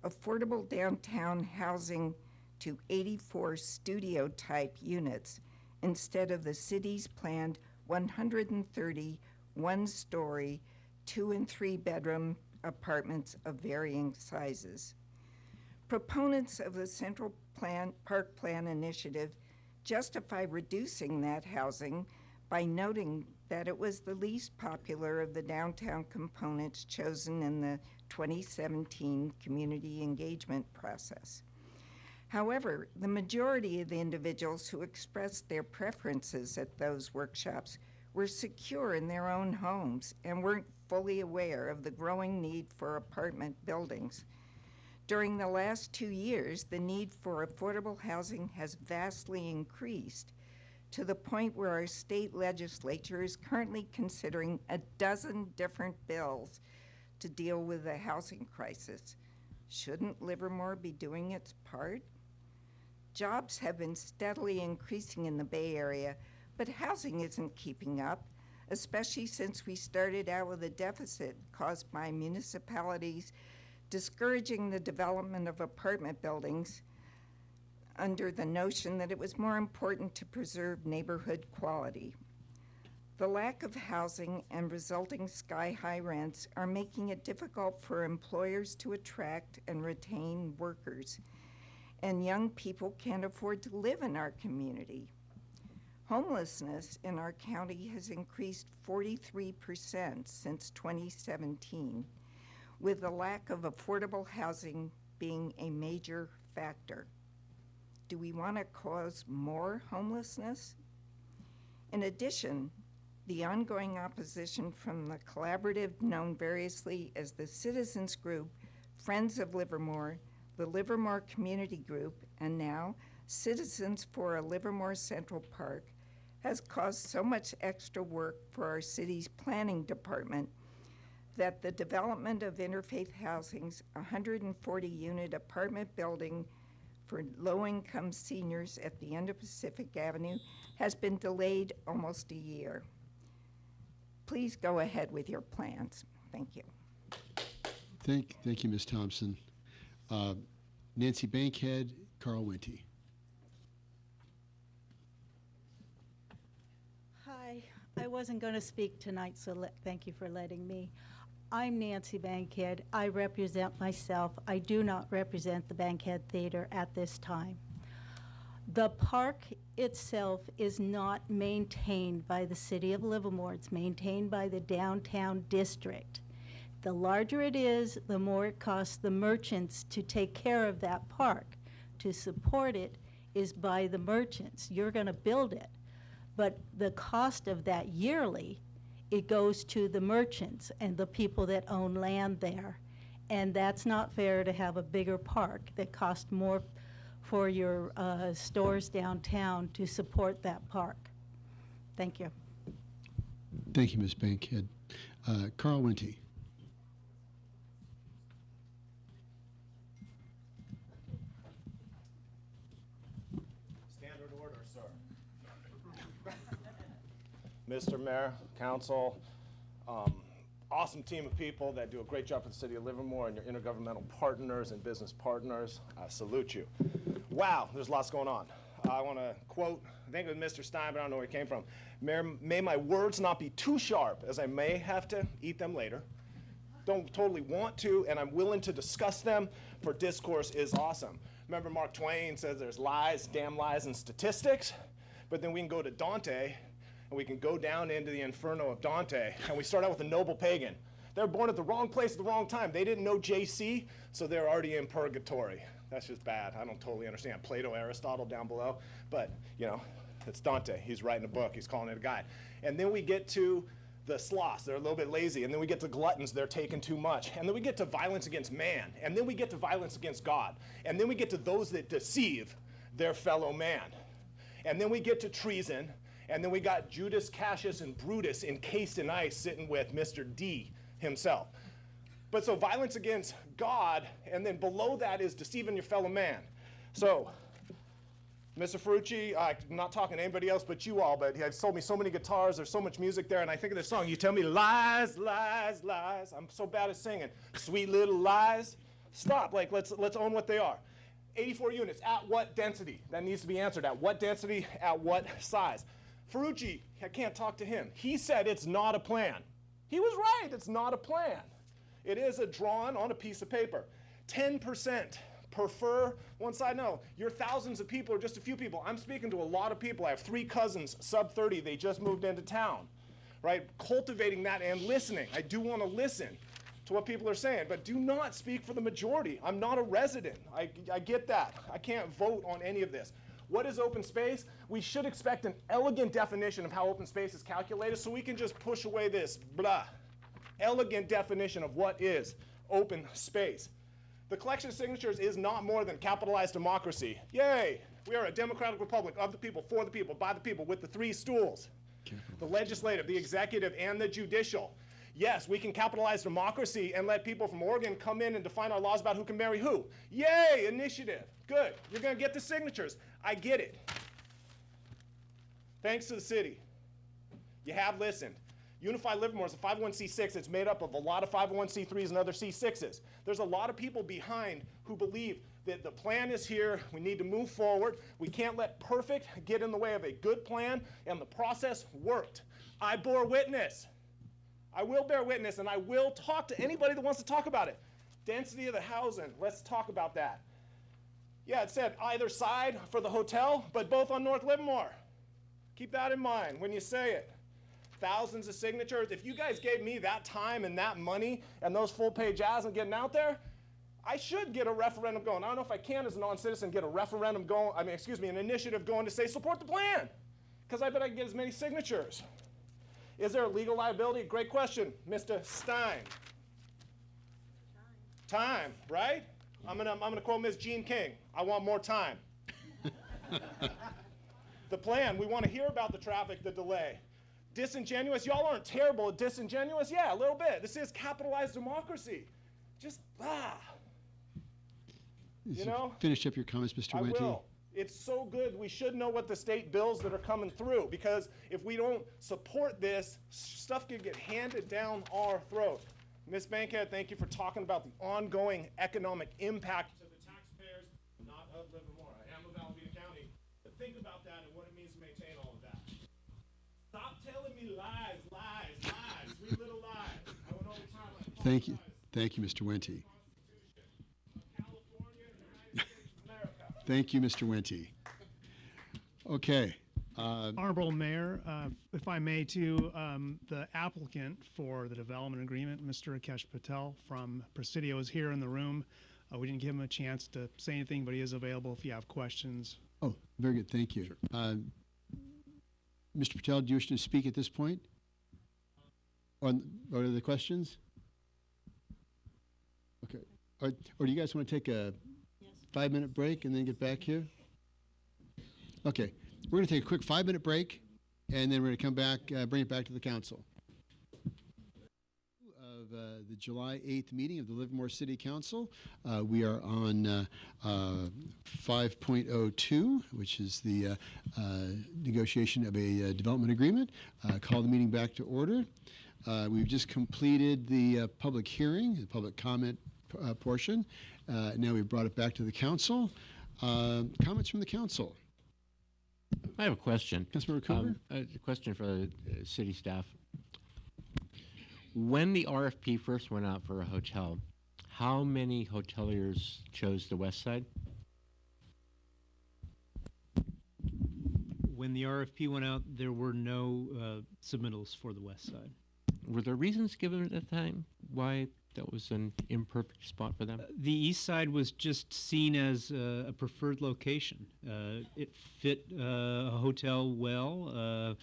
affordable downtown housing to 84 studio-type units instead of the city's planned 130 one-story, 2- and 3-bedroom apartments of varying sizes. Proponents of the Central Park Plan initiative justify reducing that housing by noting that it was the least popular of the downtown components chosen in the 2017 community engagement process. However, the majority of the individuals who expressed their preferences at those workshops were secure in their own homes and weren't fully aware of the growing need for apartment buildings. During the last 2 years, the need for affordable housing has vastly increased to the point where our state legislature is currently considering a dozen different bills to deal with the housing crisis. Shouldn't Livermore be doing its part? Jobs have been steadily increasing in the Bay Area, but housing isn't keeping up, especially since we started out with a deficit caused by municipalities discouraging the development of apartment buildings under the notion that it was more important to preserve neighborhood quality. The lack of housing and resulting sky-high rents are making it difficult for employers to attract and retain workers, and young people can't afford to live in our community. Homelessness in our county has increased 43% since 2017, with the lack of affordable housing being a major factor. Do we want to cause more homelessness? In addition, the ongoing opposition from the collaborative known variously as the Citizens Group, Friends of Livermore, the Livermore Community Group, and now Citizens for a Livermore Central Park has caused so much extra work for our city's planning department that the development of Interfaith Housing's 140-unit apartment building for low-income seniors at the end of Pacific Avenue has been delayed almost a year. Please go ahead with your plans. Thank you. Thank you, Ms. Thompson. Nancy Bankhead, Carl Winty. Hi, I wasn't going to speak tonight, so thank you for letting me. I'm Nancy Bankhead. I represent myself. I do not represent the Bankhead Theater at this time. The park itself is not maintained by the City of Livermore. It's maintained by the downtown district. The larger it is, the more it costs the merchants to take care of that park. To support it is by the merchants. You're going to build it, but the cost of that yearly, it goes to the merchants and the people that own land there. And that's not fair to have a bigger park that costs more for your stores downtown to support that park. Thank you. Thank you, Ms. Bankhead. Carl Winty. Standard order, sir. Mr. Mayor, Council, awesome team of people that do a great job for the City of Livermore and your intergovernmental partners and business partners. I salute you. Wow, there's lots going on. I want to quote, I think it was Mr. Stein, but I don't know where he came from. Mayor, may my words not be too sharp, as I may have to eat them later. Don't totally want to, and I'm willing to discuss them, for discourse is awesome. Remember Mark Twain says there's lies, damn lies, and statistics, but then we can go to Dante, and we can go down into the inferno of Dante, and we start out with a noble pagan. They were born at the wrong place at the wrong time. They didn't know JC, so they're already in purgatory. That's just bad. I don't totally understand Plato, Aristotle down below, but you know, it's Dante. He's writing a book. He's calling it a guide. And then we get to the sloths, they're a little bit lazy. And then we get to gluttons, they're taking too much. And then we get to violence against man. And then we get to violence against God. And then we get to those that deceive their fellow man. And then we get to treason. And then we got Judas, Cassius, and Brutus encased in ice sitting with Mr. D himself. But so violence against God, and then below that is deceiving your fellow man. So, Mr. Ferrucci, I'm not talking to anybody else but you all, but he has sold me so many guitars, there's so much music there, and I think of this song, you tell me lies, lies, lies. I'm so bad at singing. Sweet little lies. Stop, like, let's own what they are. 84 units, at what density? That needs to be answered. At what density, at what size? Ferrucci, I can't talk to him. He said it's not a plan. He was right, it's not a plan. It is a drawing on a piece of paper. 10%. Prefer one side. No, you're thousands of people or just a few people. I'm speaking to a lot of people. I have 3 cousins, sub 30. They just moved into town, right? Cultivating that and listening. I do want to listen to what people are saying, but do not speak for the majority. I'm not a resident. I get that. I can't vote on any of this. What is open space? We should expect an elegant definition of how open space is calculated so we can just push away this blah. Elegant definition of what is open space. The collection of signatures is not more than capitalized democracy. Yay! We are a democratic republic of the people, for the people, by the people, with the 3 stools. The legislative, the executive, and the judicial. Yes, we can capitalize democracy and let people from Oregon come in and define our laws about who can marry who. Yay! Initiative. Good. You're going to get the signatures. I get it. Thanks to the city. You have listened. Unified Livermore is a 501c6. It's made up of a lot of 501c3s and other C6s. There's a lot of people behind who believe that the plan is here. We need to move forward. We can't let perfect get in the way of a good plan, and the process worked. I bore witness. I will bear witness, and I will talk to anybody that wants to talk about it. Density of the housing. Let's talk about that. Yeah, it said either side for the hotel, but both on North Livermore. Keep that in mind when you say it. Thousands of signatures. If you guys gave me that time and that money and those full-page ads and getting out there, I should get a referendum going. I don't know if I can as a non-citizen get a referendum going, an initiative going to say support the plan, because I bet I can get as many signatures. Is there a legal liability? Great question, Mr. Stein. Time, right? I'm gonna quote Ms. Jean King. I want more time. The plan, we want to hear about the traffic, the delay. Disingenuous, y'all aren't terrible at disingenuous? Yeah, a little bit. This is capitalized democracy. Just, you know? Finish up your comments, Mr. I Wente. will. It's so good. We should know what the state bills that are coming through, because if we don't support this, stuff can get handed down our throat. Ms. Bankhead, thank you for talking about the ongoing economic impact to the taxpayers, not of Livermore. I am of Alameda County. But think about that and what it means to maintain all of that. Stop telling me lies, lies, lies, sweet little lies. I went over time. Thank you. Thank you, Mr. Wente. Thank you, Mr. Wente. Okay. Honorable Mayor, if I may, too, the applicant for the development agreement, Mr. Rakesh Patel from Presidio, is here in the room. We didn't give him a chance to say anything, but he is available if you have questions. Oh, very good. Thank you. Sure. Mr. Patel, do you wish to speak at this point? On the questions? Okay. Or do you guys want to take a 5-minute break and then get back here? Okay. We're going to take a quick 5-minute break, and then we're going to come back, bring it back to the council. Of the July 8th meeting of the Livermore City Council. We are on 5.02, which is the negotiation of a development agreement. Call the meeting back to order. We've just completed the public hearing, the public comment portion. Now we've brought it back to the council. Comments from the council? I have a question. Councilmember Cooper? A question for the city staff. When the RFP first went out for a hotel, how many hoteliers chose the west side? When the RFP went out, there were no submittals for the west side. Were there reasons given at the time why that was an imperfect spot for them? The east side was just seen as a preferred location. It fit a hotel well.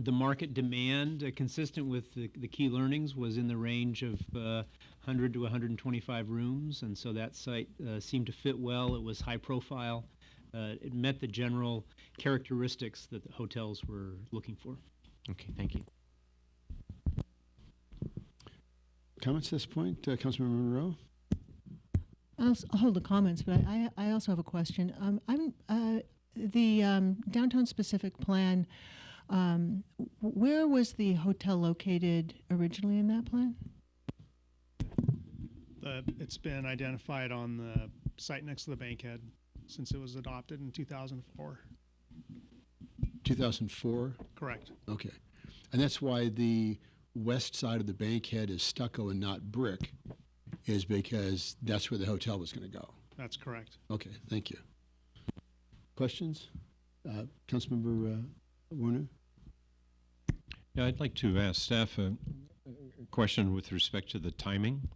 The market demand, consistent with the key learnings, was in the range of 100 to 125 rooms, and so that site seemed to fit well. It was high profile. It met the general characteristics that the hotels were looking for. Okay, thank you. Comments at this point? Councilmember Monroe? I'll hold the comments, but I also have a question. The Downtown Specific Plan, where was the hotel located originally in that plan? It's been identified on the site next to the Bankhead since it was adopted in 2004. 2004? Correct. Okay. And that's why the west side of the Bankhead is stucco and not brick, is because that's where the hotel was going to go. That's correct. Okay, thank you. Questions? Councilmember Warner? Yeah, I'd like to ask staff a question with respect to the timing.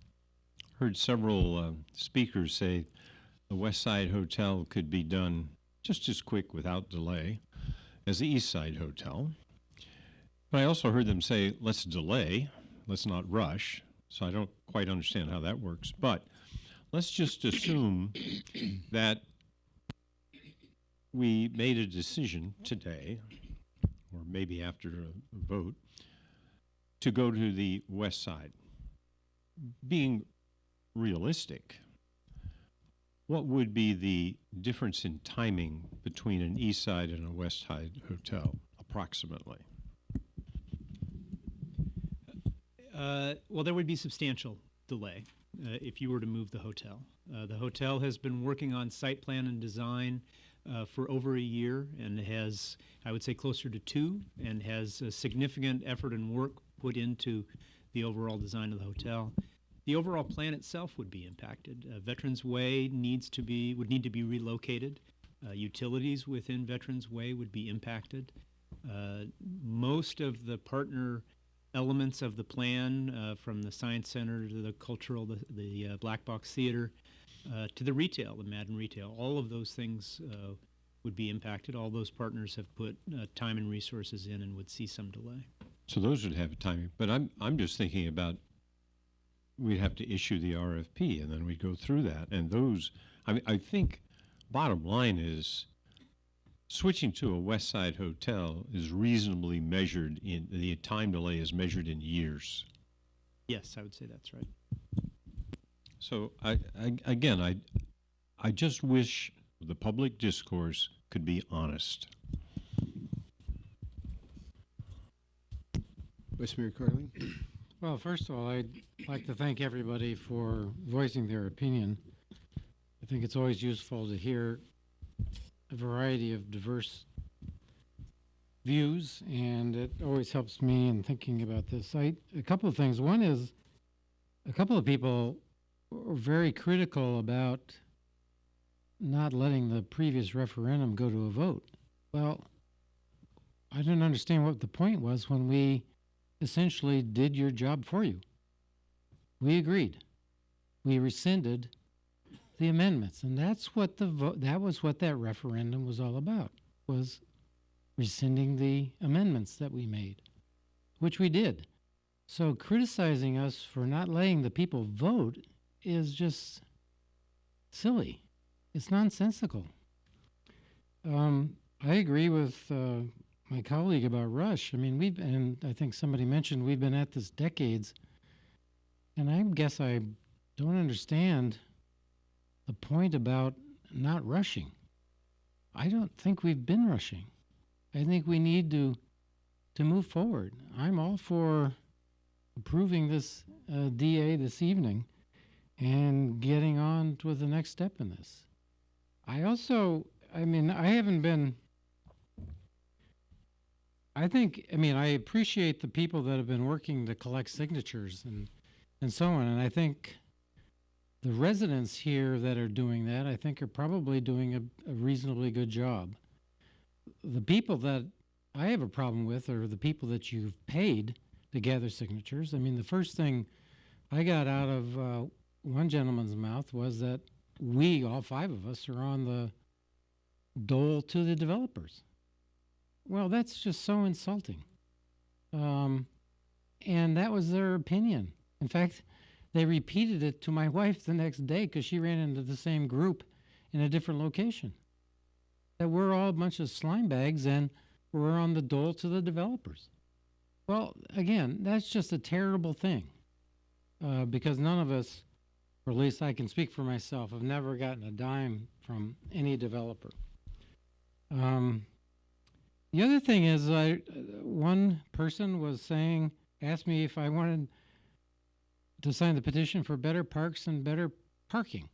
Heard several speakers say the West Side Hotel could be done just as quick without delay as the East Side Hotel. But I also heard them say, let's delay, let's not rush. So I don't quite understand how that works. But let's just assume that we made a decision today, or maybe after a vote, to go to the west side. Being realistic, what would be the difference in timing between an east side and a west side hotel, approximately? Well, there would be substantial delay if you were to move the hotel. The hotel has been working on site plan and design for over a year and has, I would say, closer to 2, and has a significant effort and work put into the overall design of the hotel. The overall plan itself would be impacted. Veterans Way would need to be relocated. Utilities within Veterans Way would be impacted. Most of the partner elements of the plan, from the Science Center to the cultural, the Black Box Theater, to the retail, the Madden Retail, all of those things would be impacted. All those partners have put time and resources in and would see some delay. So those would have a timing. But I'm just thinking about, we'd have to issue the RFP and then we'd go through that. And those, I think bottom line is switching to a West Side hotel is reasonably measured in, the time delay is measured in years. Yes, I would say that's right. So I just wish the public discourse could be honest. Vice Mayor Carling? Well, first of all, I'd like to thank everybody for voicing their opinion. I think it's always useful to hear a variety of diverse views, and it always helps me in thinking about this. A couple of things. One is, a couple of people were very critical about not letting the previous referendum go to a vote. Well, I didn't understand what the point was when we essentially did your job for you. We agreed. We rescinded the amendments, and that's what that was what that referendum was all about, was rescinding the amendments that we made, which we did. So criticizing us for not letting the people vote is just silly. It's nonsensical. I agree with my colleague about Rush. I mean, and I think somebody mentioned we've been at this decades, and I guess I don't understand the point about not rushing. I don't think we've been rushing. I think we need to move forward. I'm all for approving this DA this evening and getting on with the next step in this. I appreciate the people that have been working to collect signatures and so on, and I think the residents here that are doing that, I think, are probably doing a reasonably good job. The people that I have a problem with are the people that you've paid to gather signatures. I mean, the first thing I got out of one gentleman's mouth was that we, all 5 of us, are on the dole to the developers. Well, that's just so insulting. And that was their opinion. In fact, they repeated it to my wife the next day because she ran into the same group in a different location. That we're all a bunch of slime bags and we're on the dole to the developers. Well, again, that's just a terrible thing because none of us, or at least I can speak for myself, have never gotten a dime from any developer. The other thing is, one person asked me if I wanted to sign the petition for better parks and better parking.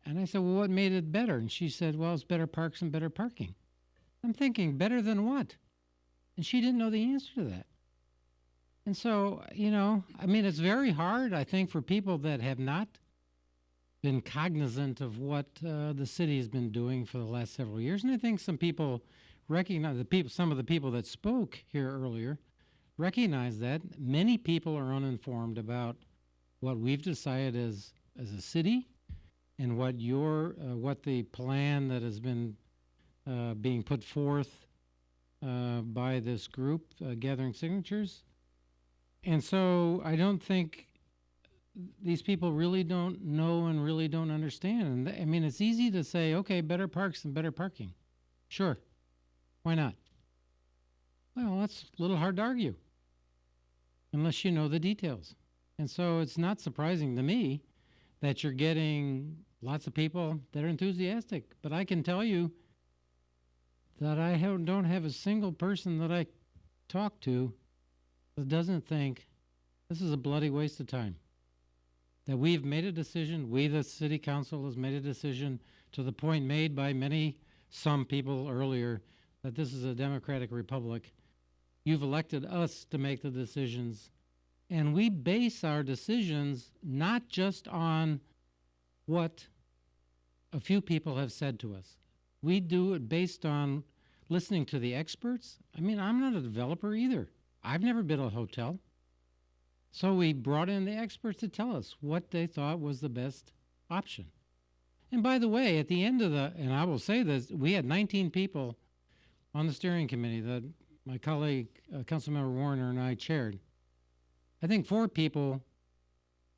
And I said, well, what made it better? And she said, well, it's better parks and better parking. I'm thinking, better than what? And she didn't know the answer to that. And so, it's very hard, I think, for people that have not been cognizant of what the city has been doing for the last several years. And I think some people recognize, some of the people that spoke here earlier recognize that. Many people are uninformed about what we've decided as a city and what the plan that has been being put forth by this group gathering signatures. And so I don't think these people really don't know and really don't understand. And it's easy to say, okay, better parks and better parking. Sure. Why not? Well, that's a little hard to argue unless you know the details. And so it's not surprising to me that you're getting lots of people that are enthusiastic. But I can tell you that I don't have a single person that I talk to that doesn't think this is a bloody waste of time. That we've made a decision, we, the city council, has made a decision to the point made by some people earlier, that this is a democratic republic. You've elected us to make the decisions, and we base our decisions not just on what a few people have said to us. We do it based on listening to the experts. I'm not a developer either. I've never built a hotel. So we brought in the experts to tell us what they thought was the best option. And by the way, at the end of and I will say this, we had 19 people on the steering committee that my colleague, Councilmember Warner, and I chaired. I think 4 people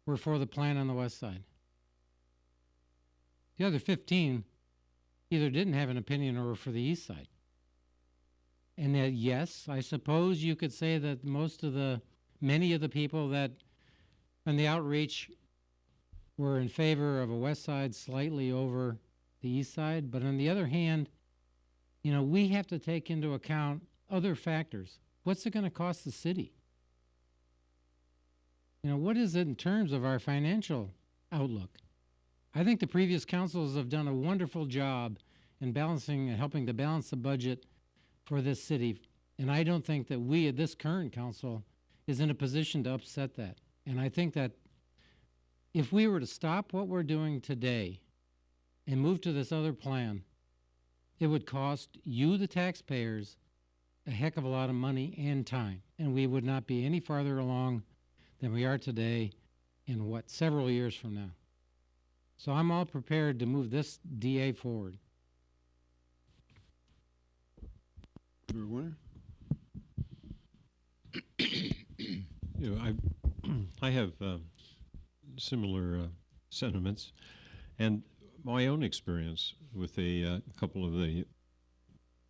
were for the plan on the west side. The other 15 either didn't have an opinion or were for the east side. And that, yes, I suppose you could say that many of the people that in the outreach were in favor of a west side slightly over the east side. But on the other hand, we have to take into account other factors. What's it going to cost the city? What is it in terms of our financial outlook? I think the previous councils have done a wonderful job in balancing and helping to balance the budget for this city. And I don't think that we, this current council, is in a position to upset that. And I think that if we were to stop what we're doing today and move to this other plan, it would cost you, the taxpayers, a heck of a lot of money and time. And we would not be any farther along than we are today in several years from now. So I'm all prepared to move this DA forward. Member Warner? I have similar sentiments, and my own experience with a couple of the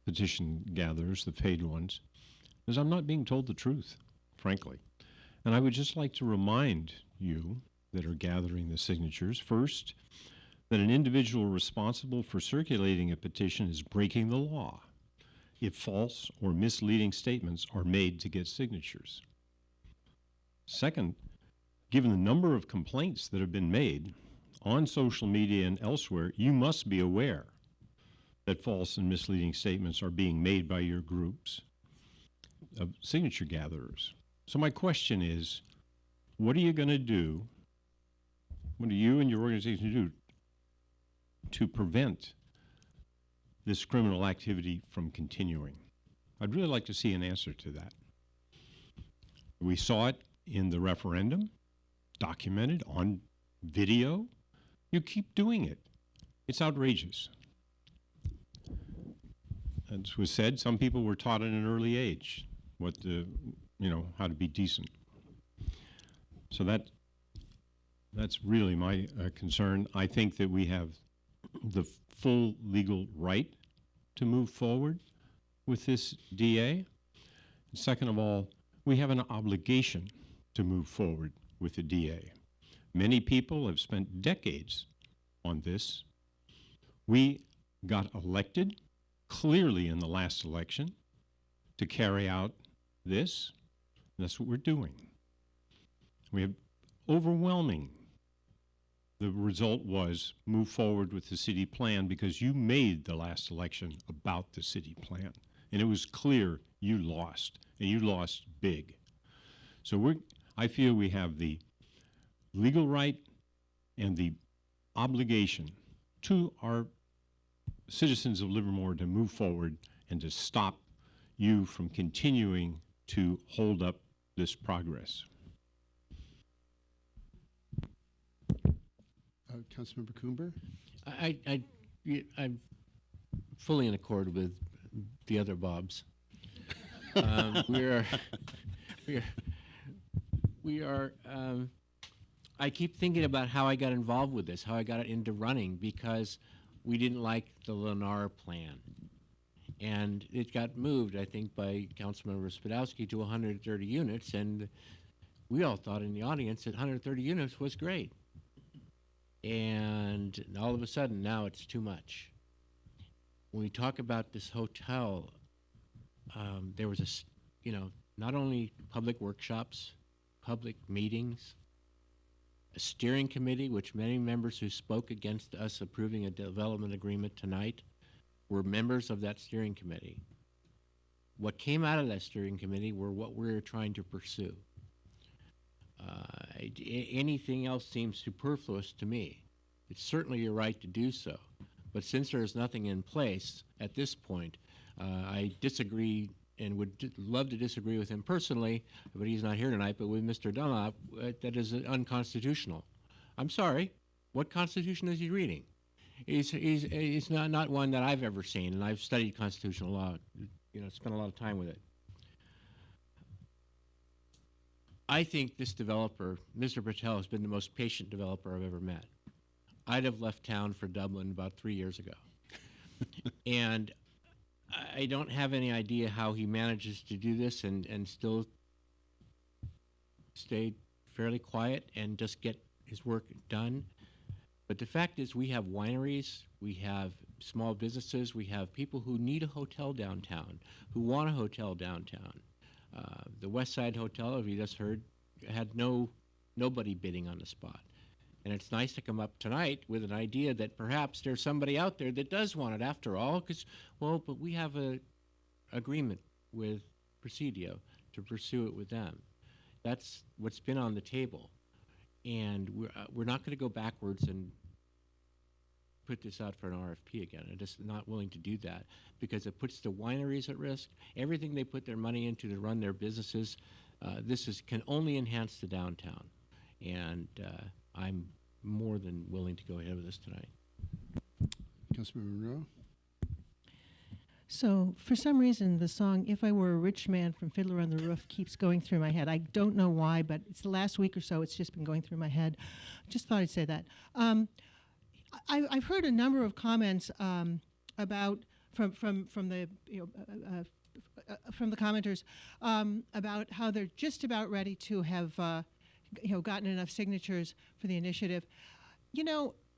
petition gatherers, the paid ones, is I'm not being told the truth, frankly. And I would just like to remind you that are gathering the signatures, first, that an individual responsible for circulating a petition is breaking the law if false or misleading statements are made to get signatures. Second, given the number of complaints that have been made on social media and elsewhere, you must be aware that false and misleading statements are being made by your groups of signature gatherers. So my question is, what are you going to do, what do you and your organization do to prevent this criminal activity from continuing? I'd really like to see an answer to that. We saw it in the referendum, documented on video. You keep doing it. It's outrageous. As was said, some people were taught at an early age what the, how to be decent. So that's really my concern. I think that we have the full legal right to move forward with this DA. Second of all, we have an obligation to move forward with the DA. Many people have spent decades on this. We got elected clearly in the last election to carry out this. That's what we're doing. We have overwhelming. The result was move forward with the city plan because you made the last election about the city plan. And it was clear you lost, and you lost big. So I feel we have the legal right and the obligation to our citizens of Livermore to move forward and to stop you from continuing to hold up this progress. Councilmember Coomber? I'm fully in accord with the other Bobs. We are. I keep thinking about how I got involved with this, how I got it into running, because we didn't like the Lennar plan. And it got moved, I think, by Councilmember Spadowski to 130 units, and we all thought in the audience that 130 units was great. And all of a sudden, now it's too much. When we talk about this hotel, there was not only public workshops, public meetings, a steering committee, which many members who spoke against us approving a development agreement tonight were members of that steering committee. What came out of that steering committee were what we're trying to pursue. Anything else seems superfluous to me. It's certainly your right to do so, but since there is nothing in place at this point, I disagree and would love to disagree with him personally, but he's not here tonight, but with Mr. Dunlop, that is unconstitutional. I'm sorry, what constitution is he reading? He's not one that I've ever seen, and I've studied constitutional law, spent a lot of time with it. I think this developer, Mr. Patel, has been the most patient developer I've ever met. I'd have left town for Dublin about 3 years ago. And I don't have any idea how he manages to do this and still stay fairly quiet and just get his work done. But the fact is, we have wineries, we have small businesses, we have people who need a hotel downtown, who want a hotel downtown. The West Side Hotel, as you just heard, had nobody bidding on the spot. And it's nice to come up tonight with an idea that perhaps there's somebody out there that does want it after all, but we have an agreement with Presidio to pursue it with them. That's what's been on the table. And we're not going to go backwards and put this out for an RFP again. I'm just not willing to do that because it puts the wineries at risk. Everything they put their money into to run their businesses, can only enhance the downtown. And I'm more than willing to go ahead with this tonight. Councilmember Monroe? So, for some reason, the song If I Were a Rich Man from Fiddler on the Roof keeps going through my head. I don't know why, but it's the last week or so, it's just been going through my head. Just thought I'd say that. I've heard a number of comments about from the from the commenters about how they're just about ready to have gotten enough signatures for the initiative.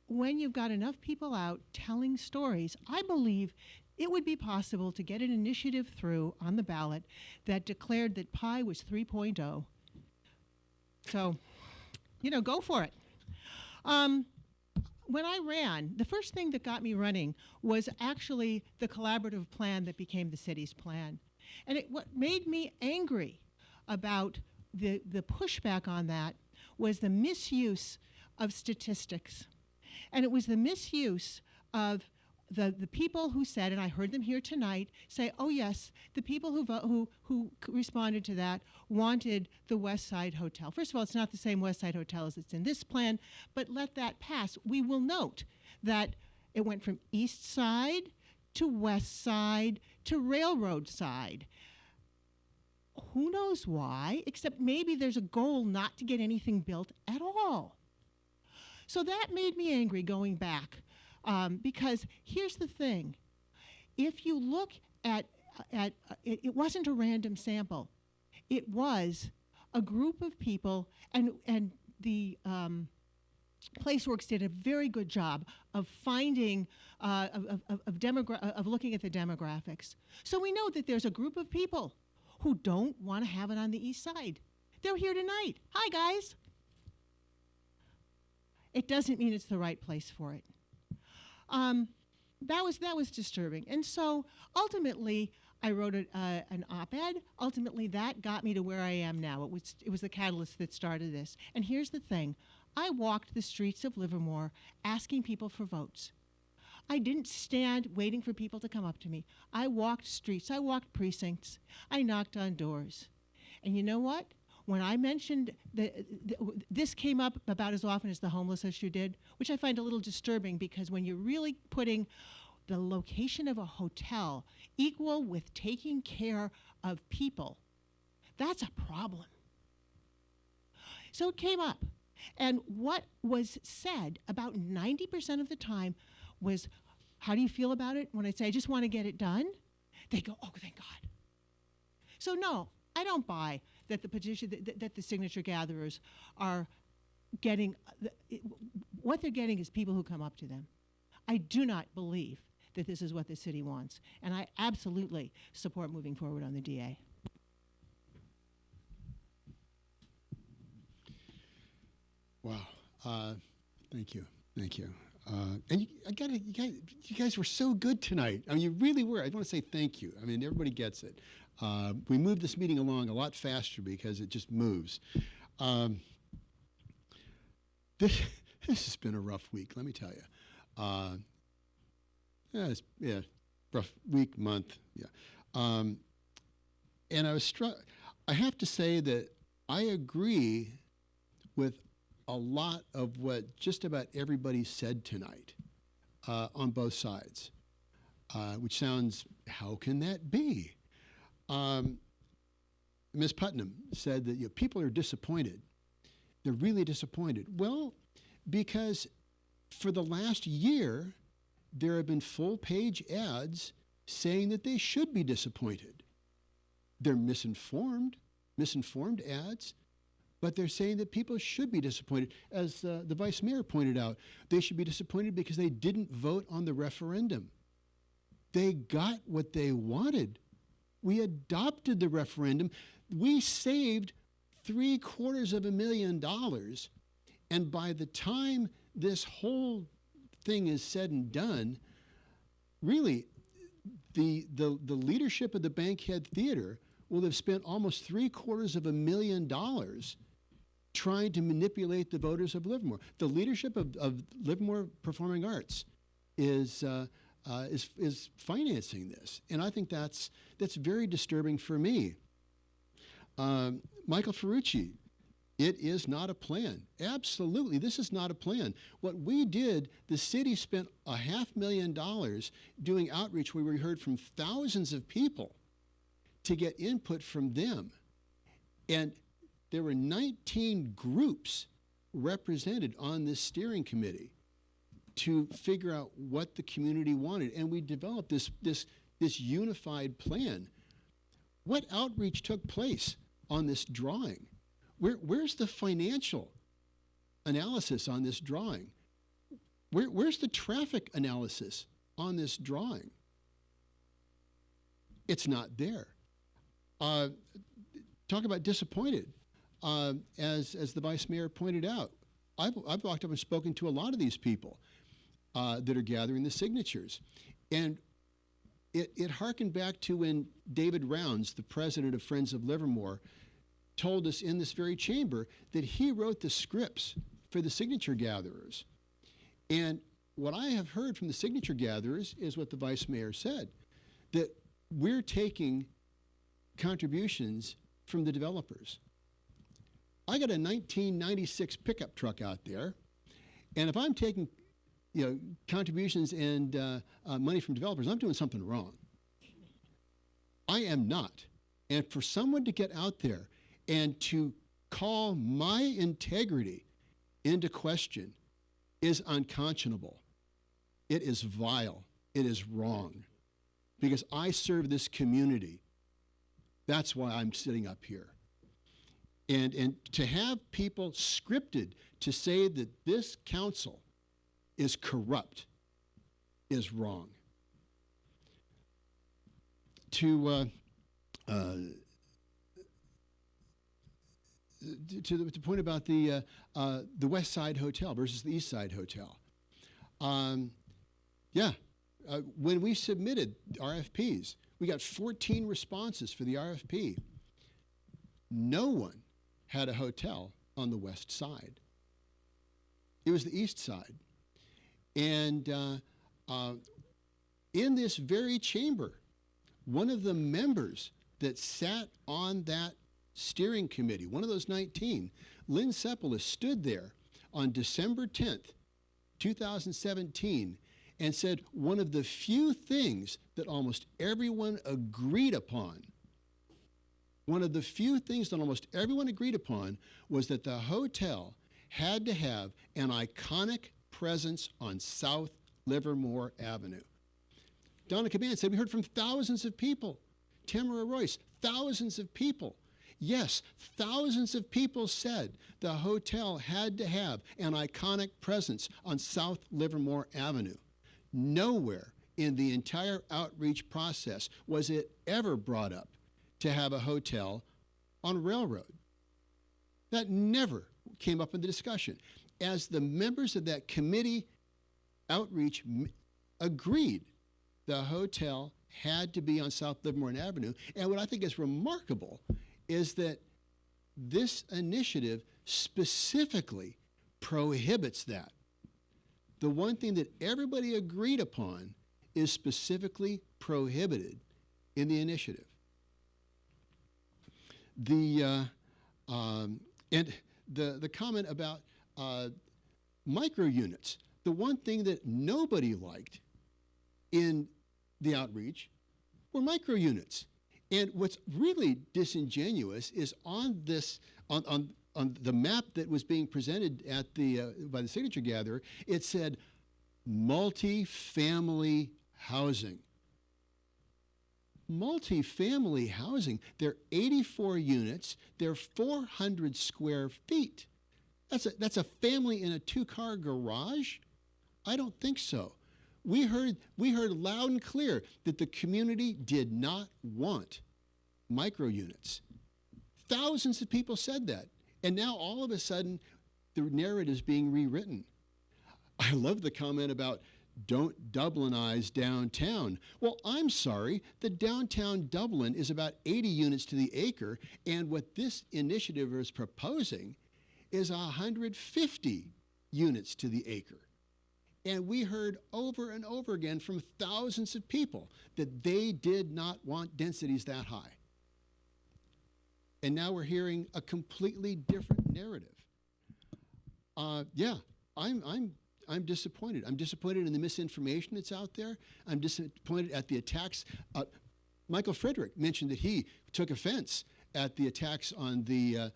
When you've got enough people out telling stories, I believe it would be possible to get an initiative through on the ballot that declared that pi was 3.0. So, go for it. When I ran, the first thing that got me running was actually the collaborative plan that became the city's plan. And what made me angry about the pushback on that was the misuse of statistics. And it was the misuse of the people who said, and I heard them here tonight, say, oh yes, the people who responded to that wanted the West Side Hotel. First of all, it's not the same West Side Hotel as it's in this plan, but let that pass. We will note that it went from East Side to West Side to Railroad Side. Who knows why, except maybe there's a goal not to get anything built at all. So that made me angry going back, because here's the thing. If you look at it wasn't a random sample. It was a group of people, and the PlaceWorks did a very good job of finding, of looking at the demographics. So we know that there's a group of people who don't want to have it on the east side. They're here tonight. Hi, guys. It doesn't mean it's the right place for it. That was disturbing. And so ultimately, I wrote an op-ed. Ultimately, that got me to where I am now. It was the catalyst that started this. And here's the thing. I walked the streets of Livermore asking people for votes. I didn't stand waiting for people to come up to me. I walked streets. I walked precincts. I knocked on doors. And you know what? When I mentioned this came up about as often as the homeless issue did, which I find a little disturbing, because when you're really putting the location of a hotel equal with taking care of people, that's a problem. So it came up. And what was said about 90% of the time was, how do you feel about it? When I say, I just want to get it done, they go, oh, thank God. So no, I don't buy that the petition, that the signature gatherers are getting, what they're getting is people who come up to them. I do not believe that this is what the city wants. And I absolutely support moving forward on the DA. Wow. Thank you. Thank you. And you guys were so good tonight. I mean, you really were. I want to say thank you. I mean, everybody gets it. We moved this meeting along a lot faster because it just moves. This has been a rough week, let me tell you. Rough week, month, yeah. And I was struck. I have to say that I agree with a lot of what just about everybody said tonight on both sides, which sounds, how can that be? Ms. Putnam said that people are disappointed. They're really disappointed. Well, because for the last year, there have been full-page ads saying that they should be disappointed. They're misinformed ads, but they're saying that people should be disappointed. As the Vice Mayor pointed out, they should be disappointed because they didn't vote on the referendum. They got what they wanted. We adopted the referendum. We saved $750,000, and by the time this whole thing is said and done, really, the leadership of the Bankhead Theater will have spent almost $750,000 trying to manipulate the voters of Livermore. The leadership of Livermore Performing Arts is financing this, and I think that's very disturbing for me. Michael Ferrucci, it is not a plan. Absolutely, this is not a plan. What we did, the city spent $500,000 doing outreach where we heard from thousands of people to get input from them. And there were 19 groups represented on this steering committee to figure out what the community wanted. And we developed this unified plan. What outreach took place on this drawing? Where's the financial analysis on this drawing? Where's the traffic analysis on this drawing? It's not there. Talk about disappointed. As the Vice Mayor pointed out, I've walked up and spoken to a lot of these people that are gathering the signatures. And it harkened back to when David Rounds, the president of Friends of Livermore, told us in this very chamber that he wrote the scripts for the signature gatherers. And what I have heard from the signature gatherers is what the Vice Mayor said, that we're taking contributions from the developers. I got a 1996 pickup truck out there, and if I'm taking contributions and money from developers, I'm doing something wrong. I am not. And for someone to get out there and to call my integrity into question is unconscionable. It is vile. It is wrong. Because I serve this community. That's why I'm sitting up here. And to have people scripted to say that this council is corrupt is wrong. To the point about the West Side Hotel versus the East Side Hotel. When we submitted RFPs, we got 14 responses for the RFP. No one had a hotel on the West Side. It was the East Side. And in this very chamber, one of the members that sat on that steering committee, one of those 19, Lynn Sepulus, stood there on December 10th, 2017, and said one of the few things that almost everyone agreed upon, was that the hotel had to have an iconic presence on South Livermore Avenue. Donna Caban said, we heard from thousands of people. Tamara Royce, thousands of people. Yes, thousands of people said the hotel had to have an iconic presence on South Livermore Avenue. Nowhere in the entire outreach process was it ever brought up to have a hotel on Railroad. That never came up in the discussion. As the members of that committee outreach agreed, the hotel had to be on South Livermore Avenue. And what I think is remarkable is that this initiative specifically prohibits that. The one thing that everybody agreed upon is specifically prohibited in the initiative. The comment about micro units, the one thing that nobody liked in the outreach were micro units. And what's really disingenuous is on this, on the map that was being presented at by the signature gatherer, it said multi-family housing. Multi-family housing. They're 84 units. They're 400 square feet. That's a family in a two-car garage? I don't think so. We heard loud and clear that the community did not want micro units. Thousands of people said that. And now all of a sudden, the narrative is being rewritten. I love the comment about don't Dublinize downtown. Well, I'm sorry, the downtown Dublin is about 80 units to the acre, and what this initiative is proposing is 150 units to the acre. And we heard over and over again from thousands of people that they did not want densities that high. And now we're hearing a completely different narrative. I'm disappointed. I'm disappointed in the misinformation that's out there. I'm disappointed at the attacks. Michael Frederick mentioned that he took offense at the attacks on the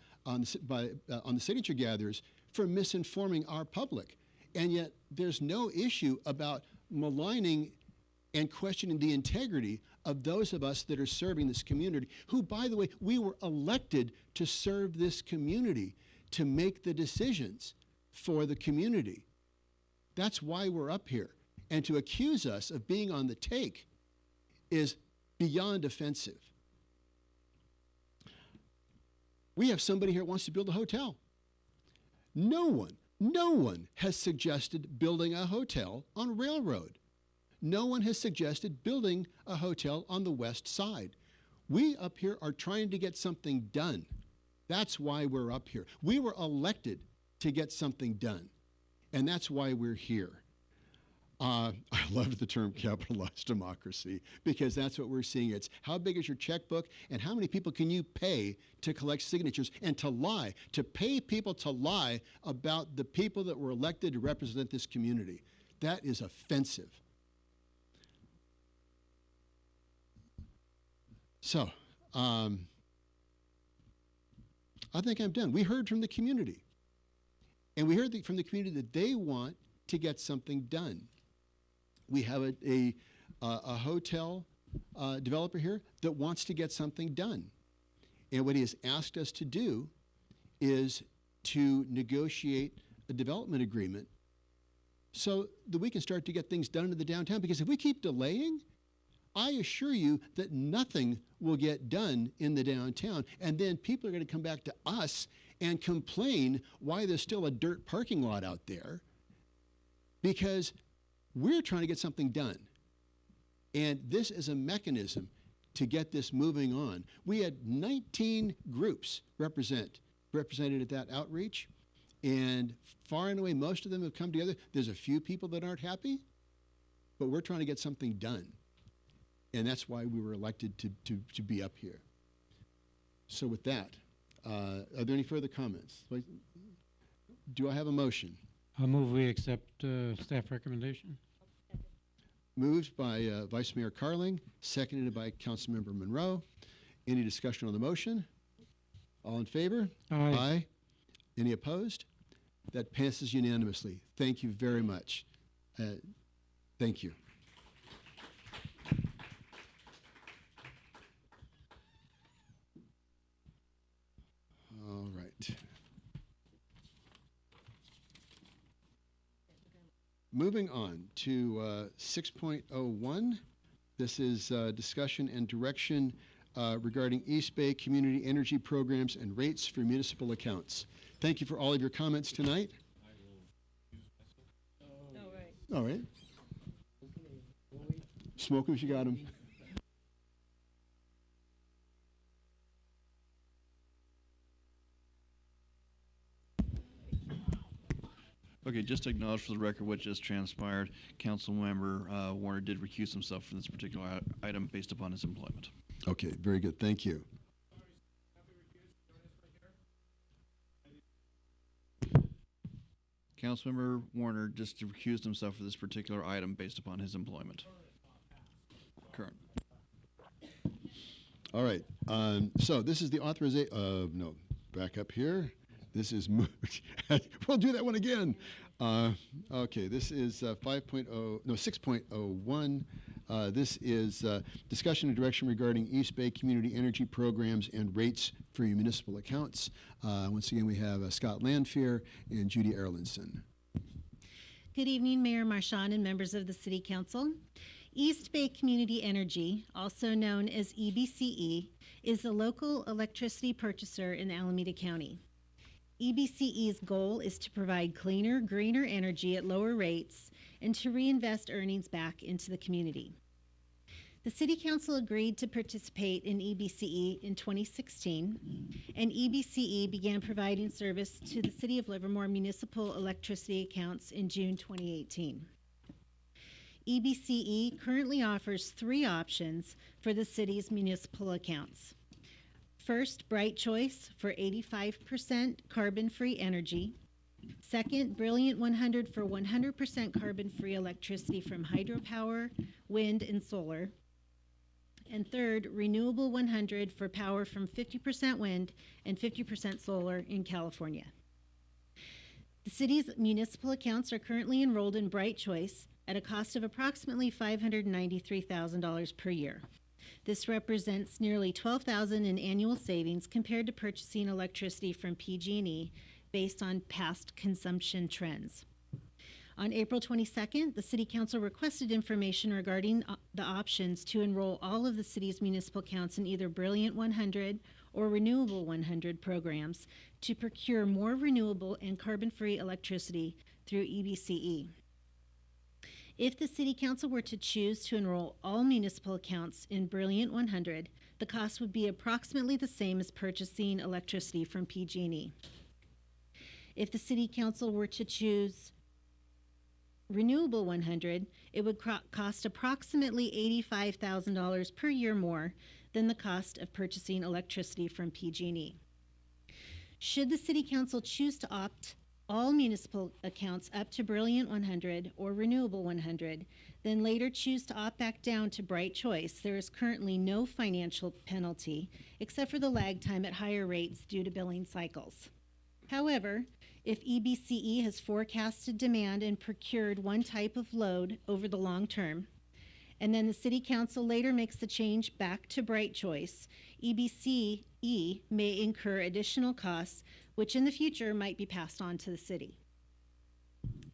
signature gatherers for misinforming our public. And yet there's no issue about maligning and questioning the integrity of those of us that are serving this community, who, by the way, we were elected to serve this community, to make the decisions for the community. That's why we're up here. And to accuse us of being on the take is beyond offensive. We have somebody here that wants to build a hotel. No one has suggested building a hotel on Railroad. No one has suggested building a hotel on the West Side. We up here are trying to get something done. That's why we're up here. We were elected to get something done, and that's why we're here. I love the term capitalized democracy, because that's what we're seeing. It's how big is your checkbook and how many people can you pay to collect signatures and to lie, to pay people to lie about the people that were elected to represent this community. That is offensive. So I think I'm done. We heard from the community. And we heard from the community that they want to get something done. We have a hotel developer here that wants to get something done. And what he has asked us to do is to negotiate a development agreement so that we can start to get things done in the downtown. Because if we keep delaying, I assure you that nothing will get done in the downtown. And then people are going to come back to us and complain why there's still a dirt parking lot out there, because we're trying to get something done. And this is a mechanism to get this moving on. We had 19 groups represented at that outreach, and far and away, most of them have come together. There's a few people that aren't happy, but we're trying to get something done. And that's why we were elected to be up here. So with that, are there any further comments? Do I have a motion? I'll move we accept staff recommendation. Moved by Vice Mayor Carling, seconded by Councilmember Monroe. Any discussion on the motion? All in favor? Aye. Aye. Any opposed? That passes unanimously. Thank you very much. Thank you. All right. Moving on to 6.01. This is discussion and direction regarding East Bay Community Energy Programs and rates for municipal accounts. Thank you for all of your comments tonight. All right. Smoke 'em if you got 'em. Okay, just to acknowledge for the record what just transpired, Councilmember Warner did recuse himself from this particular item based upon his employment. Okay, very good. Thank you. Councilmember Warner just recused himself for this particular item based upon his employment. Current. All right. So this is the authorization. No, back up here. This is, we'll do that one again. Okay, this is 6.01. This is discussion and direction regarding East Bay Community Energy Programs and rates for your municipal accounts. Once again, we have Scott Landfear and Judy Erlinson. Good evening, Mayor Marchand and members of the City Council. East Bay Community Energy, also known as EBCE, is a local electricity purchaser in Alameda County. EBCE's goal is to provide cleaner, greener energy at lower rates and to reinvest earnings back into the community. The City Council agreed to participate in EBCE in 2016, and EBCE began providing service to the City of Livermore municipal electricity accounts in June 2018. EBCE currently offers 3 options for the city's municipal accounts. First, Bright Choice for 85% carbon-free energy. Second, Brilliant 100 for 100% carbon-free electricity from hydropower, wind, and solar. And third, Renewable 100 for power from 50% wind and 50% solar in California. The city's municipal accounts are currently enrolled in Bright Choice at a cost of approximately $593,000 per year. This represents nearly $12,000 in annual savings compared to purchasing electricity from PG&E based on past consumption trends. On April 22nd, the City Council requested information regarding the options to enroll all of the city's municipal accounts in either Brilliant 100 or Renewable 100 programs to procure more renewable and carbon-free electricity through EBCE. If the City Council were to choose to enroll all municipal accounts in Brilliant 100, the cost would be approximately the same as purchasing electricity from PG&E. If the City Council were to choose Renewable 100, it would cost approximately $85,000 per year more than the cost of purchasing electricity from PG&E. Should the City Council choose to opt all municipal accounts up to Brilliant 100 or Renewable 100, then later choose to opt back down to Bright Choice, there is currently no financial penalty except for the lag time at higher rates due to billing cycles. However, if EBCE has forecasted demand and procured one type of load over the long term, and then the City Council later makes the change back to Bright Choice, EBCE may incur additional costs, which in the future might be passed on to the city.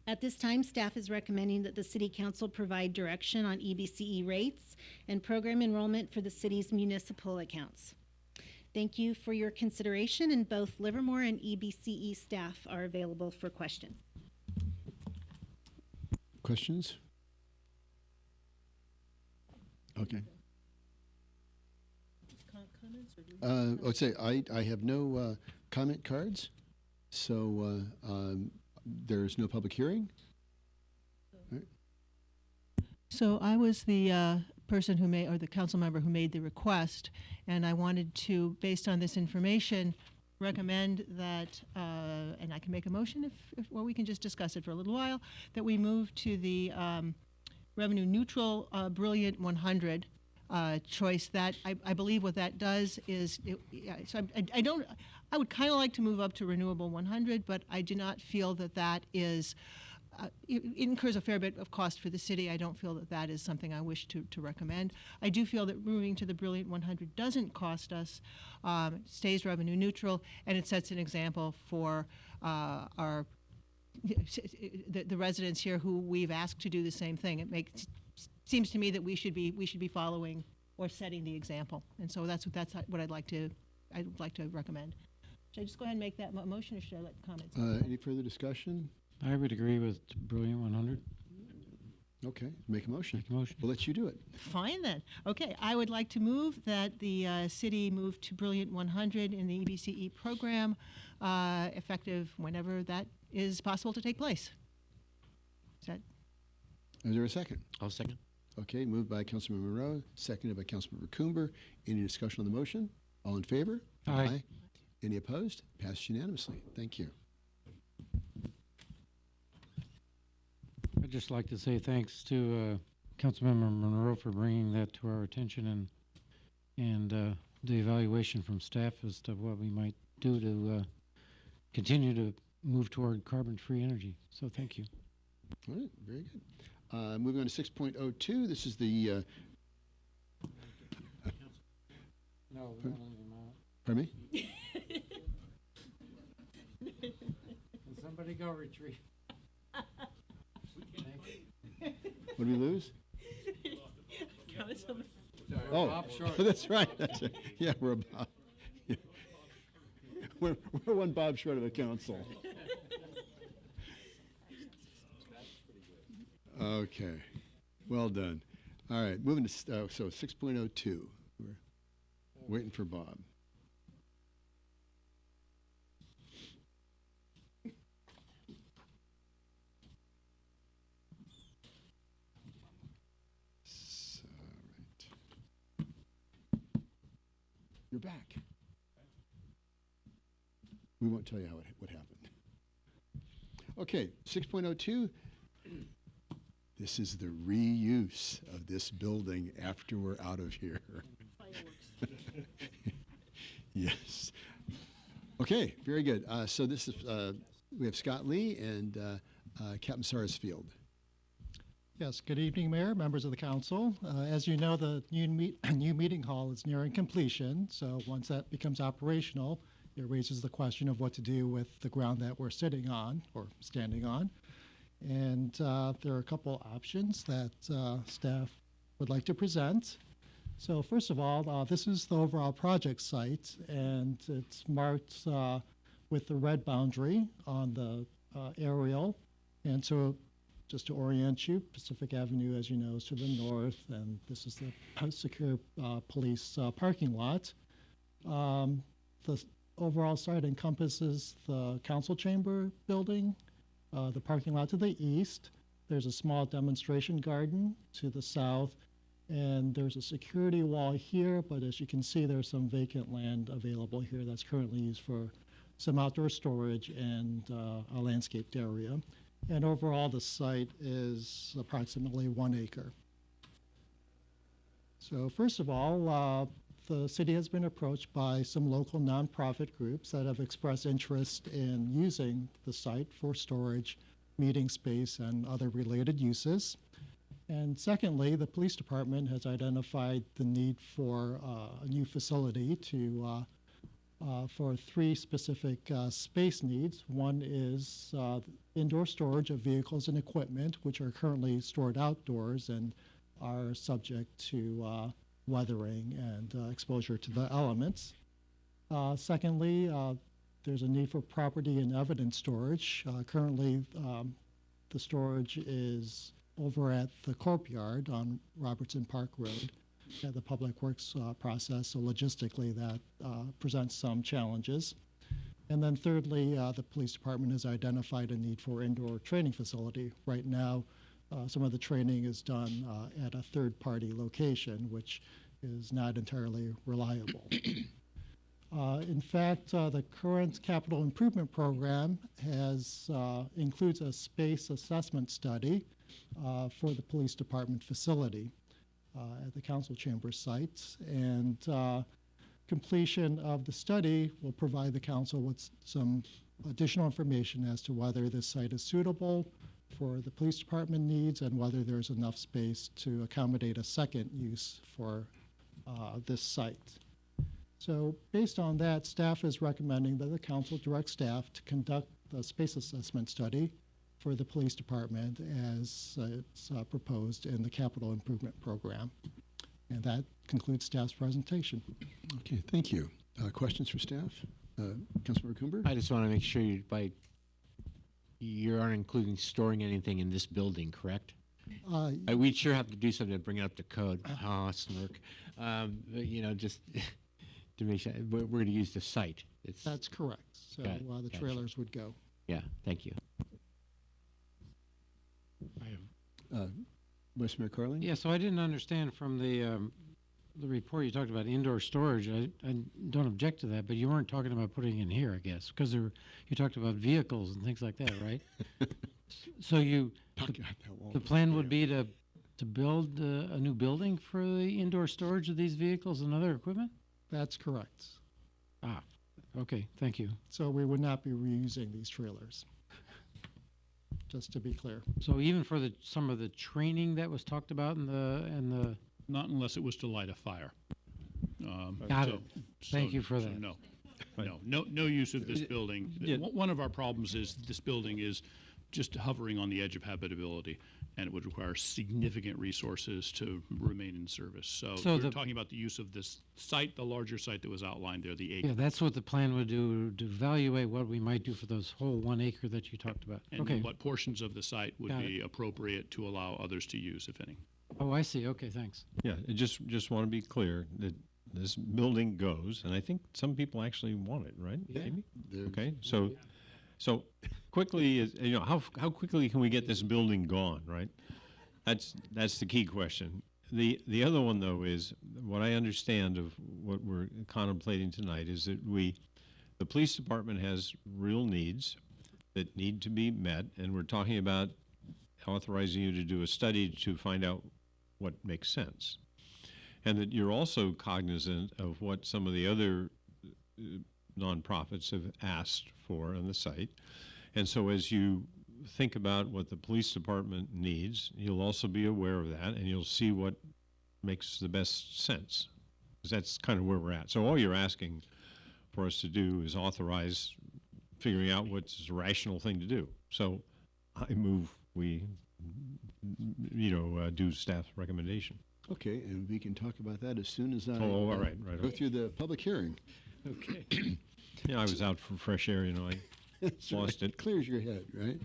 At this time, staff is recommending that the City Council provide direction on EBCE rates and program enrollment for the city's municipal accounts. Thank you for your consideration, and both Livermore and EBCE staff are available for questions. Questions? Okay. Let's say I have no comment cards, so there's no public hearing. Right. So I was the person who made, or the council member who made the request, and I wanted to, based on this information, recommend that, and I can make a motion or we can just discuss it for a little while, that we move to the revenue neutral Brilliant 100 choice. That I believe what that does is, I would kind of like to move up to Renewable 100, but I do not feel that that is, it incurs a fair bit of cost for the city. I don't feel that that is something I wish to recommend. I do feel that moving to the Brilliant 100 doesn't cost us, stays revenue neutral, and it sets an example for our the residents here who we've asked to do the same thing. It seems to me that we should be following or setting the example, and so that's what I'd like to recommend. Should I just go ahead and make that motion, or should I let comments? Any further discussion? I would agree with Brilliant 100. Okay, make a motion. Make a motion. We'll let you do it. Fine then. Okay, I would like to move that the city move to Brilliant 100 in the EBCE program, effective whenever that is possible to take place. Is there a second? I'll second. Okay, moved by Councilmember Monroe, seconded by Councilmember Coomber. Any discussion on the motion? All in favor? Aye. Any opposed? Passed unanimously. Thank you. I'd just like to say thanks to Councilmember Monroe for bringing that to our attention, and the evaluation from staff as to what we might do to continue to move toward carbon-free energy. So thank you. All right, very good. Moving on to 6.02, this is the... No, we don't leave them out. Pardon me? Can somebody go retrieve? What did we lose? Oh, Bob Short. That's right. That's right. Yeah, we're about. Yeah. We're one Bob short of the council. Okay, well done. All right, moving to so 6.02. We're waiting for Bob. You're back. We won't tell you what happened. Okay, 6.02. This is the reuse of this building after we're out of here. Yes. Okay, very good. So this is, we have Scott Lee and Captain Sarsfield. Yes, good evening, Mayor, members of the council. As you know, the new meeting hall is nearing completion, so once that becomes operational, it raises the question of what to do with the ground that we're sitting on or standing on. And there are a couple options that staff would like to present. So first of all, this is the overall project site, and it's marked with the red boundary on the aerial. And so just to orient you, Pacific Avenue, as you know, is to the north, and this is the secure police parking lot. The overall site encompasses the council chamber building, the parking lot to the east. There's a small demonstration garden to the south, and there's a security wall here, but as you can see, there's some vacant land available here that's currently used for some outdoor storage, and a landscaped area. And overall, the site is approximately 1 acre. So first of all, the city has been approached by some local nonprofit groups that have expressed interest in using the site for storage, meeting space, and other related uses. And secondly, the police department has identified the need for a new facility for 3 specific space needs. One is indoor storage of vehicles and equipment, which are currently stored outdoors and are subject to weathering and exposure to the elements. Secondly, there's a need for property and evidence storage. Currently, the storage is over at the Corp Yard on Robertson Park Road at the Public Works process, so logistically that presents some challenges. And then thirdly, the police department has identified a need for indoor training facility. Right now, some of the training is done at a third-party location, which is not entirely reliable. In fact, the current capital improvement program includes a space assessment study for the police department facility at the council chamber sites. And completion of the study will provide the council with some additional information as to whether this site is suitable for the police department needs and whether there's enough space to accommodate a second use for this site. So based on that, staff is recommending that the council direct staff to conduct the space assessment study for the police department as it's proposed in the capital improvement program. And that concludes staff's presentation. Okay, thank you. Questions for staff? Councilmember Coombs? I just want to make sure you aren't including storing anything in this building, correct? We sure have to do something to bring it up to code. Smirk. Just to make sure we're going to use the site. That's correct. So the trailers would go. Yeah, thank you. Vice Mayor Carling? Yeah, so I didn't understand from the report you talked about indoor storage. I don't object to that, but you weren't talking about putting in here, I guess, because you talked about vehicles and things like that, right? So the plan would be to build a new building for the indoor storage of these vehicles and other equipment? That's correct. Okay, thank you. So we would not be reusing these trailers, just to be clear. So even for some of the training that was talked about in the Not unless it was to light a fire. Got it. Thank you for that. No use of this building. One of our problems is this building is just hovering on the edge of habitability, and it would require significant resources to remain in service. So we're talking about the use of this site, the larger site that was outlined there, the acre. Yeah, that's what the plan would do, to evaluate what we might do for those whole 1 acre that you talked about. And okay. what portions of the site would be appropriate to allow others to use, if any. Oh, I see. Okay, thanks. Yeah, I just want to be clear that this building goes, and I think some people actually want it, right? Yeah. Maybe? Okay, so quickly, how quickly can we get this building gone, right? That's the key question. The other one, though, is what I understand of what we're contemplating tonight is that the police department has real needs that need to be met, and we're talking about authorizing you to do a study to find out what makes sense. And that you're also cognizant of what some of the other nonprofits have asked for on the site. And so as you think about what the police department needs, you'll also be aware of that, and you'll see what makes the best sense. Because that's kind of where we're at. So all you're asking for us to do is authorize figuring out what's a rational thing to do. So I move we do staff recommendation. Okay, and we can talk about that as soon as I all right. go through the public hearing. Okay. Yeah, I was out for fresh air, I lost it. Clears your head, right?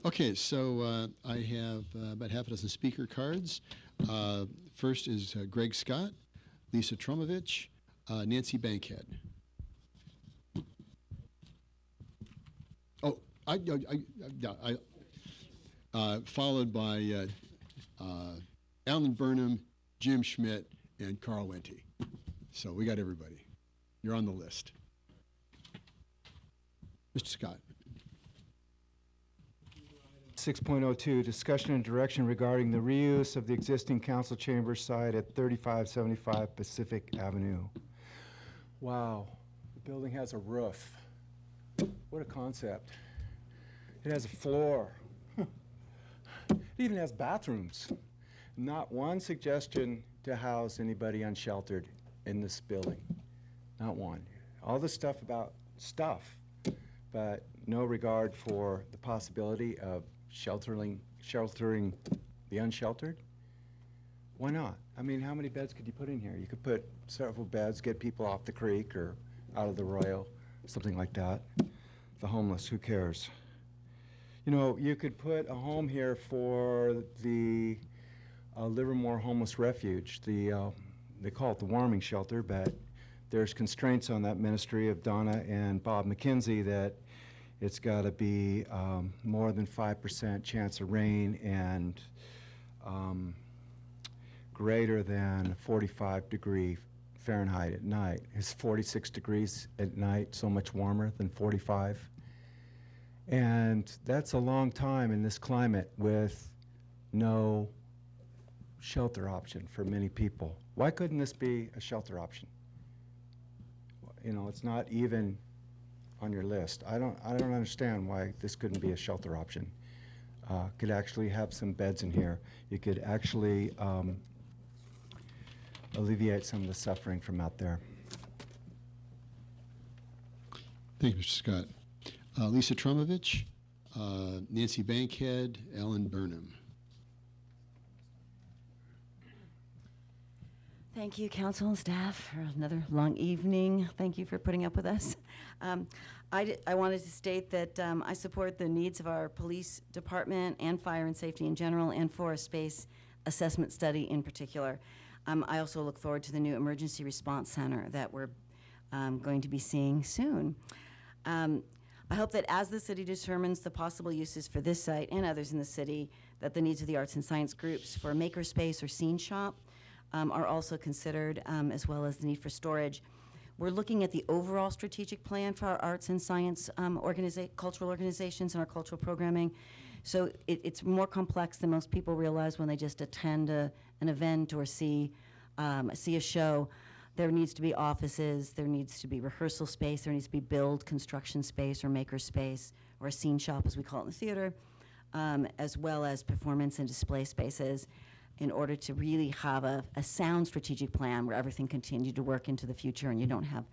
Okay, so I have about half a dozen speaker cards. First is Greg Scott, Lisa Tromovich, Nancy Bankhead. Oh, followed by Alan Burnham, Jim Schmidt, and Carl Wente. So we got everybody. You're on the list. Mr. Scott. 6.02, discussion and direction regarding the reuse of the existing council chamber site at 3575 Pacific Avenue. Wow, the building has a roof. What a concept. It has a floor. It even has bathrooms. Not one suggestion to house anybody unsheltered in this building. Not one. All the stuff about stuff, but no regard for the possibility of sheltering the unsheltered. Why not? I mean, how many beds could you put in here? You could put several beds, get people off the creek or out of the Royal, something like that. The homeless, who cares? You know, you could put a home here for the Livermore Homeless Refuge. They call it the warming shelter, but there's constraints on that ministry of Donna and Bob McKenzie that it's got to be more than 5% chance of rain and greater than 45-degree Fahrenheit at night. It's 46 degrees at night, so much warmer than 45. And that's a long time in this climate with no shelter option for many people. Why couldn't this be a shelter option? You know, it's not even on your list. I don't understand why this couldn't be a shelter option. Could actually have some beds in here. You could actually alleviate some of the suffering from out there. Thank you, Mr. Scott. Lisa Tromovich, Nancy Bankhead, Ellen Burnham. Thank you, council and staff, for another long evening. Thank you for putting up with us. I wanted to state that I support the needs of our police department and fire and safety in general, and forest space assessment study in particular. I also look forward to the new emergency response center that we're going to be seeing soon. I hope that as the city determines the possible uses for this site and others in the city, that the needs of the arts and science groups for makerspace or scene shop are also considered, as well as the need for storage. We're looking at the overall strategic plan for our arts and science cultural organizations and our cultural programming. So it's more complex than most people realize when they just attend an event or see a show. There needs to be offices, there needs to be rehearsal space, there needs to be build construction space or maker space, or a scene shop as we call it in the theater, as well as performance and display spaces, in order to really have a sound strategic plan where everything continues to work into the future and you don't have,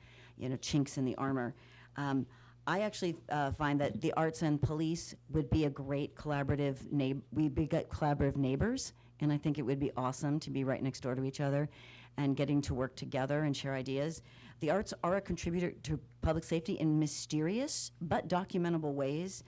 chinks in the armor. I actually find that the arts and police would be a great collaborative neighbors, and I think it would be awesome to be right next door to each other and getting to work together and share ideas. The arts are a contributor to public safety in mysterious but documentable ways.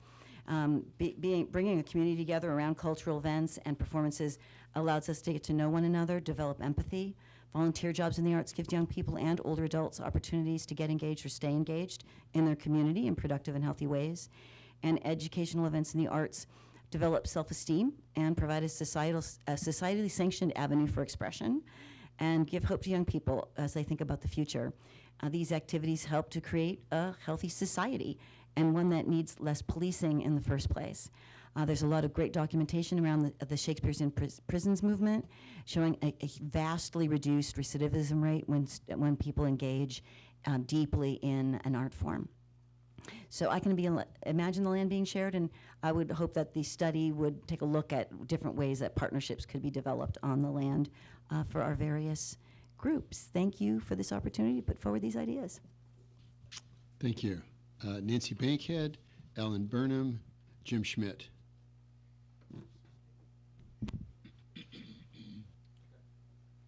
Bringing a community together around cultural events and performances allows us to get to know one another, develop empathy. Volunteer jobs in the arts give young people and older adults opportunities to get engaged or stay engaged in their community in productive and healthy ways. And educational events in the arts develop self-esteem and provide a societally sanctioned avenue for expression and give hope to young people as they think about the future. These activities help to create a healthy society and one that needs less policing in the first place. There's a lot of great documentation around the Shakespeare's in Prisons movement, showing a vastly reduced recidivism rate when people engage deeply in an art form. So I can imagine the land being shared, and I would hope that the study would take a look at different ways that partnerships could be developed on the land for our various groups. Thank you for this opportunity to put forward these ideas. Thank you. Nancy Bankhead, Ellen Burnham, Jim Schmidt.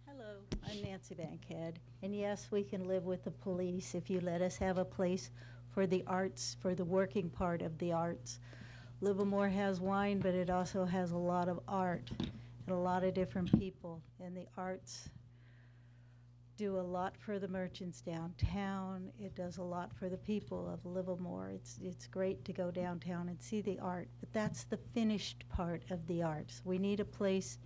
Hello, I'm Nancy Bankhead, and yes, we can live with the police if you let us have a place for the arts, for the working part of the arts. Livermore has wine, but it also has a lot of art and a lot of different people, and the arts do a lot for the merchants downtown. It does a lot for the people of Livermore. It's great to go downtown and see the art, but that's the finished part of the arts. We need a place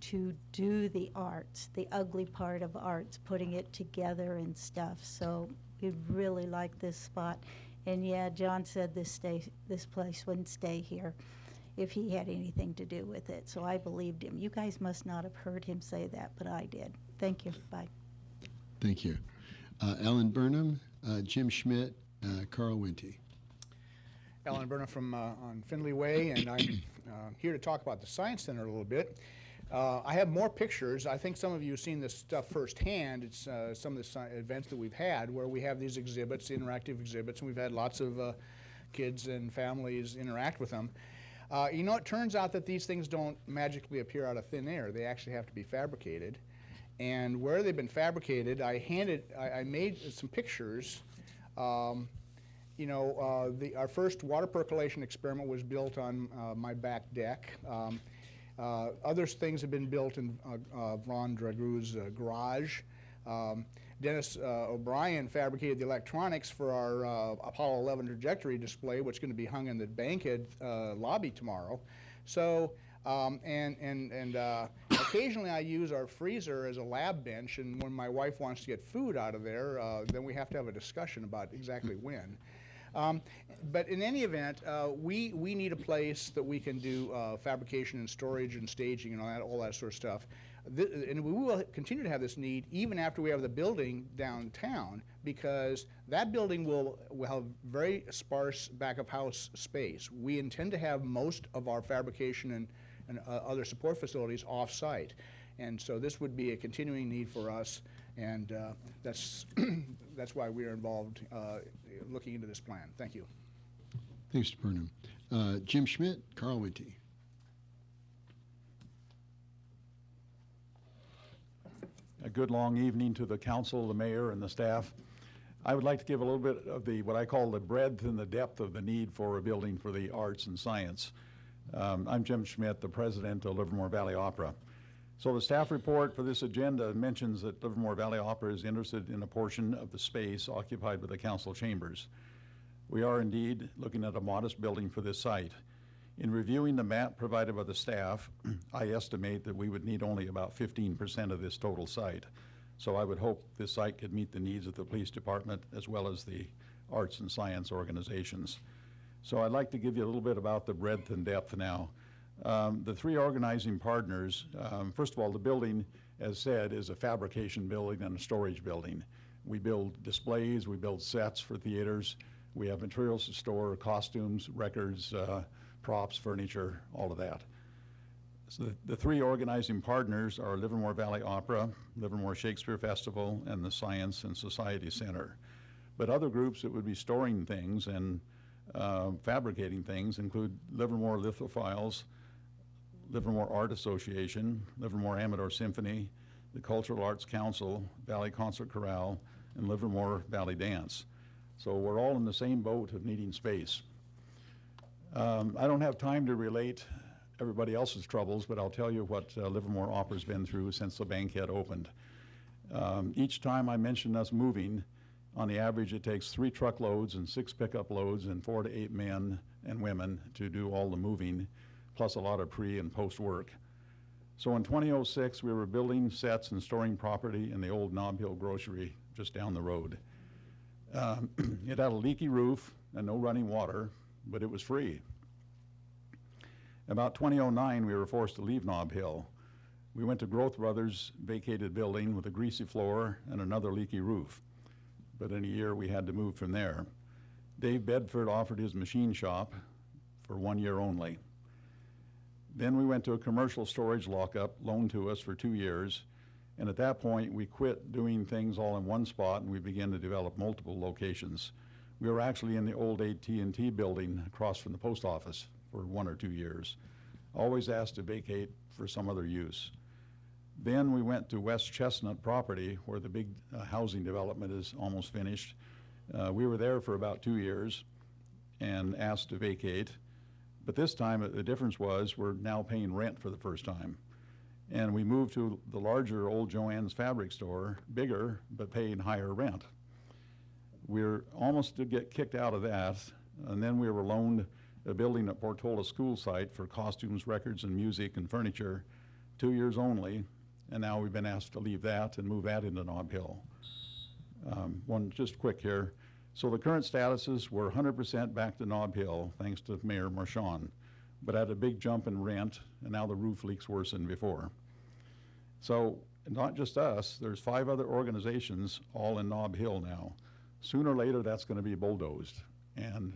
to do the arts, the ugly part of arts, putting it together and stuff. So we really like this spot. And yeah, John said this place wouldn't stay here if he had anything to do with it. So I believed him. You guys must not have heard him say that, but I did. Thank you. Bye. Thank you. Alan Burnham, Jim Schmidt, Carl Winty. Alan Burnham from on Findlay Way, and I'm here to talk about the Science Center a little bit. I have more pictures. I think some of you have seen this stuff firsthand. It's some of the events that we've had where we have these exhibits, interactive exhibits, and we've had lots of kids and families interact with them. You know, it turns out that these things don't magically appear out of thin air. They actually have to be fabricated. And where they've been fabricated, I made some pictures. You know, our first water percolation experiment was built on my back deck. Other things have been built in Ron Dragoo's garage. Dennis O'Brien fabricated the electronics for our Apollo 11 trajectory display, which is going to be hung in the Bankhead lobby tomorrow. So, occasionally I use our freezer as a lab bench, and when my wife wants to get food out of there, then we have to have a discussion about exactly when. But in any event, we need a place that we can do fabrication and storage and staging and all that sort of stuff. And we will continue to have this need even after we have the building downtown, because that building will have very sparse back-of-house space. We intend to have most of our fabrication and other support facilities off-site. And so this would be a continuing need for us, and that's why we are involved looking into this plan. Thank you. Thanks, Mr. Burnham. Jim Schmidt, Carl Winty. A good long evening to the council, the mayor, and the staff. I would like to give a little bit of what I call the breadth and the depth of the need for a building for the arts and science. I'm Jim Schmidt, the president of Livermore Valley Opera. So the staff report for this agenda mentions that Livermore Valley Opera is interested in a portion of the space occupied by the council chambers. We are indeed looking at a modest building for this site. In reviewing the map provided by the staff, I estimate that we would need only about 15% of this total site. So I would hope this site could meet the needs of the police department as well as the arts and science organizations. So I'd like to give you a little bit about the breadth and depth now. The three organizing partners, first of all, the building, as said, is a fabrication building and a storage building. We build displays, we build sets for theaters, we have materials to store, costumes, records, props, furniture, all of that. So the three organizing partners are Livermore Valley Opera, Livermore Shakespeare Festival, and the Science and Society Center. But other groups that would be storing things and fabricating things include Livermore Lithophiles, Livermore Art Association, Livermore Amador Symphony, the Cultural Arts Council, Valley Concert Chorale, and Livermore Valley Dance. So we're all in the same boat of needing space. I don't have time to relate everybody else's troubles, but I'll tell you what Livermore Opera's been through since the Bankhead opened. Each time I mention us moving, on the average it takes 3 truckloads and 6 pickup loads and 4 to 8 men and women to do all the moving, plus a lot of pre and post work. So in 2006, we were building sets and storing property in the old Nob Hill Grocery just down the road. It had a leaky roof and no running water, but it was free. About 2009, we were forced to leave Nob Hill. We went to Growth Brothers' vacated building with a greasy floor and another leaky roof. But in a year, we had to move from there. Dave Bedford offered his machine shop for 1 year only. Then we went to a commercial storage lockup loaned to us for 2 years. And at that point, we quit doing things all in one spot and we began to develop multiple locations. We were actually in the old AT&T building across from the post office for 1 or 2 years, always asked to vacate for some other use. Then we went to West Chestnut property where the big housing development is almost finished. We were there for about 2 years and asked to vacate. But this time the difference was we're now paying rent for the first time. And we moved to the larger old Joann's fabric store, bigger, but paying higher rent. We're almost to get kicked out of that, and then we were loaned a building at Portola school site for costumes, records, and music and furniture, 2 years only, and now we've been asked to leave that and move that into Nob Hill. One just quick here. So the current status is we're 100% back to Nob Hill, thanks to Mayor Marchand, but had a big jump in rent, and now the roof leaks worse than before. So not just us, there's 5 other organizations all in Nob Hill now. Sooner or later, that's going to be bulldozed, and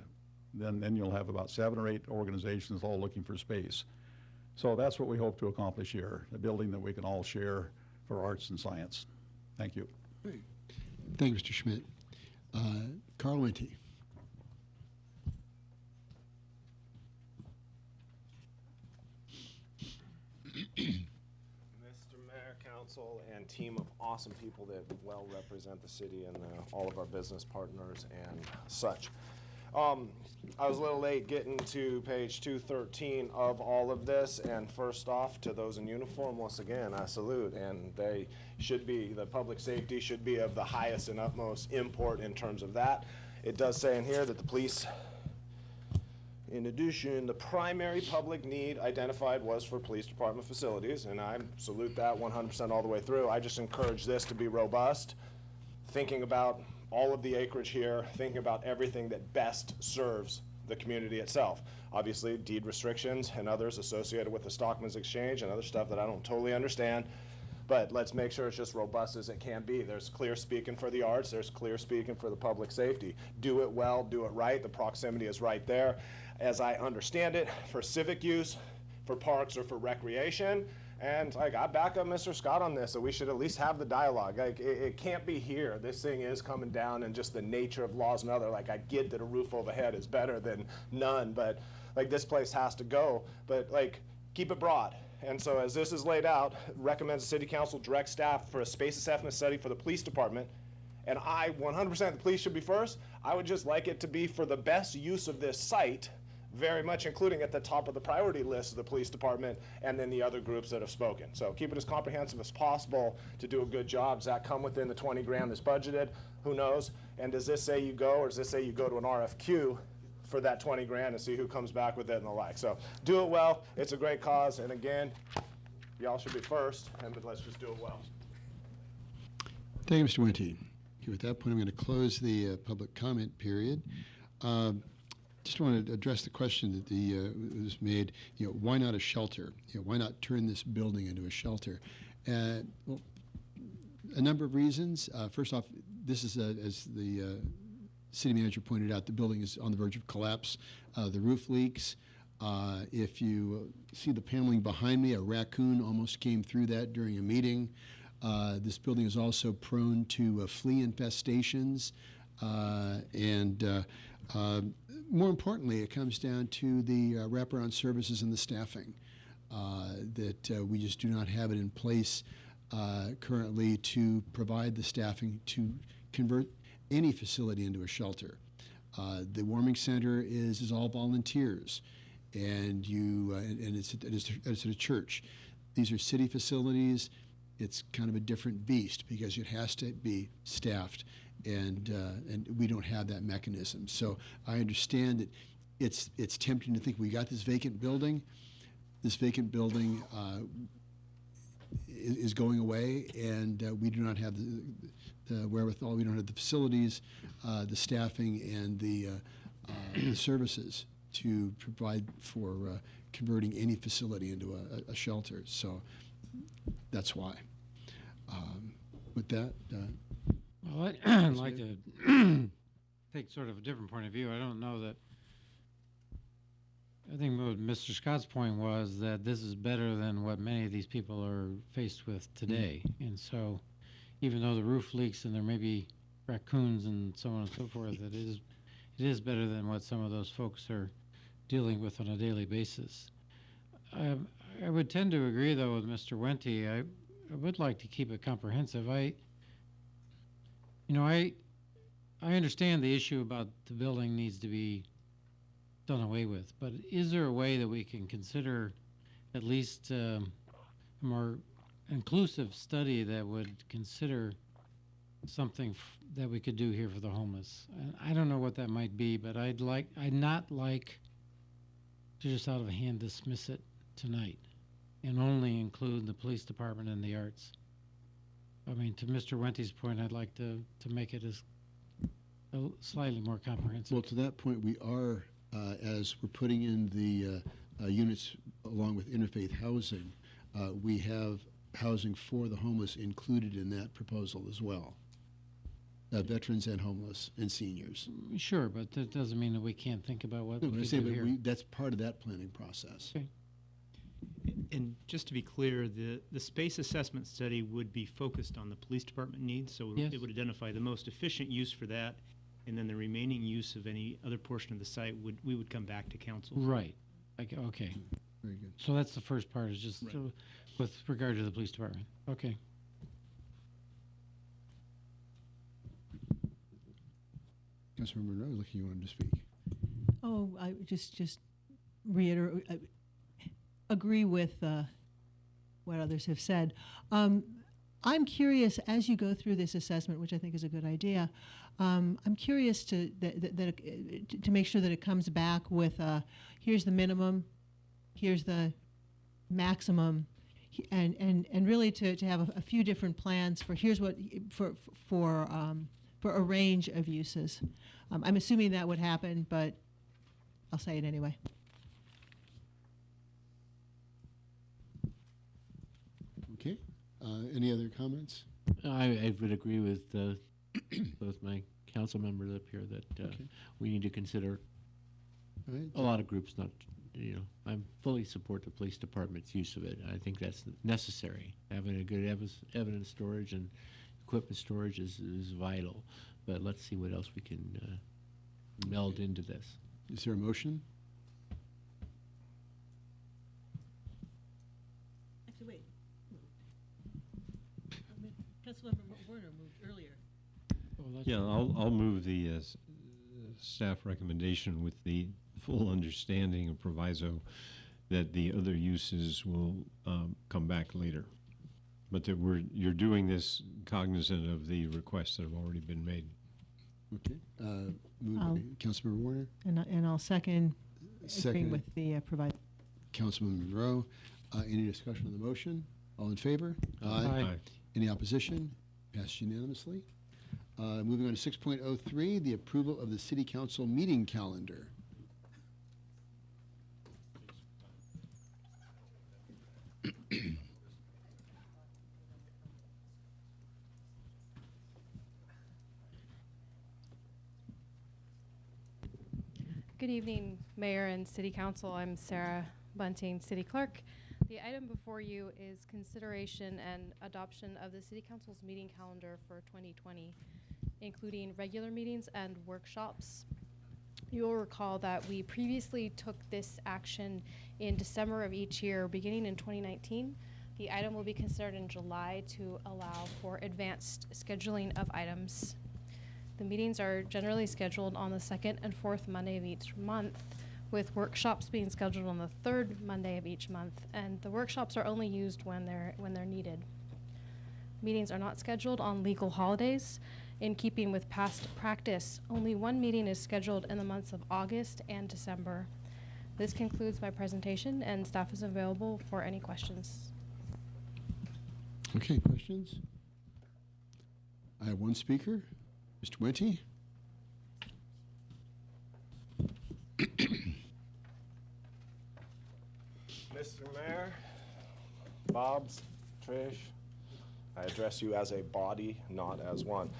then you'll have about 7 or 8 organizations all looking for space. So that's what we hope to accomplish here, a building that we can all share for arts and science. Thank you. Great. Thank you, Mr. Schmidt. Carl Wente. Mr. Mayor, Council, and team of awesome people that well represent the city and all of our business partners and such. I was a little late getting to page 213 of all of this, and first off, to those in uniform, once again, I salute, and they should be, the public safety should be of the highest and utmost import in terms of that. It does say in here that the police, in addition, the primary public need identified was for police department facilities, and I salute that 100% all the way through. I just encourage this to be robust, thinking about all of the acreage here, thinking about everything that best serves the community itself. Obviously, deed restrictions and others associated with the Stockman's Exchange and other stuff that I don't totally understand, but let's make sure it's just robust as it can be. There's clear speaking for the arts, there's clear speaking for the public safety. Do it well, do it right, the proximity is right there. As I understand it, for civic use, for parks, or for recreation, and like, I back up Mr. Scott on this, that we should at least have the dialogue. Like, it can't be here. This thing is coming down, and just the nature of laws and other, like, I get that a roof overhead is better than none, but like, this place has to go, but like, keep it broad. And so as this is laid out, recommends the city council direct staff for a space assessment study for the police department, and I 100% the police should be first. I would just like it to be for the best use of this site, very much including at the top of the priority list of the police department and then the other groups that have spoken. So keep it as comprehensive as possible to do a good job. Does that come within the 20 grand that's budgeted? Who knows? And does this say you go, or does this say you go to an RFQ for that 20 grand and see who comes back with it and the like? So do it well. It's a great cause. And again, y'all should be first, but let's just do it well. Thank you, Mr. Wente. Okay, with that point, I'm going to close the public comment period. Just want to address the question that was made. Why not a shelter? Why not turn this building into a shelter? Well, a number of reasons. First off, this is as the city manager pointed out, the building is on the verge of collapse. The roof leaks. If you see the paneling behind me, a raccoon almost came through that during a meeting. This building is also prone to flea infestations, and more importantly, it comes down to the wraparound services and the staffing, that we just do not have it in place currently to provide the staffing to convert any facility into a shelter. The warming center is all volunteers, and it's at a church. These are city facilities. It's kind of a different beast because it has to be staffed, and we don't have that mechanism. So I understand that it's tempting to think we got this vacant building. This vacant building is going away, and we do not have the wherewithal. We don't have the facilities, the staffing, and the services to provide for converting any facility into a shelter. So that's why. With that. Well, I'd like to take sort of a different point of view. I don't know that. I think what Mr. Scott's point was that this is better than what many of these people are faced with today. And so, even though the roof leaks and there may be raccoons and so on and so forth, it is better than what some of those folks are dealing with on a daily basis. I would tend to agree, though, with Mr. Wente. I would like to keep it comprehensive. I understand the issue about the building needs to be done away with, but is there a way that we can consider at least a more inclusive study that would consider something that we could do here for the homeless? And I don't know what that might be, but I'd not like to just out of hand dismiss it tonight and only include the police department and the arts. I mean, to Mr. Wente's point, I'd like to make it as slightly more comprehensive. Well, to that point, we are, as we're putting in the units along with interfaith housing, we have housing for the homeless included in that proposal as well. Veterans and homeless and seniors. Sure, but that doesn't mean that we can't think about what No, we but I'm could saying, do but here. that's part of that planning process. Okay. And just to be clear, the space assessment study would be focused on the police department needs, so Yes. it would identify the most efficient use for that, and then the remaining use of any other portion of the site we would come back to council. Right. Okay. Very good. So that's the first part, is just Right. with regard to the police department. Okay. Councilmember Monroe, looking you wanted to speak. Oh, I just reiterate, agree with what others have said. I'm curious, as you go through this assessment, which I think is a good idea, I'm curious to make sure that it comes back with here's the minimum, here's the maximum, and really to have a few different plans for here's what for a range of uses. I'm assuming that would happen, but I'll say it anyway. Okay. Any other comments? I would agree with both my council members up here that we need to consider All right. a lot of groups not, I fully support the police department's use of it. I think that's necessary. Having a good evidence storage and equipment storage is vital. But let's see what else we can meld into this. Is there a motion? Actually, wait. Councilmember Werner moved earlier. Yeah, I'll move the staff recommendation with the full understanding of proviso that the other uses will come back later. But that you're doing this cognizant of the requests that have already been made. Okay. Moved by Councilmember Warner. And I'll second agreeing Seconded. with the provide. Councilman Monroe. Any discussion on the motion? All in favor? Aye. Any opposition? Passed unanimously. Moving on to 6.03, the approval of the City Council meeting calendar. Good evening, Mayor and City Council. I'm Sarah Bunting, City Clerk. The item before you is consideration and adoption of the City Council's meeting calendar for 2020, including regular meetings and workshops. You will recall that we previously took this action in December of each year, beginning in 2019. The item will be considered in July to allow for advanced scheduling of items. The meetings are generally scheduled on the second and fourth Monday of each month, with workshops being scheduled on the third Monday of each month, and the workshops are only used when they're needed. Meetings are not scheduled on legal holidays. In keeping with past practice, only one meeting is scheduled in the months of August and December. This concludes my presentation, and staff is available for any questions. Okay, questions? I have one speaker, Mr. Wente. Mr. Mayor, Bobs, Trish, I address you as a body, not as one.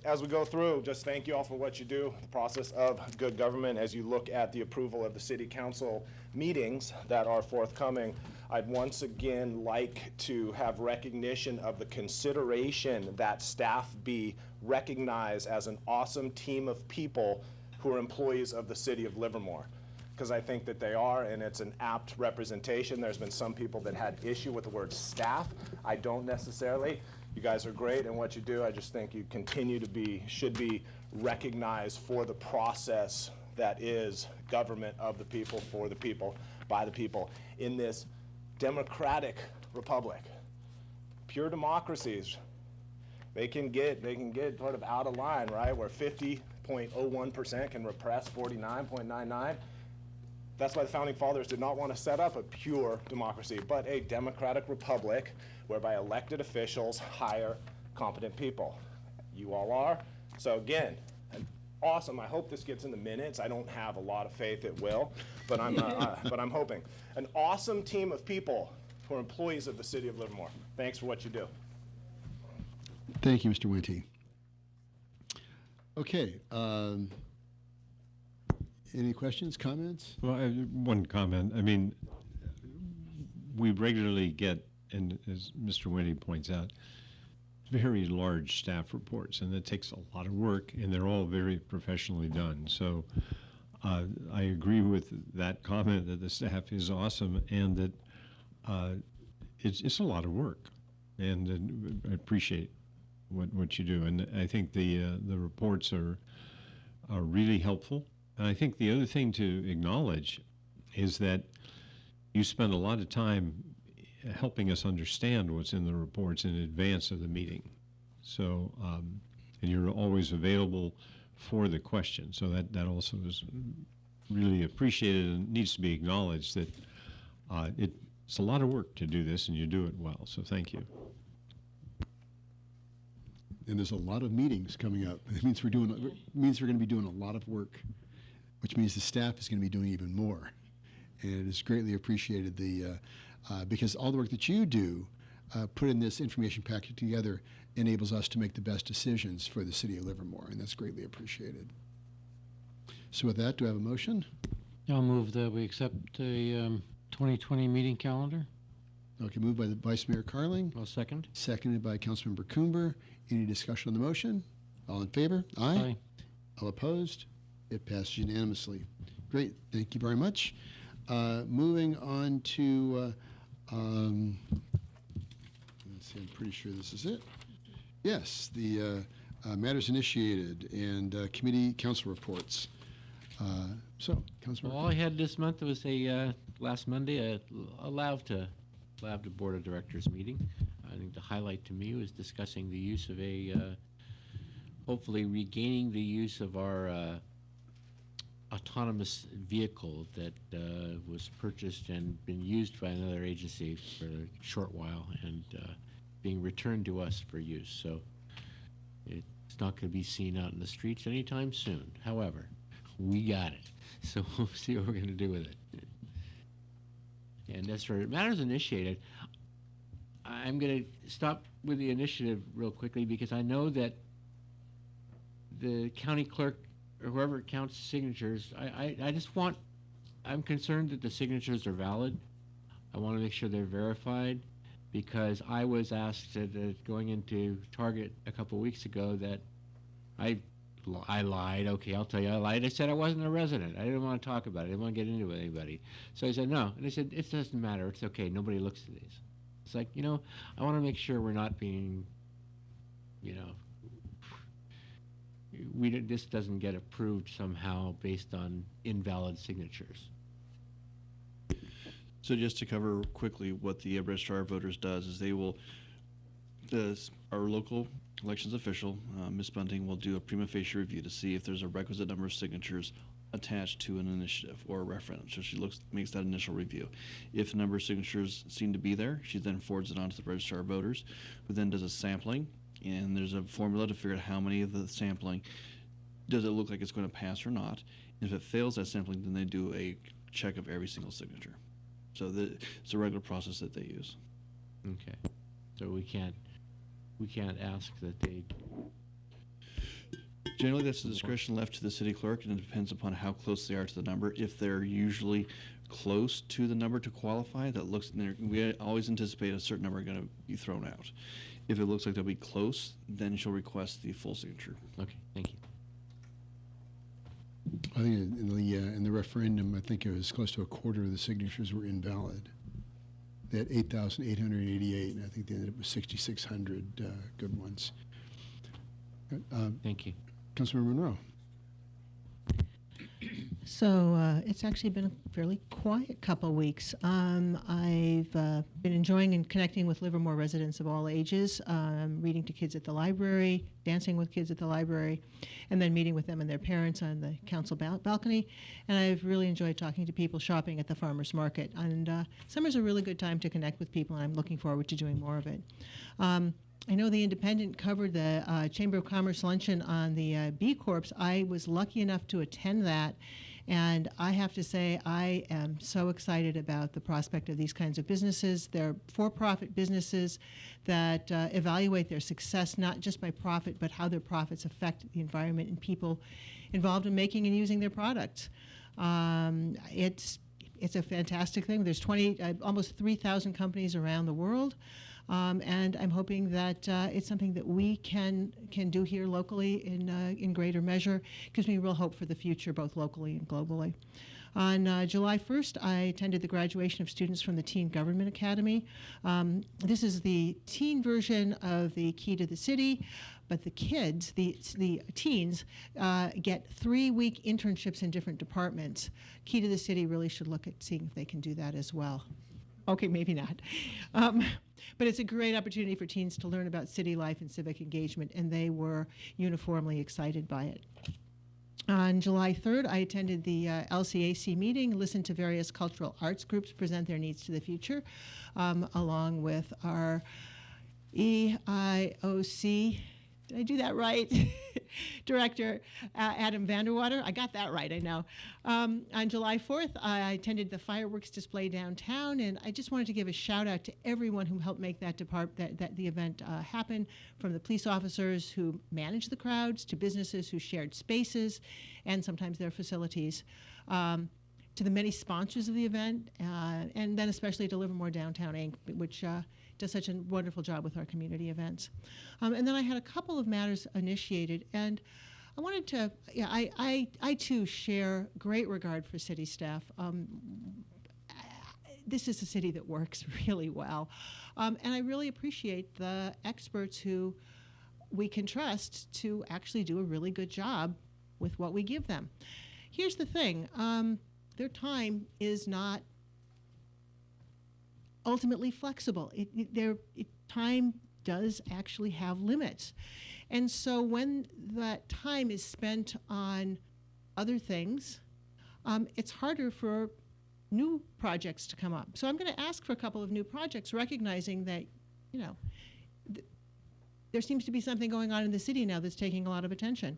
As we go through, just thank you all for what you do, the process of good government. As you look at the approval of the City Council meetings that are forthcoming, I'd once again like to have recognition of the consideration that staff be recognized as an awesome team of people who are employees of the City of Livermore, because I think that they are, and it's an apt representation. There's been some people that had issue with the word staff. I don't necessarily. You guys are great in what you do. I just think you continue to should be recognized for the process that is government of the people, for the people, by the people, in this democratic republic. Pure democracies, they can get sort of out of line, right? Where 50.01% can repress 49.99. That's why the Founding Fathers did not want to set up a pure democracy, but a democratic republic whereby elected officials hire competent people. You all are. So again, an awesome. I hope this gets in the minutes. I don't have a lot of faith it will, but I'm hoping. An awesome team of people who are employees of the City of Livermore. Thanks for what you do. Thank you, Mr. Wente. Okay. Any questions, comments? Well, one comment. I mean, we regularly get, and as Mr. Wente points out, very large staff reports, and it takes a lot of work, and they're all very professionally done. So I agree with that comment that the staff is awesome, and that it's a lot of work, and I appreciate what you do. And I think the reports are really helpful. And I think the other thing to acknowledge is that you spend a lot of time helping us understand what's in the reports in advance of the meeting. So, and you're always available for the question. So that also is really appreciated and needs to be acknowledged that it's a lot of work to do this, and you do it well. So thank you. And there's a lot of meetings coming up. It means we're going to be doing a lot of work, which means the staff is going to be doing even more. And it is greatly appreciated because all the work that you do, putting this information packet together, enables us to make the best decisions for the City of Livermore, and that's greatly appreciated. So with that, do I have a motion? I'll move that we accept the 2020 meeting calendar. Okay, moved by the Vice Mayor Carling. I'll second. Seconded by Councilmember Coomber. Any discussion on the motion? All in favor? Aye. Aye. All opposed? It passes unanimously. Great, thank you very much. Moving on to, let's see, I'm pretty sure this is it. Yes, the matters initiated and committee council reports. So, Councilmember. Well, all I had this month was last Monday, a LAVTA Board of Directors meeting. I think the highlight to me was discussing the use of hopefully regaining the use of our autonomous vehicle that was purchased and been used by another agency for a short while and being returned to us for use. So it's not going to be seen out in the streets anytime soon. However, we got it. So we'll see what we're going to do with it. And as for matters initiated, I'm going to stop with the initiative real quickly because I know that the county clerk or whoever counts signatures, I'm concerned that the signatures are valid. I want to make sure they're verified because I was asked going into Target a couple weeks ago that I lied. Okay, I'll tell you, I lied. I said I wasn't a resident. I didn't want to talk about it. I didn't want to get into it with anybody. So I said, no. And I said, it doesn't matter. It's okay. Nobody looks at these. It's like, I want to make sure we're not being, this doesn't get approved somehow based on invalid signatures. So just to cover quickly what the Registrar of Voters does is they will, our local elections official, Ms. Bunting, will do a prima facie review to see if there's a requisite number of signatures attached to an initiative or a referendum. So she makes that initial review. If the number of signatures seem to be there, she then forwards it on to the Registrar of Voters, who then does a sampling, and there's a formula to figure out how many of the sampling does it look like it's going to pass or not. And if it fails that sampling, then they do a check of every single signature. So it's a regular process that they use. Okay. So we can't ask that they. Generally, that's the discretion left to the city clerk, and it depends upon how close they are to the number. If they're usually close to the number to qualify, we always anticipate a certain number are going to be thrown out. If it looks like they'll be close, then she'll request the full signature. Okay, thank you. I think in the referendum, I think it was close to a quarter of the signatures were invalid. They had 8,888, and I think they ended up with 6,600 good ones. Thank you. Councilmember Monroe. So it's actually been a fairly quiet couple weeks. I've been enjoying and connecting with Livermore residents of all ages, reading to kids at the library, dancing with kids at the library, and then meeting with them and their parents on the council balcony. And I've really enjoyed talking to people shopping at the farmers market. And summer's a really good time to connect with people, and I'm looking forward to doing more of it. I know the Independent covered the Chamber of Commerce luncheon on the B Corps. I was lucky enough to attend that, and I have to say I am so excited about the prospect of these kinds of businesses. They're for-profit businesses that evaluate their success not just by profit, but how their profits affect the environment and people involved in making and using their products. It's a fantastic thing. There's almost 3,000 companies around the world. And I'm hoping that it's something that we can do here locally in greater measure. Gives me real hope for the future, both locally and globally. On July 1st, I attended the graduation of students from the Teen Government Academy. This is the teen version of the Key to the City, but the kids, the teens, get 3-week internships in different departments. Key to the City really should look at seeing if they can do that as well. Okay, maybe not. But it's a great opportunity for teens to learn about city life and civic engagement, and they were uniformly excited by it. On July 3rd, I attended the LCAC meeting, listened to various cultural arts groups present their needs to the future, along with our EIOC, did I do that right? Director Adam Vanderwater. I got that right, I know. On July 4th, I attended the fireworks display downtown, and I just wanted to give a shout out to everyone who helped make that the event happen, from the police officers who managed the crowds to businesses who shared spaces and sometimes their facilities, to the many sponsors of the event, and then especially to Livermore Downtown Inc., which does such a wonderful job with our community events. And then I had a couple of matters initiated, and I wanted to, I too share great regard for city staff. This is a city that works really well. And I really appreciate the experts who we can trust to actually do a really good job with what we give them. Here's the thing, their time is not ultimately flexible. Time does actually have limits. And so when that time is spent on other things, it's harder for new projects to come up. So I'm going to ask for a couple of new projects, recognizing that, there seems to be something going on in the city now that's taking a lot of attention.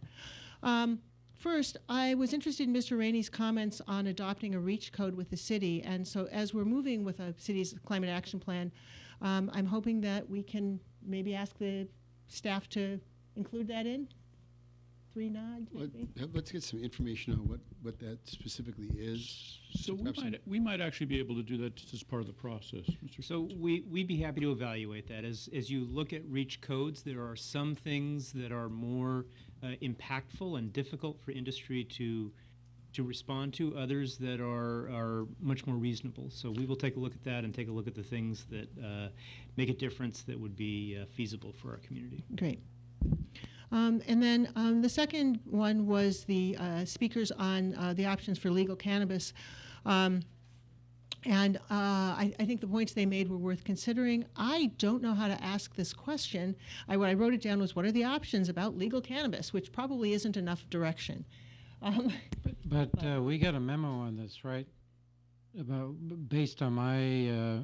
First, I was interested in Mr. Rainey's comments on adopting a REACH code with the city, and so as we're moving with a city's climate action plan, I'm hoping that we can maybe ask the staff to include that in. 3 nods, maybe? Let's get some information on what that specifically is. So we might actually be able to do that just as part of the process, Mr. So we'd be happy to evaluate that. As you look at REACH codes, there are some things that are more impactful and difficult for industry to respond to, others that are much more reasonable. So we will take a look at that and take a look at the things that make a difference that would be feasible for our community. Great. And then the second one was the speakers on the options for legal cannabis. And I think the points they made were worth considering. I don't know how to ask this question. What I wrote it down was, what are the options about legal cannabis, which probably isn't enough direction. But we got a memo on this, right? Based on my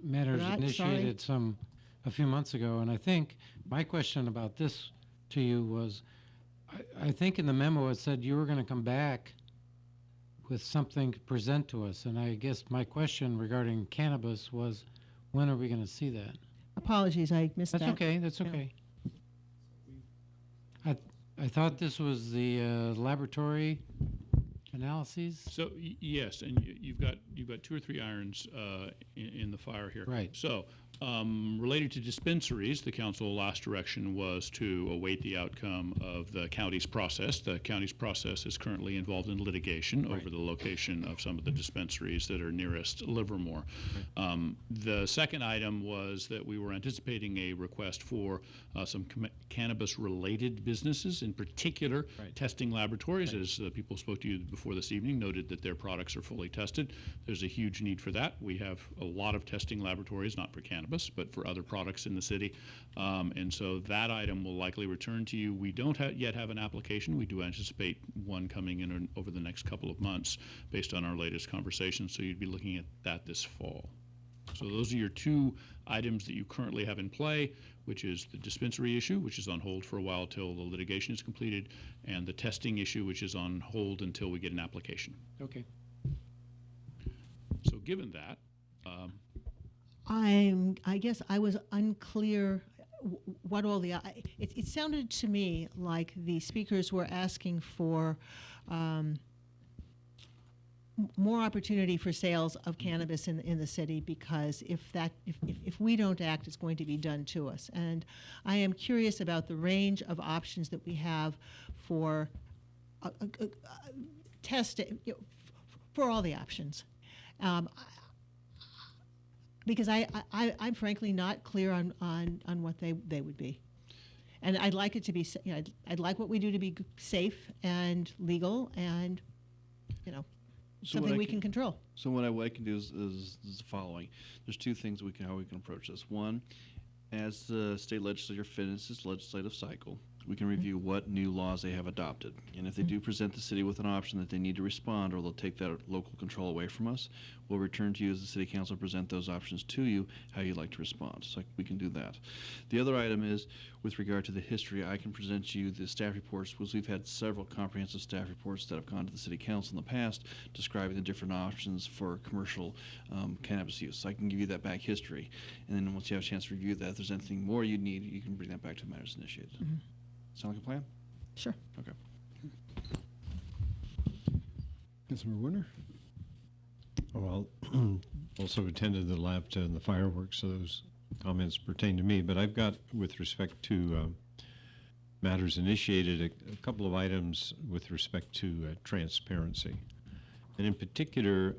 matters initiated a few months ago. And I think my question about this to you was, I think in the memo it said you were going to come back with something to present to us, and I guess my question regarding cannabis was, when are we going to see that? Apologies, I missed that. That's okay, that's okay. I thought this was the laboratory analyses. So yes, and you've got 2 or 3 irons in the fire here. Right. So related to dispensaries, the council last direction was to await the outcome of the county's process. The county's process is currently involved in litigation over the location of some of the dispensaries that are nearest Livermore. The second item was that we were anticipating a request for some cannabis-related businesses, in particular testing laboratories, as the people spoke to you before this evening noted that their products are fully tested. There's a huge need for that. We have a lot of testing laboratories, not for cannabis, but for other products in the city. And so that item will likely return to you. We don't yet have an application. We do anticipate one coming in over the next couple of months based on our latest conversations. So you'd be looking at that this fall. So those are your two items that you currently have in play, which is the dispensary issue, which is on hold for a while till the litigation is completed, and the testing issue, which is on hold until we get an application. Okay. So given that, I guess I was unclear what all the, it sounded to me like the speakers were asking for more opportunity for sales of cannabis in the city, because if we don't act, it's going to be done to us. And I am curious about the range of options that we have for testing, for all the options. Because I'm frankly not clear on what they would be. And I'd like it to be, I'd like what we do to be safe and legal and, something we can control. So what I can do is the following. There's two things how we can approach this. One, as the state legislature finishes its legislative cycle, we can review what new laws they have adopted. And if they do present the city with an option that they need to respond, or they'll take that local control away from us, we'll return to you as the city council, present those options to you, how you'd like to respond. So we can do that. The other item is, with regard to the history, I can present you the staff reports, because we've had several comprehensive staff reports that have gone to the city council in the past, describing the different options for commercial cannabis use. So I can give you that back history. And then once you have a chance to review that, if there's anything more you need, you can bring that back to matters initiated. Mm-hmm. Sound like a plan? Sure. Okay. Councilmember Warner? Well, also attended the LAFTA and the fireworks, so those comments pertain to me. But I've got, with respect to matters initiated, a couple of items with respect to transparency. And in particular,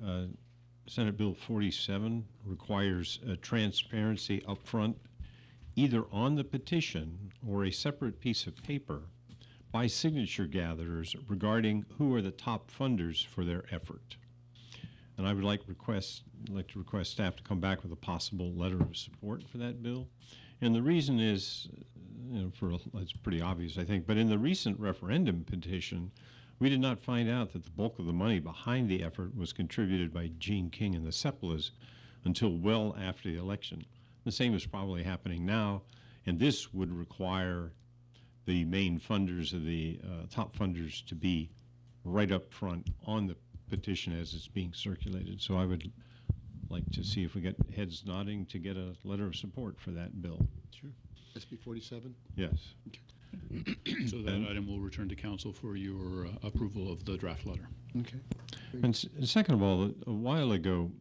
Senate Bill 47 requires transparency up front, either on the petition or a separate piece of paper by signature gatherers regarding who are the top funders for their effort. And I would like to request staff to come back with a possible letter of support for that bill. And the reason is, it's pretty obvious, I think, but in the recent referendum petition, we did not find out that the bulk of the money behind the effort was contributed by Gene King and the Sepulvas until well after the election. The same is probably happening now, and this would require the main funders of the top funders to be right up front on the petition as it's being circulated. So I would like to see if we get heads nodding to get a letter of support for that bill. Sure. SB 47? Yes. So that item will return to council for your approval of the draft letter. Okay. And second of all, a while ago,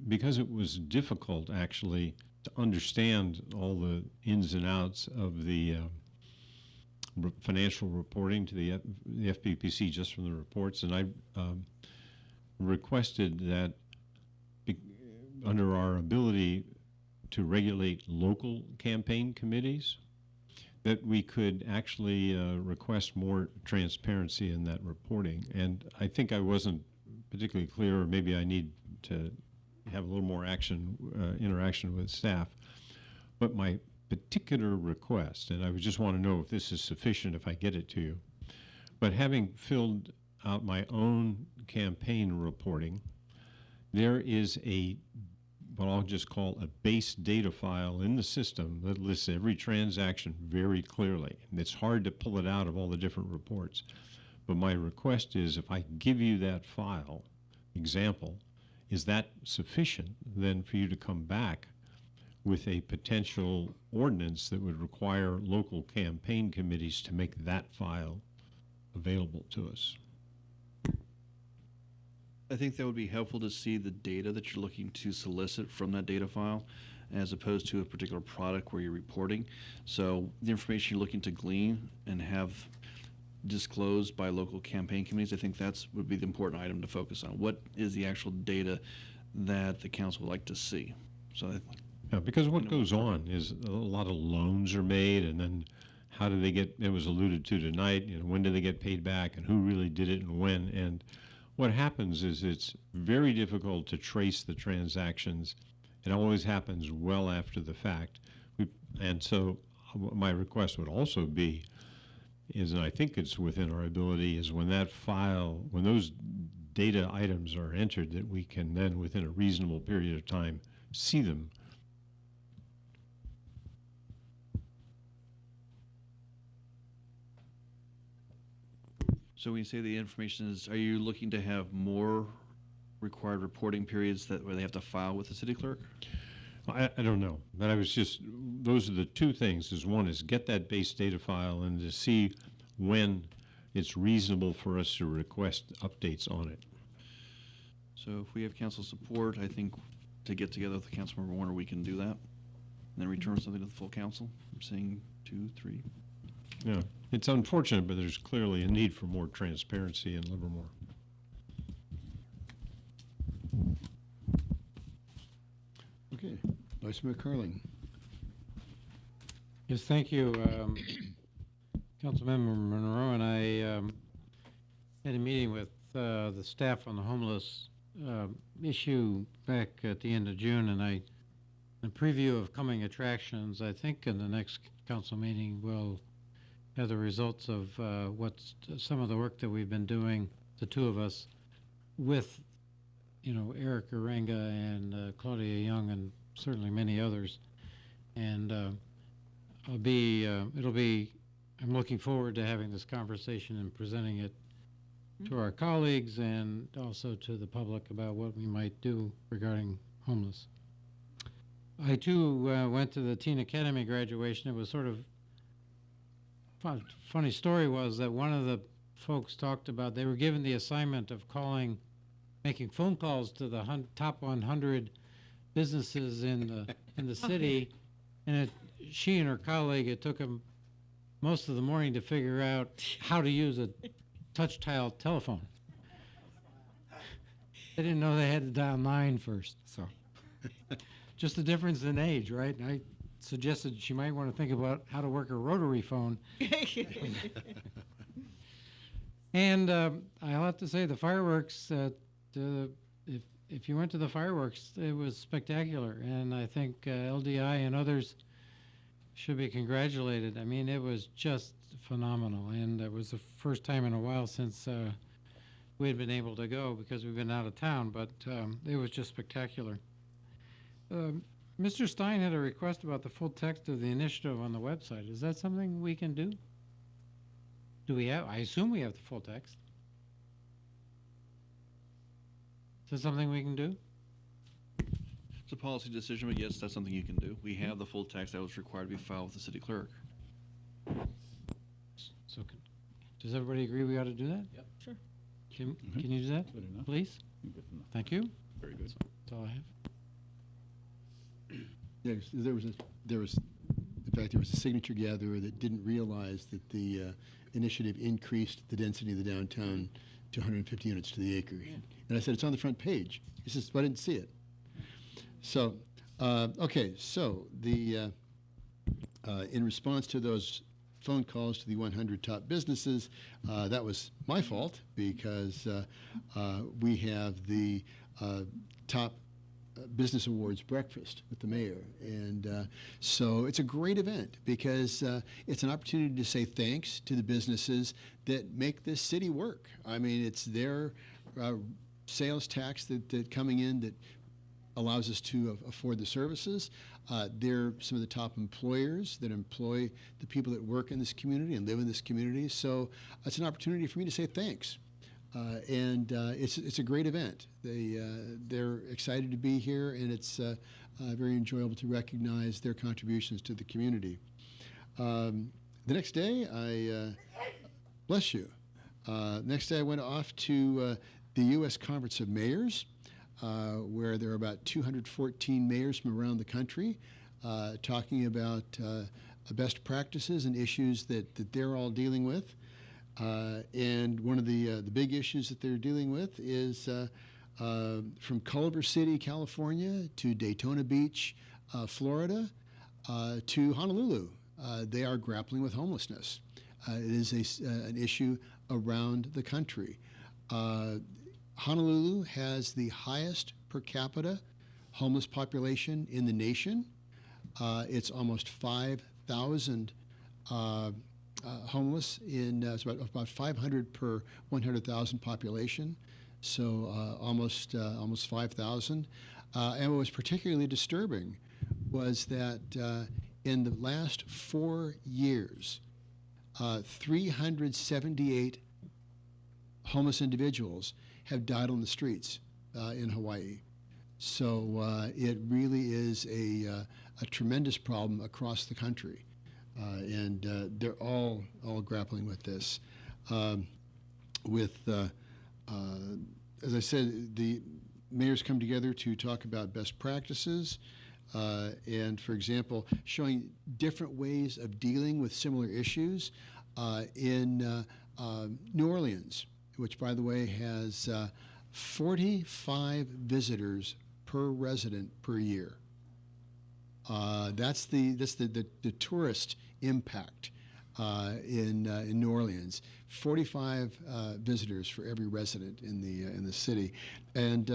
because it was difficult actually to understand all the ins and outs of the financial reporting to the FPPC just from the reports, and I requested that under our ability to regulate local campaign committees, that we could actually request more transparency in that reporting. And I think I wasn't particularly clear, or maybe I need to have a little more interaction with staff. But my particular request, and I would just want to know if this is sufficient if I get it to you, but having filled out my own campaign reporting, there is what I'll just call a base data file in the system that lists every transaction very clearly. And it's hard to pull it out of all the different reports. But my request is, if I give you that file example, is that sufficient then for you to come back with a potential ordinance that would require local campaign committees to make that file available to us? I think that would be helpful to see the data that you're looking to solicit from that data file, as opposed to a particular product where you're reporting. So the information you're looking to glean and have disclosed by local campaign committees, I think that's would be the important item to focus on. What is the actual data that the council would like to see? So yeah, because what goes on is a lot of loans are made, and then how do they get, it was alluded to tonight, when do they get paid back and who really did it and when. And what happens is it's very difficult to trace the transactions. It always happens well after the fact. And so my request would also be, and I think it's within our ability, is when that file, when those data items are entered, that we can then, within a reasonable period of time, see them. So when you say the information is, are you looking to have more required reporting periods that where they have to file with the city clerk? I don't know, but I was just, those are the two things, is one is get that base data file and to see when it's reasonable for us to request updates on it. So if we have council support, I think to get together with Councilmember Warner, we can do that. And then return something to the full council. I'm saying 2, 3. Yeah, it's unfortunate, but there's clearly a need for more transparency in Livermore. Okay, Vice Mayor Carling. Yes, thank you. Councilmember Monroe and I had a meeting with the staff on the homeless issue back at the end of June, and a preview of coming attractions. I think in the next council meeting we'll have the results of what's some of the work that we've been doing, the two of us, with Eric Arenga and Claudia Young and certainly many others. And I'm looking forward to having this conversation and presenting it to our colleagues and also to the public about what we might do regarding homeless. I too went to the Teen Academy graduation. It was sort of funny story was that one of the folks talked about they were given the assignment of making phone calls to the top 100 businesses in the city, and she and her colleague, it took them most of the morning to figure out how to use a touch-tile telephone. They didn't know they had to dial 9 first, so just the difference in age, right? And I suggested she might want to think about how to work a rotary phone. And I'll have to say the fireworks, if you went to the fireworks, it was spectacular. And I think LDI and others should be congratulated. I mean, it was just phenomenal. And it was the first time in a while since we had been able to go because we've been out of town, but it was just spectacular. Mr. Stein had a request about the full text of the initiative on the website. Is that something we can do? Do we have? I assume we have the full text. Is that something we can do? It's a policy decision, but yes, that's something you can do. We have the full text that was required to be filed with the city clerk. So, does everybody agree we ought to do that? Yep. Sure. Can you do that, Good enough. please? Good enough. Thank you. Very good. That's all I have. Yeah, there was, in fact, there was a signature gatherer that didn't realize that the initiative increased the density of the downtown to 150 units to the acre. Yeah. And I said, it's on the front page. He says, well, I didn't see it. So, okay, so the in response to those phone calls to the 100 top businesses, that was my fault because we have the top Business Awards breakfast with the mayor. And so it's a great event because it's an opportunity to say thanks to the businesses that make this city work. I mean, it's their sales tax that coming in that allows us to afford the services. They're some of the top employers that employ the people that work in this community and live in this community. So it's an opportunity for me to say thanks. And it's a great event. They're excited to be here, and it's very enjoyable to recognize their contributions to the community. The next day, bless you. Next day, I went off to the U.S. Conference of Mayors, where there are about 214 mayors from around the country talking about best practices and issues that they're all dealing with. And one of the big issues that they're dealing with is from Culver City, California, to Daytona Beach, Florida, to Honolulu. They are grappling with homelessness. It is an issue around the country. Honolulu has the highest per capita homeless population in the nation. It's almost 5,000 homeless it's about 500 per 100,000 population, so almost 5,000. And what was particularly disturbing was that in the last 4 years, 378 homeless individuals have died on the streets in Hawaii. So it really is a tremendous problem across the country. And they're all grappling with this. As I said, the mayors come together to talk about best practices and, for example, showing different ways of dealing with similar issues. In New Orleans, which, by the way, has 45 visitors per resident per year. That's the tourist impact in New Orleans. 45 visitors for every resident in the city, and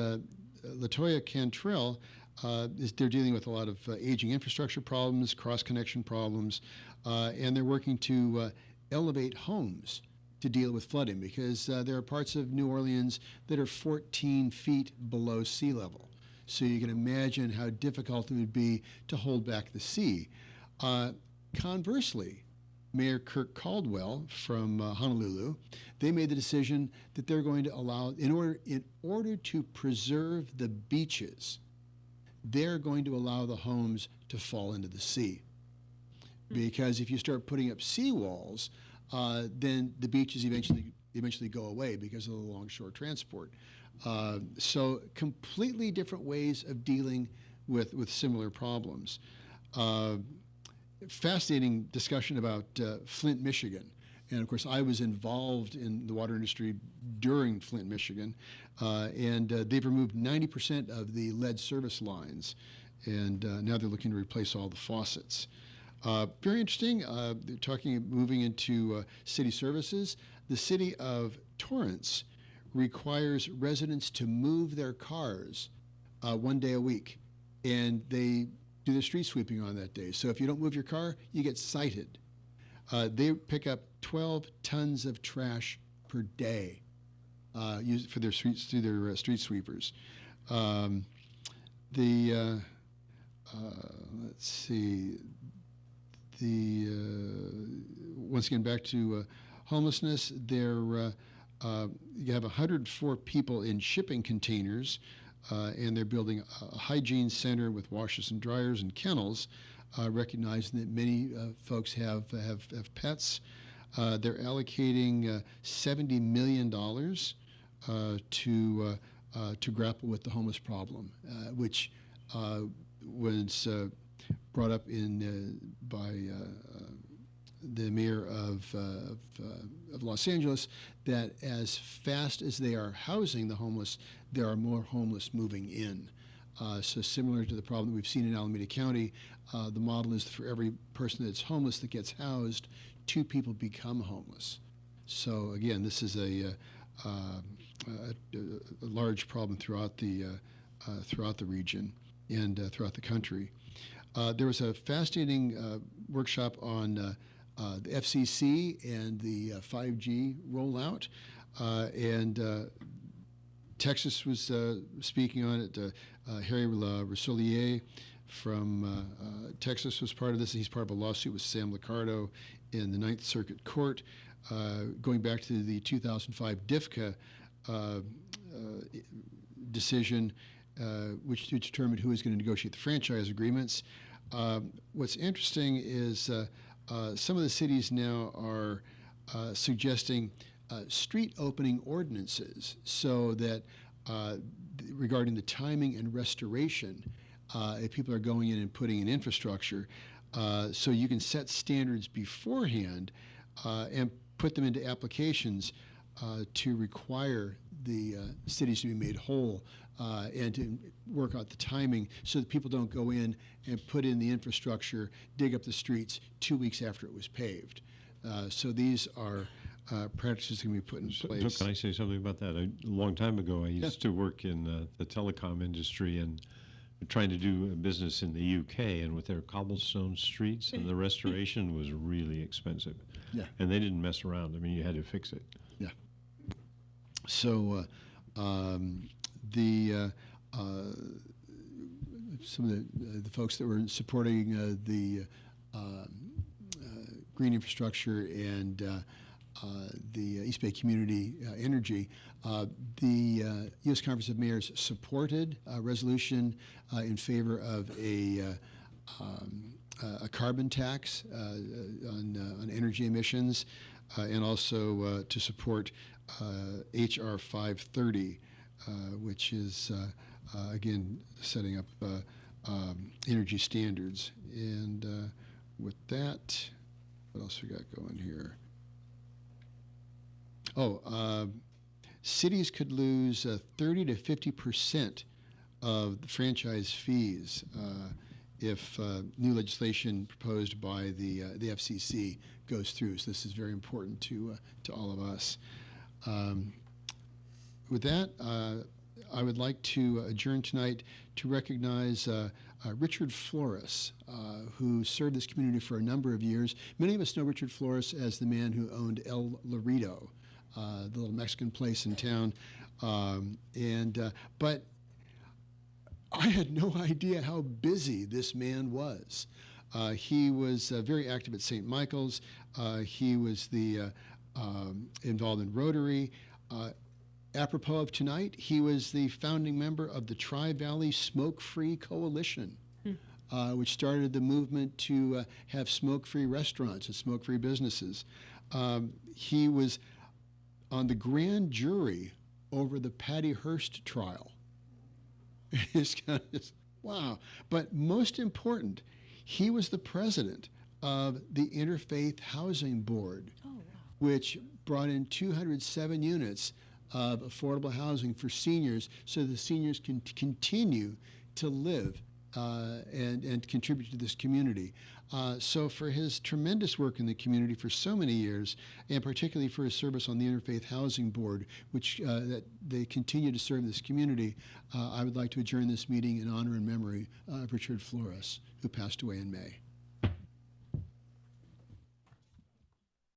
Latoya Cantrell they're dealing with a lot of aging infrastructure problems, cross connection problems, and they're working to elevate homes to deal with flooding because there are parts of New Orleans that are 14 feet below sea level. So you can imagine how difficult it would be to hold back the sea. Conversely, Mayor Kirk Caldwell from Honolulu, they made the decision that they're going to allow, in order to preserve the beaches, they're going to allow the homes to fall into the sea. Because if you start putting up seawalls, then the beaches eventually go away because of the longshore transport. So completely different ways of dealing with similar problems. Fascinating discussion about Flint, Michigan. And of course, I was involved in the water industry during Flint, Michigan, and they've removed 90% of the lead service lines, and now they're looking to replace all the faucets. Very interesting. They're moving into city services. The city of Torrance requires residents to move their cars 1 day a week, and they do the street sweeping on that day. So if you don't move your car, you get cited. They pick up 12 tons of trash per day used for their streets through their street sweepers. Let's see. Once again, back to homelessness. You have 104 people in shipping containers, and they're building a hygiene center with washers and dryers and kennels, recognizing that many folks have pets. They're allocating $70 million to grapple with the homeless problem, which was brought up by the mayor of Los Angeles, that as fast as they are housing the homeless, there are more homeless moving in. So similar to the problem that we've seen in Alameda County, the model is for every person that's homeless that gets housed, 2 people become homeless. So again, this is a large problem throughout the region and throughout the country. There was a fascinating workshop on the FCC and the 5G rollout, and Texas was speaking on it. Harry Roussellier from Texas was part of this. He's part of a lawsuit with Sam Liccardo in the Ninth Circuit Court, going back to the 2005 DFCA decision, which determined who is going to negotiate the franchise agreements. What's interesting is some of the cities now are suggesting street opening ordinances so that regarding the timing and restoration, if people are going in and putting in infrastructure, so you can set standards beforehand and put them into applications to require the cities to be made whole and to work out the timing so that people don't go in and put in the infrastructure, dig up the streets 2 weeks after it was paved. So these are practices can be put in place. So can I say something about that? A long time ago, I used to work in the telecom industry and trying to do a business in the UK, and with their cobblestone streets, and the restoration was really expensive. Yeah. And they didn't mess around. I mean, you had to fix it. Yeah. So some of the folks that were supporting the green infrastructure and the East Bay Community Energy. The U.S. Conference of Mayors supported a resolution in favor of a carbon tax on energy emissions, and also to support H.R. 530, which is again setting up energy standards. And with that, what else we got going here? Cities could lose 30 to 50% of the franchise fees if new legislation proposed by the FCC goes through. So this is very important to all of us. With that, I would like to adjourn tonight to recognize Richard Flores, who served this community for a number of years. Many of us know Richard Flores as the man who owned El Laredo, the little Mexican place in town. But I had no idea how busy this man was. He was very active at St. Michael's. He was involved in Rotary. Apropos of tonight, he was the founding member of the Tri-Valley Smoke-Free Coalition, which started the movement to have smoke-free restaurants and smoke-free businesses. He was on the grand jury over the Patty Hearst trial. It's kind of, wow. But most important, he was the president of the Interfaith Housing Board, which brought in 207 units of affordable housing for seniors so the seniors can continue to live and contribute to this community. So for his tremendous work in the community for so many years, and particularly for his service on the Interfaith Housing Board, which that they continue to serve this community, I would like to adjourn this meeting in honor and memory of Richard Flores, who passed away in May.